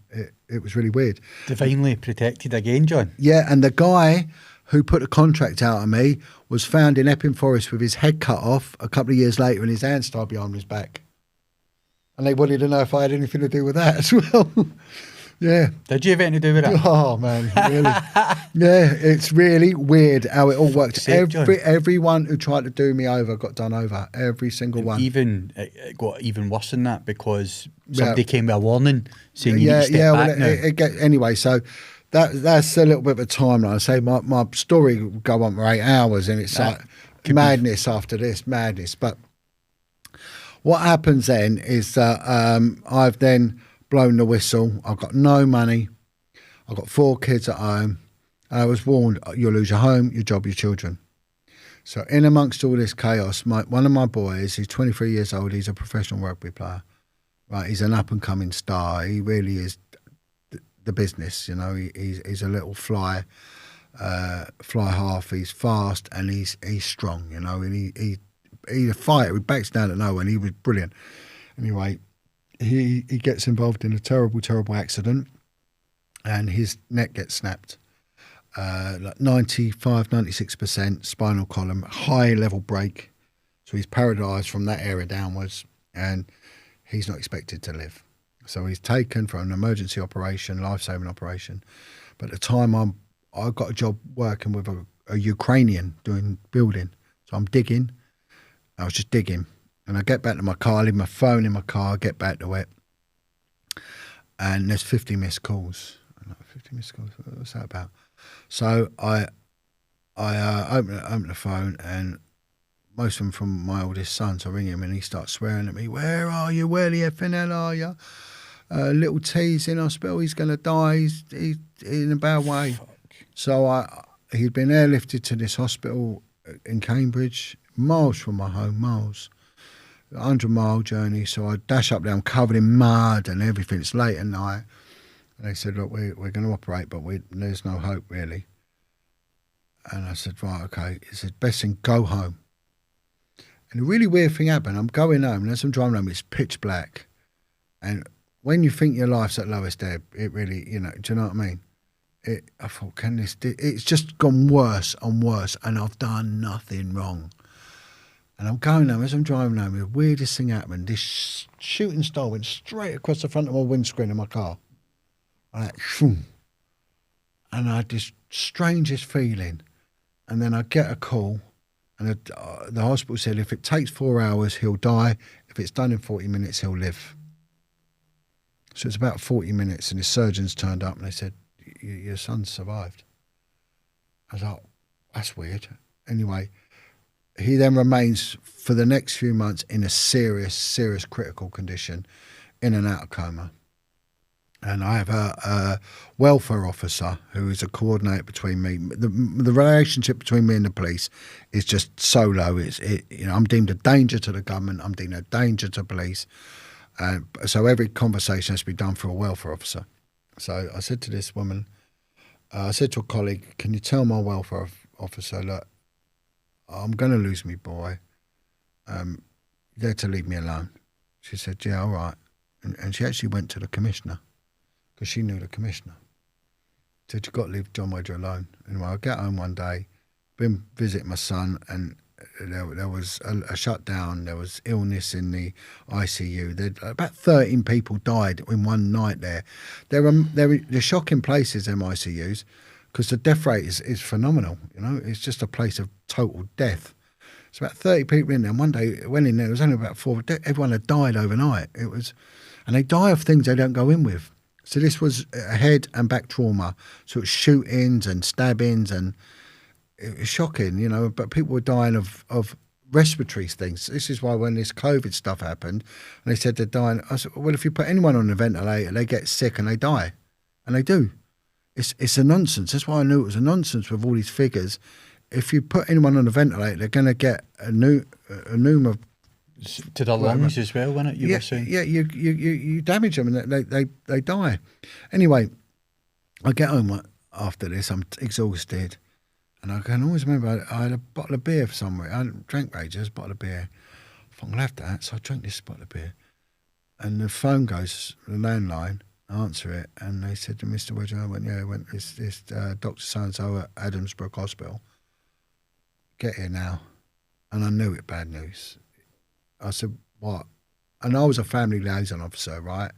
it was really weird. Divinely protected again, John. Yeah, and the guy who put the contract out on me was found in Epping Forest with his head cut off a couple of years later and his hands tied behind his back. And they wanted to know if I had anything to do with that as well. Yeah. Did you have anything to do with that? Oh, man, really? Yeah, it's really weird how it all worked. Everyone who tried to do me over got done over. Every single one. It got even worse than that because somebody came with a warning saying you need to step back now. Anyway, so that's a little bit of a timeline. I say my story will go on for 8 hours, and it's like madness after this, madness. But what happens then is that I've then blown the whistle. I've got no money. I've got 4 kids at home. I was warned, you'll lose your home, your job, your children. So in amongst all this chaos, one of my boys, he's 23 years old, he's a professional rugby player. Right, he's an up-and-coming star. He really is the business, you know. He's a little fly half. He's fast and he's strong, you know. And he's a fighter. He backs down at no one. He was brilliant. Anyway, he gets involved in a terrible, terrible accident, and his neck gets snapped. Like 96% spinal column, high level break. So he's paralysed from that area downwards, and he's not expected to live. So he's taken for an emergency operation, life-saving operation. But at the time, I got a job working with a Ukrainian doing building. So I'm digging. I was just digging. And I get back to my car, I leave my phone in my car, get back to it. And there's 50 missed calls. I'm like, 50 missed calls? What's that about? So I open the phone, and most of them from my oldest son. So I ring him and he starts swearing at me. Where are you? Where the effing hell are you? Little T's in hospital. He's going to die. He's in a bad way. Fuck. So he'd been airlifted to this hospital in Cambridge, miles from my home, miles. 100-mile journey. So I dash up there. I'm covered in mud and everything. It's late at night. And they said, look, we're going to operate, but there's no hope, really. And I said, right, okay. He said, best thing, go home. And a really weird thing happened. I'm going home, and as I'm driving home, it's pitch black. And when you think your life's at lowest ebb, it really, you know, do you know what I mean? I thought, it's just gone worse and worse, and I've done nothing wrong. And I'm going home, as I'm driving home, the weirdest thing happened. This shooting star went straight across the front of my windscreen of my car. Like, shoom. And I had this strangest feeling. And then I get a call, and the hospital said if it takes 4 hours, he'll die. If it's done in 40 minutes, he'll live. So it's about 40 minutes, and the surgeons turned up, and they said, your son survived. I was like, that's weird. Anyway, he then remains for the next few months in a serious, serious critical condition, in and out of coma. And I have a welfare officer who is a coordinator between me. The relationship between me and the police is just so low. I'm deemed a danger to the government. I'm deemed a danger to police. So every conversation has to be done through a welfare officer. So I said to this woman, I said to a colleague, can you tell my welfare officer, look, I'm going to lose me boy. They're to leave me alone. She said, yeah, all right. And she actually went to the commissioner, because she knew the commissioner. Said, you've got to leave Jon Wedger alone. Anyway, I got home one day, been visiting my son, and there was a shutdown. There was illness in the ICU. About 13 people died in one night there. They're shocking places, them ICUs, because the death rate is phenomenal. You know, it's just a place of total death. It's about 30 people in there. And one day I went in there, there was only about 4. Everyone had died overnight. And they die of things they don't go in with. So this was a head and back trauma. So it was shootings and stabbings, and it was shocking, you know. But people were dying of respiratory things. This is why when this COVID stuff happened, and they said they're dying, I said, well, if you put anyone on a ventilator, they get sick and they die. And they do. It's a nonsense. That's why I knew it was a nonsense with all these figures. If you put anyone on a ventilator, they're going to get a pneumonia, To the lungs as well, wasn't it? You were saying. Yeah, you damage them and they die. Anyway, I get home after this. I'm exhausted, and I can always remember I had a bottle of beer somewhere. I drank rages, a bottle of beer. I thought, I'll have that, so I drank this bottle of beer, and the phone goes, the landline. I answer it, and they said to Mr. Wedger, I went, yeah, it's Dr. So-and-so at Adamsbrook Hospital. Get here now. And I knew it, bad news. I said, what? And I was a family liaison officer, right?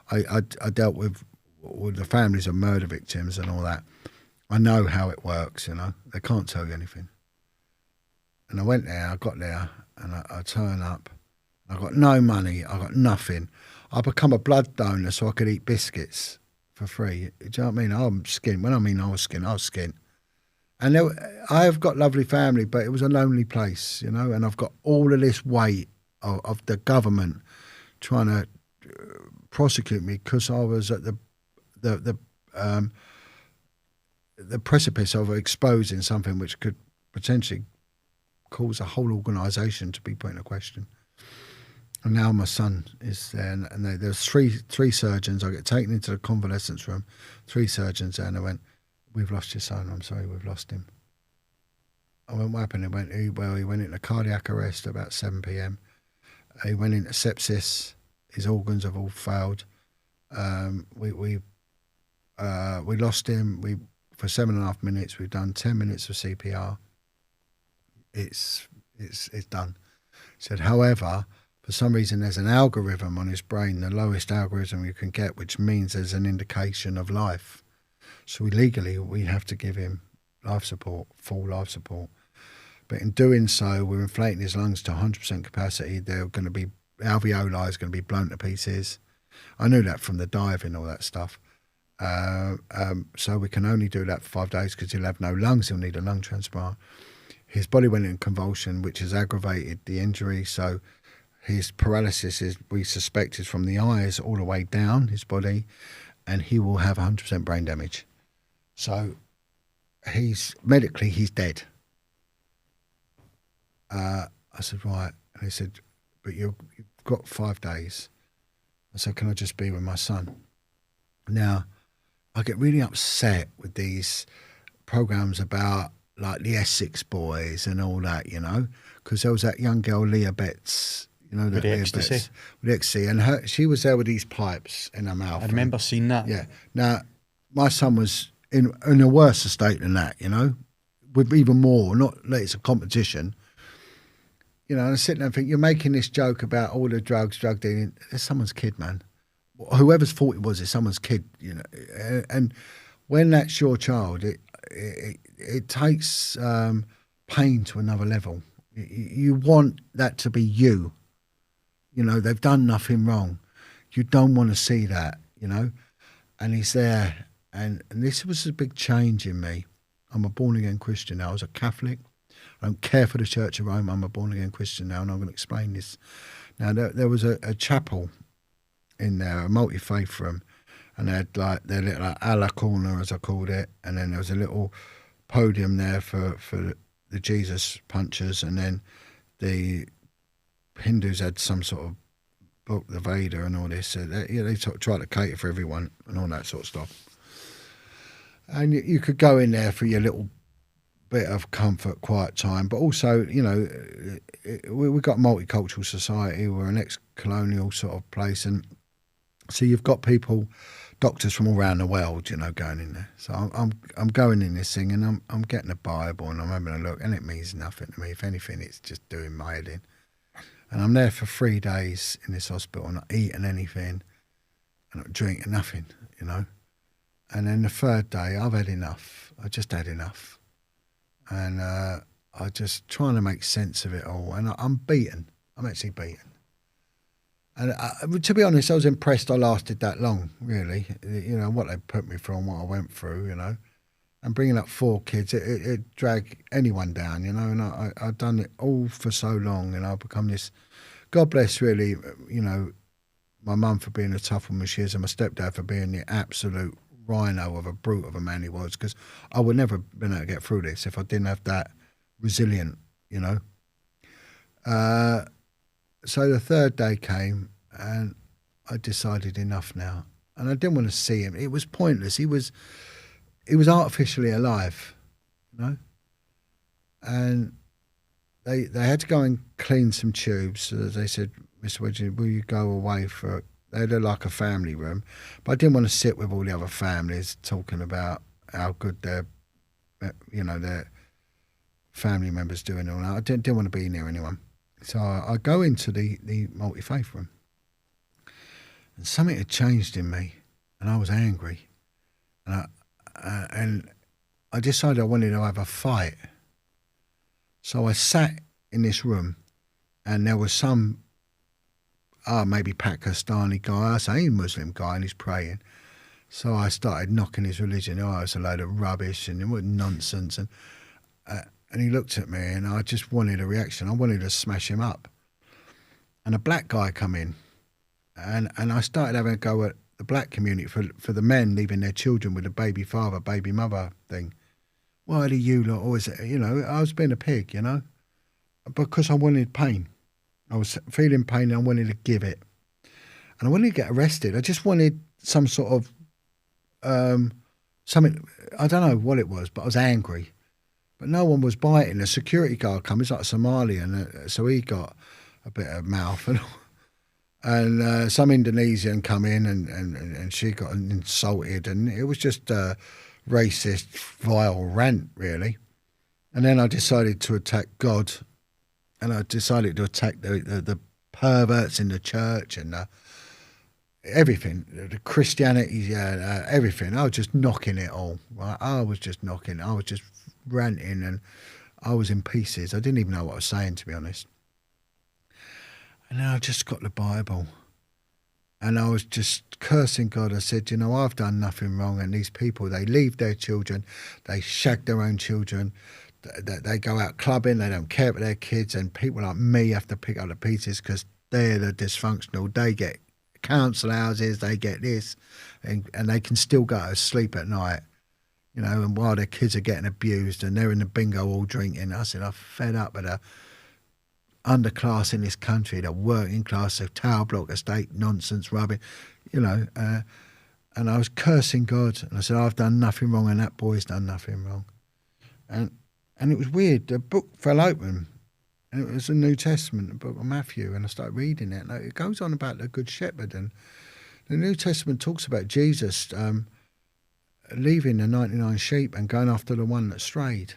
I dealt with the families of murder victims and all that. I know how it works, you know. They can't tell you anything. And I went there, I got there, and I turned up. I got no money, I got nothing. I become a blood donor so I could eat biscuits for free. Do you know what I mean? I'm skint. When I mean I was skint. And I have got lovely family, but it was a lonely place, you know, and I've got all of this weight of the government trying to prosecute me because I was at the precipice of exposing something which could potentially cause a whole organisation to be put into question. And now my son is there, and there's three surgeons. I get taken into the convalescence room, 3 surgeons there, and they went, we've lost your son. I'm sorry, we've lost him. I went, what happened? He went into cardiac arrest about 7 p.m. He went into sepsis. His organs have all failed. We lost him. For 7.5 minutes, we've done 10 minutes of CPR. It's done. He said, however, for some reason, there's an algorithm on his brain, the lowest algorithm you can get, which means there's an indication of life. So legally, we have to give him life support, full life support. But in doing so, we're inflating his lungs to 100% capacity. They're going to be, alveoli is going to be blown to pieces. I knew that from the diving, all that stuff. So we can only do that for 5 days because he'll have no lungs. He'll need a lung transplant. His body went in convulsion, which has aggravated the injury. So his paralysis we suspect is from the eyes all the way down his body, and he will have 100% brain damage. So medically he's dead. I said, right. And he said, but you've got 5 days. I said, can I just be with my son? Now, I get really upset with these programs about like the Essex boys and all that, you know, because there was that young girl, Leah Betts, you know, with ecstasy. With ecstasy, and she was there with these pipes in her mouth. I remember seeing that. Yeah. Now, my son was in a worse state than that, you know, with even more. Not that it's a competition, you know. And I sit there and think, you're making this joke about all the drug dealing. It's someone's kid, man. Whoever's fault it was, it's someone's kid, you know. And when that's your child, it takes pain to another level. You want that to be you. You know, they've done nothing wrong. You don't want to see that, you know. And he's there. And this was a big change in me. I'm a born-again Christian now. I was a Catholic. I don't care for the Church of Rome. I'm a born-again Christian now, and I'm going to explain this. Now, there was a chapel in there, a multi-faith room, and they had like their little like, a la corner, as I called it, and then there was a little podium there for the Jesus punchers, and then the Hindus had some sort of book, the Veda and all this. So they try to cater for everyone and all that sort of stuff. And you could go in there for your little bit of comfort, quiet time, but also, you know, we've got a multicultural society. We're an ex-colonial sort of place, and so you've got people, doctors from all around the world, you know, going in there. So I'm going in this thing, and I'm getting a Bible, and I'm having a look, and it means nothing to me. If anything, it's just doing my head in. And I'm there for 3 days in this hospital, not eating anything, and not drinking nothing, you know. And then the 3rd day, I've had enough. I just had enough. And I just trying to make sense of it all. And I'm beaten. I'm actually beaten. And to be honest, I was impressed I lasted that long, really. You know, what they put me through and what I went through, you know. And bringing up 4 kids, it dragged anyone down, you know. And I've done it all for so long, and I've become this, God bless, really, you know, my mum for being a tough woman she is, and my stepdad for being the absolute rhino of a brute of a man he was, because I would never have been able to get through this if I didn't have that resilient, you know. So the third day came, and I decided enough now, and I didn't want to see him. It was pointless. He was artificially alive, you know, and they had to go and clean some tubes. So they said, Mr. Wedger, will you go away for? They had like a family room, but I didn't want to sit with all the other families talking about how good their family members doing all that. I didn't want to be near anyone. So I go into the multi-faith room, and something had changed in me, and I was angry, and I decided I wanted to have a fight. So I sat in this room, and there was some maybe Pakistani guy, I say Muslim guy, and he's praying. So I started knocking his religion. Oh, it's a load of rubbish and it was nonsense. And he looked at me, and I just wanted a reaction. I wanted to smash him up. And a black guy come in, and I started having a go at the black community for the men leaving their children with a baby father, baby mother thing. Why do you lot always, I was being a pig, because I wanted pain. I was feeling pain and I wanted to give it. And I wanted to get arrested. I just wanted some sort of, something, I don't know what it was, but I was angry. But no one was biting. A security guard come, he's like Somalian, so he got a bit of mouth. And some Indonesian come in and she got insulted. And it was just a racist, vile rant, really. And then I decided to attack God. And I decided to attack the perverts in the church and everything, the Christianity, everything. I was just knocking it all. Right? I was just ranting, and I was in pieces. I didn't even know what I was saying, to be honest. And then I just got the Bible, and I was just cursing God. I said, I've done nothing wrong, and these people, they leave their children, they shag their own children, they go out clubbing, they don't care about their kids, and people like me have to pick up the pieces because they're the dysfunctional. They get council houses, they get this, and they can still go to sleep at night, and while their kids are getting abused and they're in the bingo all drinking. I said, I'm fed up with the underclass in this country, the working class, the tower block estate nonsense, rubbish, and I was cursing God, and I said, I've done nothing wrong and that boy's done nothing wrong. And it was weird. The book fell open, and it was the New Testament, the book of Matthew, and I started reading it. And it goes on about the Good Shepherd, and the New Testament talks about Jesus leaving the 99 sheep and going after the one that strayed.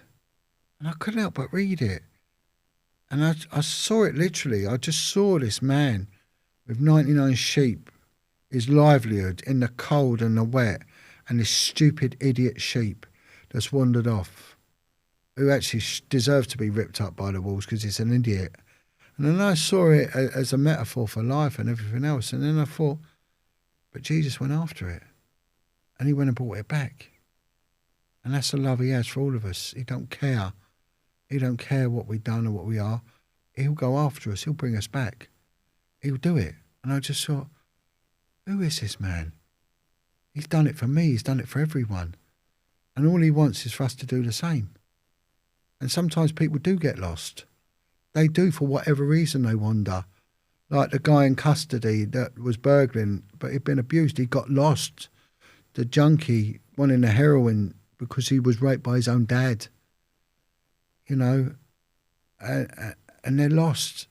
And I couldn't help but read it. And I saw it literally. I just saw this man with 99 sheep, his livelihood in the cold and the wet, and this stupid idiot sheep that's wandered off, who actually deserves to be ripped up by the wolves because he's an idiot. And then I saw it as a metaphor for life and everything else. And then I thought, but Jesus went after it. And he went and brought it back. And that's the love he has for all of us. He don't care. He don't care what we've done or what we are. He'll go after us. He'll bring us back. He'll do it. And I just thought, who is this man? He's done it for me. He's done it for everyone. And all he wants is for us to do the same. And sometimes people do get lost. They do, for whatever reason they wander. Like the guy in custody that was burgling, but he'd been abused. He got lost. The junkie wanting the heroin because he was raped by his own dad. And they're lost.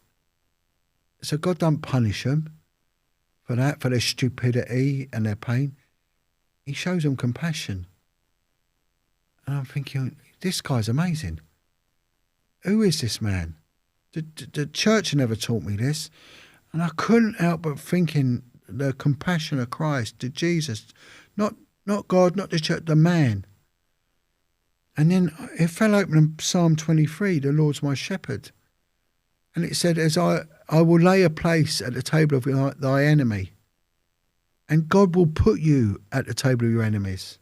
So God don't punish them for that, for their stupidity and their pain. He shows them compassion. And I'm thinking, this guy's amazing. Who is this man? The church never taught me this. And I couldn't help but thinking the compassion of Christ, to Jesus, not God, not the church, the man. And then it fell open in Psalm 23, the Lord's my shepherd. And it said, as I will lay a place at the table of thy enemy. And God will put you at the table of your enemies.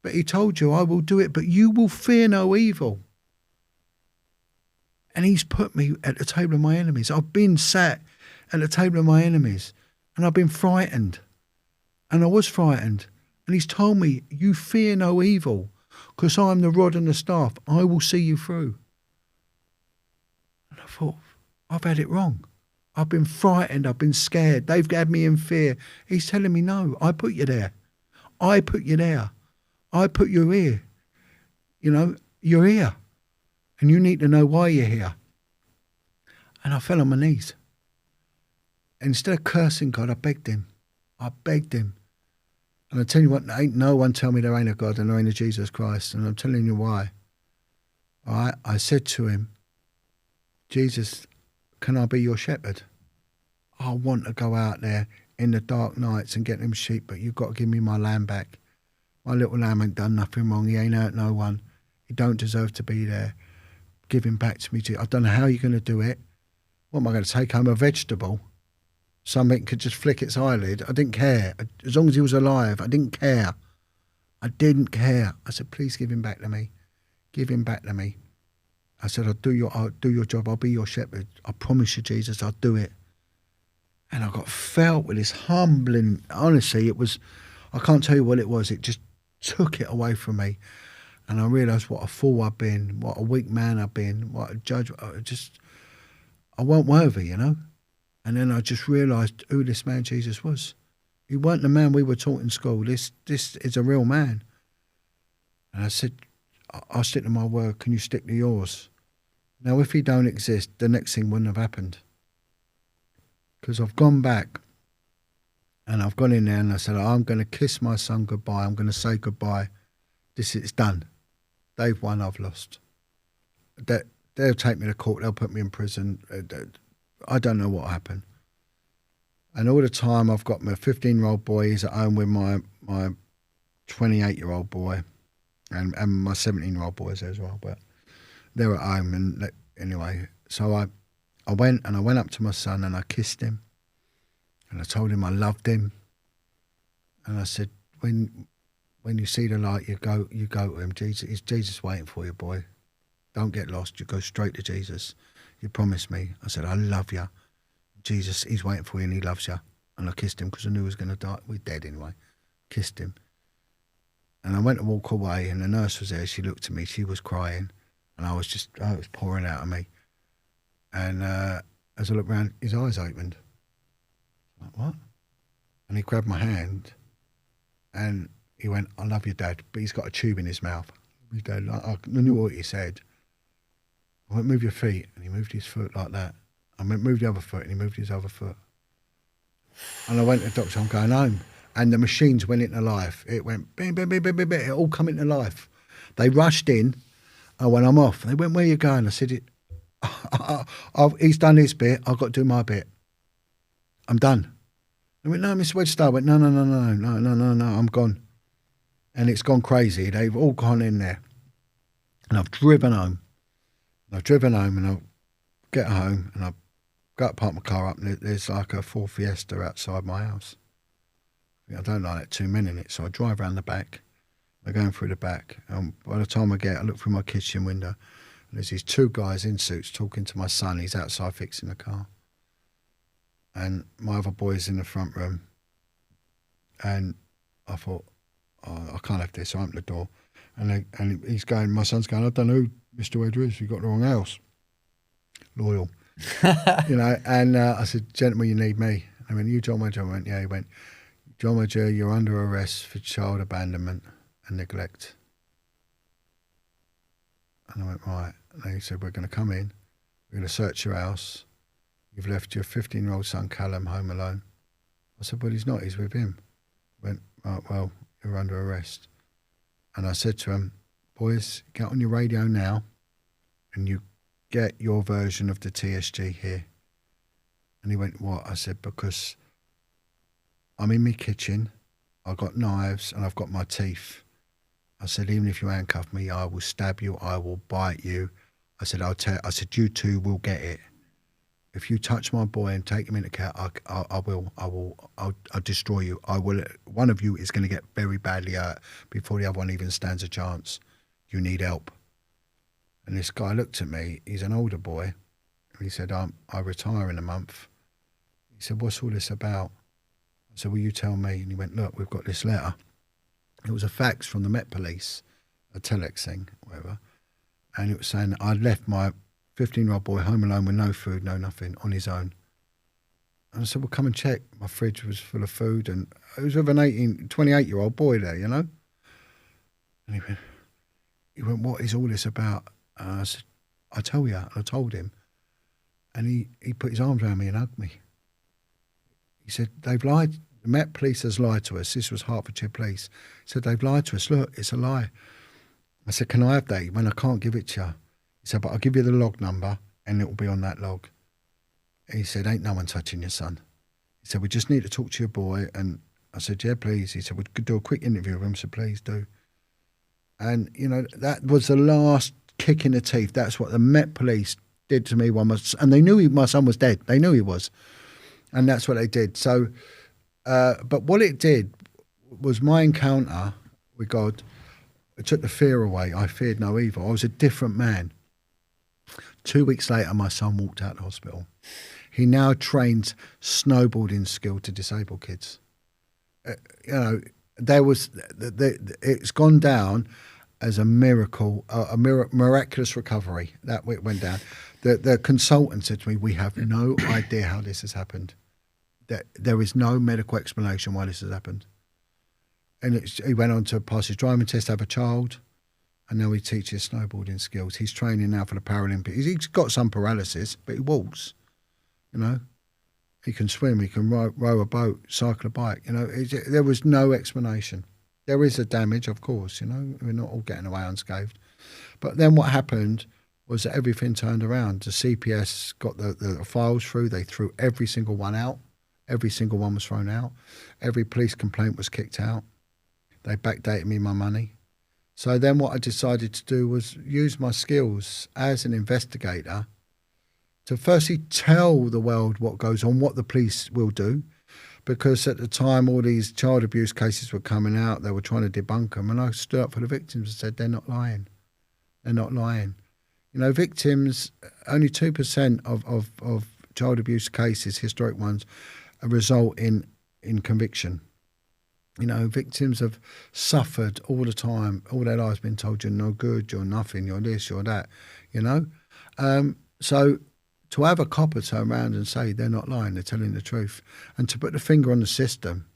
But he told you, I will do it, but you will fear no evil. And he's put me at the table of my enemies. I've been sat at the table of my enemies, and I've been frightened. And I was frightened. And he's told me, you fear no evil, because I am the rod and the staff. I will see you through. And I thought, I've had it wrong. I've been frightened. I've been scared. They've had me in fear. He's telling me, no, I put you there. I put you there. I put you here. You know, you're here. And you need to know why you're here. And I fell on my knees. And instead of cursing God, I begged him. I begged him. And I tell you what, ain't no one tell me there ain't a God and there ain't a Jesus Christ. And I'm telling you why. All right? I said to him, Jesus, can I be your shepherd? I want to go out there in the dark nights and get them sheep, but you've got to give me my lamb back. My little lamb ain't done nothing wrong. He ain't hurt no one. He don't deserve to be there. Give him back to me. I don't know how you're going to do it. What am I going to take home? A vegetable? Something could just flick its eyelid. I didn't care. As long as he was alive, I didn't care. I didn't care. I said, please give him back to me. Give him back to me. I said, I'll do your job. I'll be your shepherd. I promise you, Jesus, I'll do it. And I got felt with this humbling, honestly, it was, I can't tell you what it was. It just took it away from me. And I realised what a fool I've been, what a weak man I've been, what a judge. I wasn't worthy, you know. And then I just realised who this man Jesus was. He weren't the man we were taught in school. This is a real man. And I said, I'll stick to my word. Can you stick to yours? Now, if he don't exist, the next thing wouldn't have happened. Because I've gone back and I've gone in there and I said, I'm going to kiss my son goodbye. I'm going to say goodbye. It's done. They've won, I've lost. They'll take me to court. They'll put me in prison. I don't know what happened. And all the time I've got my 15-year-old boy. He's at home with my 28-year-old boy. And my 17-year-old boy is there as well. But they're at home. And anyway, so I went up to my son and I kissed him. And I told him I loved him. And I said, when you see the light, you go to him. Is Jesus waiting for you, boy? Don't get lost. You go straight to Jesus. You promised me. I said, I love you. Jesus, he's waiting for you and he loves you. And I kissed him because I knew he was going to die. We're dead anyway. Kissed him. And I went to walk away and the nurse was there. She looked at me. She was crying. And it was pouring out of me. And as I looked around, his eyes opened. Like, what? And he grabbed my hand and he went, I love you, Dad. But he's got a tube in his mouth. His dad, I knew what he said. I went, move your feet. And he moved his foot like that. I went, move the other foot. And he moved his other foot. And I went to the doctor, I'm going home. And the machines went into life. It went, bing, bing, bing, bing, bing, bing. It all come into life. They rushed in. And when I'm off, they went, where are you going? I said, he's done his bit. I've got to do my bit. I'm done. They went, no, Mr. Wedger. I went, no, I'm gone. And it's gone crazy. They've all gone in there. And I've driven home. And I'll get home and I'll go up, park my car up, and there's like a Ford Fiesta outside my house. I don't like that, 2 men in it. So I drive around the back. I'm going through the back. And by the time I look through my kitchen window, and there's these two guys in suits talking to my son. He's outside fixing the car. And my other boy's in the front room. And I thought, oh, I can't have this. So I opened the door. And he's going, my son's going, I don't know who Mr. Wedger is. You've got the wrong house. Loyal. You know, and I said, gentlemen, you need me. I went, you Jon Wedger? I went, yeah. He went, Jon Wedger, you're under arrest for child abandonment and neglect. And I went, right. And he said, we're going to come in. We're going to search your house. You've left your 15-year-old son, Callum, home alone. I said, well, he's not. He's with him. He went, right, well, you're under arrest. And I said to him, boys, get on your radio now and you get your version of the TSG here. And he went, what? I said, because I'm in my kitchen, I've got knives and I've got my teeth. I said, even if you handcuff me, I will stab you, I will bite you. I said, you two will get it. If you touch my boy and take him into care, I'll destroy you. One of you is going to get very badly hurt before the other one even stands a chance. You need help. And this guy looked at me. He's an older boy. He said, I retire in a month. He said, what's all this about? I said, well, you tell me. And he went, look, we've got this letter. It was a fax from the Met Police, a telex thing, whatever. And it was saying that I'd left my 15-year-old boy home alone with no food, no nothing, on his own. And I said, well, come and check. My fridge was full of food, and it was with an 28-year-old boy there, you know. And he went, what is all this about? And I said, I tell you. And I told him. And he put his arms around me and hugged me. He said, they've lied. The Met Police has lied to us. This was Hertfordshire Police. He said, they've lied to us. Look, it's a lie. I said, can I have that? He went, I can't give it to you. He said, but I'll give you the log number and it will be on that log. He said, ain't no one touching your son. He said, we just need to talk to your boy. And I said, yeah, please. He said, we could do a quick interview with him, so please do. And, you know, that was the last kick in the teeth. That's what the Met Police did to me. And they knew my son was dead. They knew he was. And that's what they did. So, but what it did was my encounter with God, it took the fear away. I feared no evil. I was a different man. 2 weeks later, my son walked out of the hospital. He now trains snowboarding skill to disabled kids. You know, it's gone down as a miracle, miraculous recovery. That went down. The consultant said to me, we have no idea how this has happened. There is no medical explanation why this has happened. And he went on to pass his driving test, have a child, and now he teaches snowboarding skills. He's training now for the Paralympics. He's got some paralysis, but he walks, you know. He can swim, he can row a boat, cycle a bike, you know. There was no explanation. There is a damage, of course, you know. We're not all getting away unscathed. But then what happened was that everything turned around. The CPS got the files through. They threw every single one out. Every single one was thrown out. Every police complaint was kicked out. They backdated me my money. So then what I decided to do was use my skills as an investigator to firstly tell the world what goes on, what the police will do, because at the time all these child abuse cases were coming out, they were trying to debunk them, and I stood up for the victims and said, they're not lying. They're not lying. You know, victims, only 2% of child abuse cases, historic ones, result in conviction. You know, victims have suffered all the time, all their lives been told you're no good, you're nothing, you're this, you're that, you know. So to have a copper turn around and say they're not lying, they're telling the truth, and to put the finger on the system.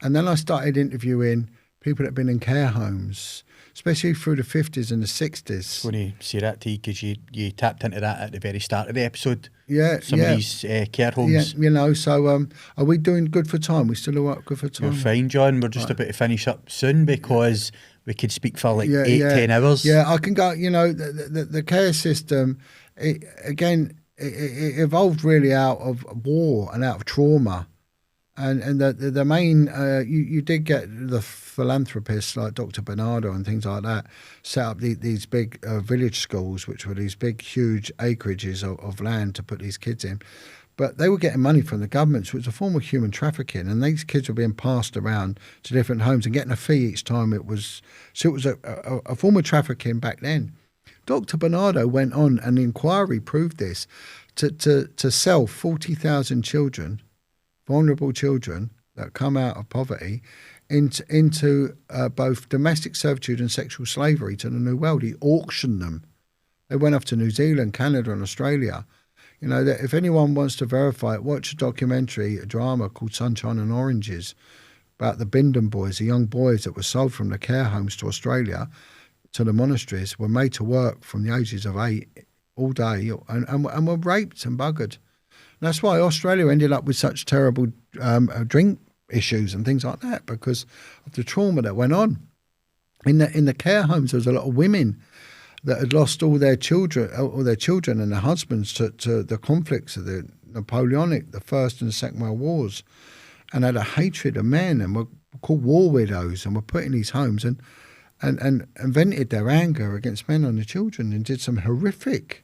And then I started interviewing people that have been in care homes, especially through the 50s and the 60s. I was going to say that to you because you tapped into that at the very start of the episode. Yeah, Some of these care homes. Yeah, you know, so are we doing good for time? We still work good for time? You're fine, John. We're just about to finish up soon because we could speak for like 10 hours. Yeah, I can go, you know, the care system, it evolved really out of war and out of trauma. And the main, you did get the philanthropists like Dr. Bernardo and things like that set up these big village schools, which were these big, huge acreages of land to put these kids in. But they were getting money from the government, so it was a form of human trafficking. And these kids were being passed around to different homes and getting a fee each time. It was a form of trafficking back then. Dr. Bernardo went on, and the inquiry proved this, to sell 40,000 children, vulnerable children that come out of poverty, into both domestic servitude and sexual slavery to the New World. He auctioned them. They went off to New Zealand, Canada and Australia. You know, that if anyone wants to verify it, watch a documentary, a drama called Sunshine and Oranges about the Bindon boys, the young boys that were sold from the care homes to Australia, to the monasteries, were made to work from the ages of 8 all day and were raped and buggered. And that's why Australia ended up with such terrible drink issues and things like that, because of the trauma that went on. In the care homes, there was a lot of women that had lost all their children and their husbands to the conflicts of the Napoleonic, the First and the Second World Wars, and had a hatred of men and were called war widows, and were put in these homes and vented their anger against men on the children, and did some horrific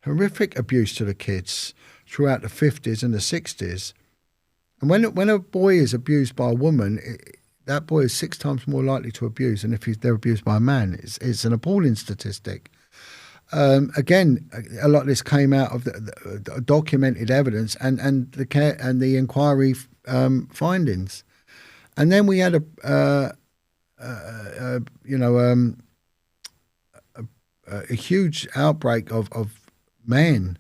abuse to the kids throughout the 50s and the 60s. And when a boy is abused by a woman, that boy is 6 times more likely to abuse than if they're abused by a man. It's an appalling statistic. Again, a lot of this came out of the documented evidence and the inquiry findings. And then we had a huge outbreak of men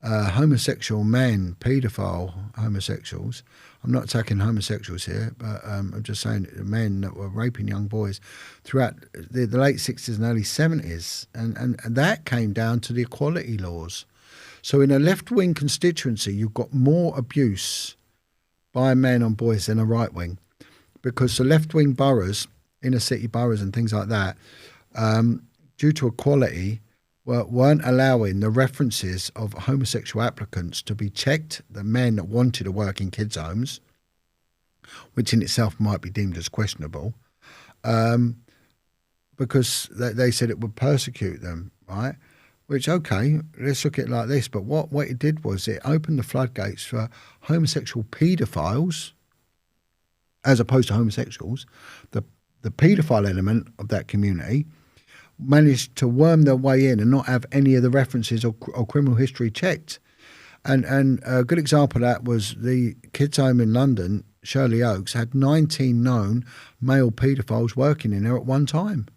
homosexual men, paedophile homosexuals. I'm not attacking homosexuals here, but I'm just saying men that were raping young boys throughout the late 60s and early 70s. And that came down to the equality laws. So in a left-wing constituency, you've got more abuse by men on boys than a right-wing, because the left-wing boroughs, inner city boroughs and things like that, due to equality, weren't allowing the references of homosexual applicants to be checked, the men that wanted to work in kids' homes, which in itself might be deemed as questionable, because they said it would persecute them, right? Which, okay, let's look at it like this. But what it did was it opened the floodgates for homosexual paedophiles, as opposed to homosexuals. The paedophile element of that community managed to worm their way in and not have any of the references or criminal history checked. And a good example of that was the kids' home in London, Shirley Oaks, had 19 known male paedophiles working in there at one time.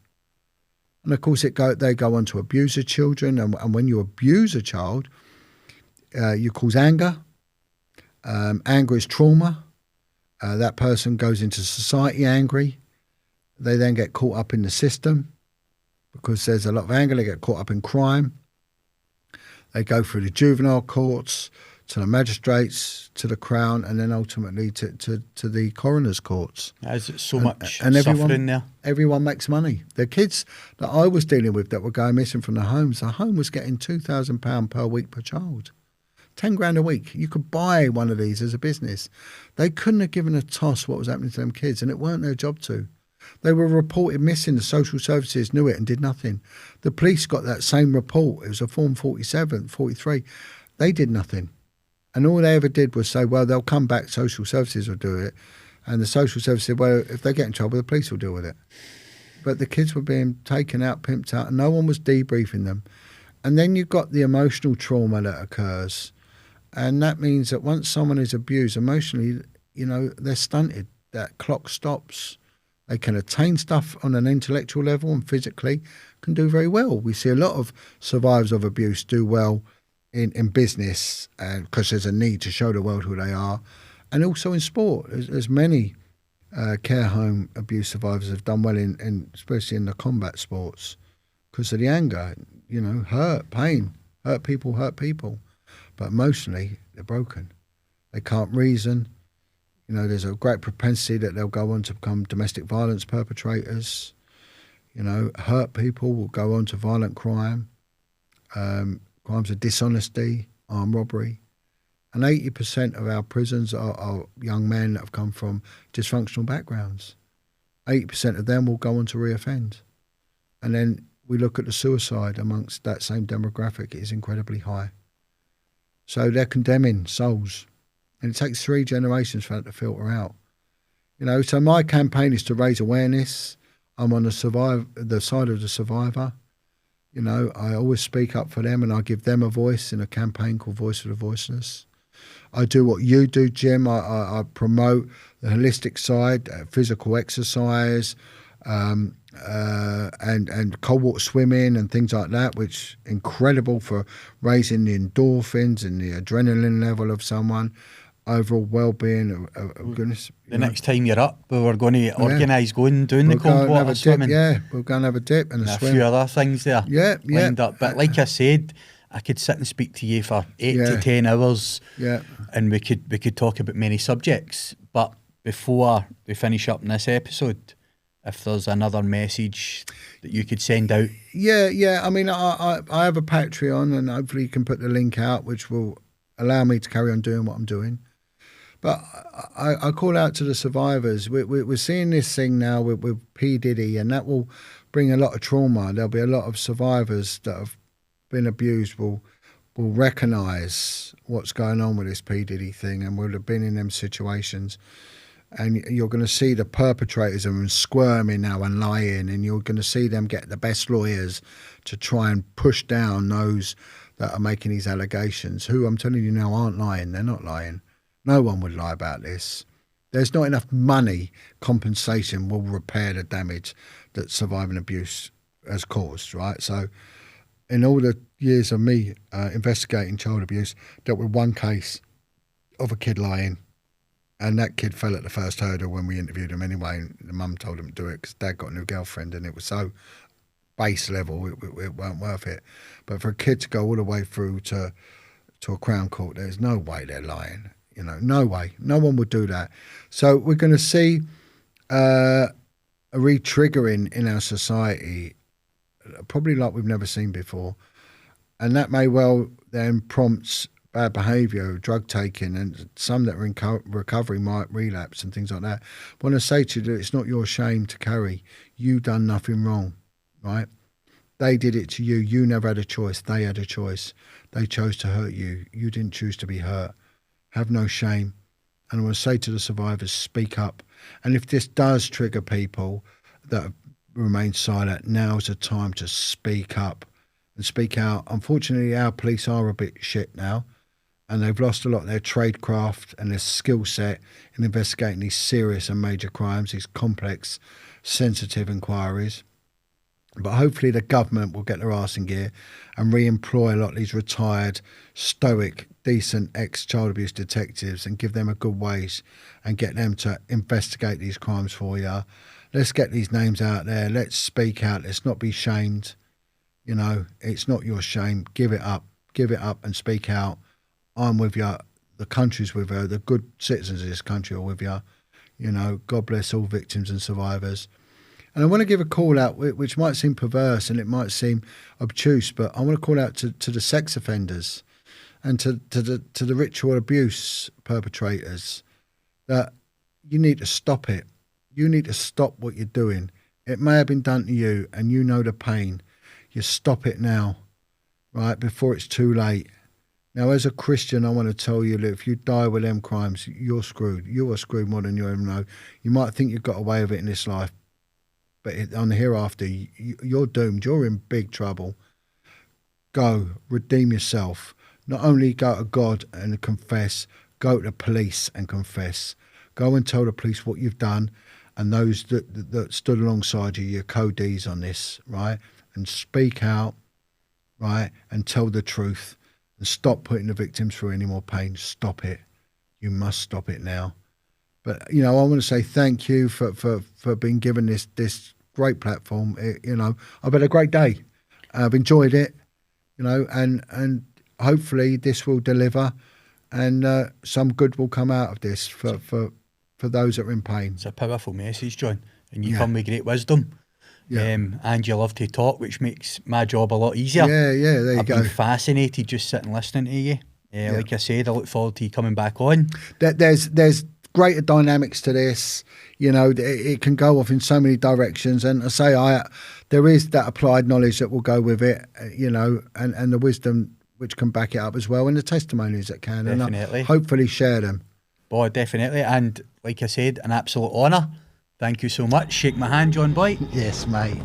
And of course, they go on to abuse the children. And when you abuse a child, you cause anger. Anger is trauma. That person goes into society angry. They then get caught up in the system because there's a lot of anger. They get caught up in crime. They go through the juvenile courts, to the magistrates, to the Crown, and then ultimately to the coroner's courts. There's so much and suffering there. Everyone makes money. The kids that I was dealing with that were going missing from the homes, the home was getting £2,000 per week per child. 10 grand a week. You could buy one of these as a business. They couldn't have given a toss what was happening to them kids, and it weren't their job to. They were reported missing. The social services knew it and did nothing. The police got that same report. It was a Form 47, 43. They did nothing. And all they ever did was say, well, they'll come back, social services will do it. And the social services said, well, if they get in trouble, the police will deal with it. But the kids were being taken out, pimped out, and no one was debriefing them. And then you've got the emotional trauma that occurs. And that means that once someone is abused emotionally, they're stunted. That clock stops. They can attain stuff on an intellectual level and physically can do very well. We see a lot of survivors of abuse do well in business because there's a need to show the world who they are, and also in sport. As many care home abuse survivors have done well in especially in the combat sports because of the anger, hurt, pain, hurt people. But emotionally, they're broken. They can't reason. There's a great propensity that they'll go on to become domestic violence perpetrators. Hurt people will go on to violent crime, crimes of dishonesty, armed robbery. And 80% of our prisons are young men that have come from dysfunctional backgrounds. 80% of them will go on to reoffend. And then we look at the suicide amongst that same demographic, it is incredibly high. So they're condemning souls. And it takes 3 generations for that to filter out. So my campaign is to raise awareness. I'm on the side of the survivor. I always speak up for them and I give them a voice in a campaign called Voice for the Voiceless. I do what you do, Jim. I promote the holistic side, physical exercise, and cold water swimming and things like that, which is incredible for raising the endorphins and the adrenaline level of someone. Overall well-being of goodness. The next time you're up, we're going to organise doing the cold water swimming. We'll go and have a dip and a few other things there. Lined up. But like I said, I could sit and speak to you for 8 to 10 hours. And we could talk about many subjects. But before we finish up in this episode, if there's another message that you could send out. I mean, I have a Patreon, and hopefully you can put the link out, which will allow me to carry on doing what I'm doing. But I call out to the survivors. We're seeing this thing now with P. Diddy, and that will bring a lot of trauma. There'll be a lot of survivors that have been abused will recognise what's going on with this P. Diddy thing and will have been in them situations. And you're going to see the perpetrators are squirming now and lying, and you're going to see them get the best lawyers to try and push down those that are making these allegations, who I'm telling you now aren't lying. They're not lying. No one would lie about this. There's not enough money. Compensation will repair the damage that surviving abuse has caused, right? So in all the years of me investigating child abuse, dealt with one case of a kid lying, and that kid fell at the first hurdle when we interviewed him anyway, and the mum told him to do it because dad got a new girlfriend, and it was so base level, it weren't worth it. But for a kid to go all the way through to a Crown Court, there's no way they're lying. You know, no way. No one would do that. So we're going to see a re-triggering in our society, probably like we've never seen before. And that may well then prompt bad behaviour, drug taking, and some that are in recovery might relapse and things like that. I want to say to you that it's not your shame to carry. You done nothing wrong, right? They did it to you. You never had a choice. They had a choice. They chose to hurt you. You didn't choose to be hurt. Have no shame. And I want to say to the survivors, speak up. And if this does trigger people that have remained silent, now's the time to speak up and speak out. Unfortunately, our police are a bit shit now, and they've lost a lot of their tradecraft and their skill set in investigating these serious and major crimes, these complex, sensitive inquiries. But hopefully the government will get their arse in gear and re-employ a lot of these retired, stoic, decent ex-child abuse detectives and give them a good wage and get them to investigate these crimes for you. Let's get these names out there. Let's speak out. Let's not be shamed. You know, it's not your shame. Give it up. Give it up and speak out. I'm with you. The country's with you. The good citizens of this country are with you. You know, God bless all victims and survivors. And I want to give a call out, which might seem perverse and it might seem obtuse, but I want to call out to the sex offenders and to the ritual abuse perpetrators that you need to stop it. You need to stop what you're doing. It may have been done to you and you know the pain. You stop it now, right, before it's too late. Now, as a Christian, I want to tell you that if you die with them crimes, you're screwed. You are screwed more than you ever know. You might think you've got away with it in this life, but on the hereafter, you're doomed. You're in big trouble. Go, redeem yourself. Not only go to God and confess, go to the police and confess. Go and tell the police what you've done and those that stood alongside you, your co-Ds on this, right? And speak out, right? And tell the truth and stop putting the victims through any more pain. Stop it. You must stop it now. But, you know, I want to say thank you for being given this great platform. You know, I've had a great day. I've enjoyed it, you know, and hopefully this will deliver and some good will come out of this for those that are in pain. It's a powerful message, John, and you come with great wisdom. Yeah. And you love to talk, which makes my job a lot easier. Yeah, there you go. I've been fascinated just sitting listening to you. Like I said, I look forward to you coming back on. There's greater dynamics to this. You know, it can go off in so many directions. And I say there is that applied knowledge that will go with it, you know, and the wisdom which can back it up as well, and the testimonies that can. Definitely. And hopefully share them. Boy, definitely. And like I said, an absolute honour. Thank you so much. Shake my hand, John Boy. Yes, mate.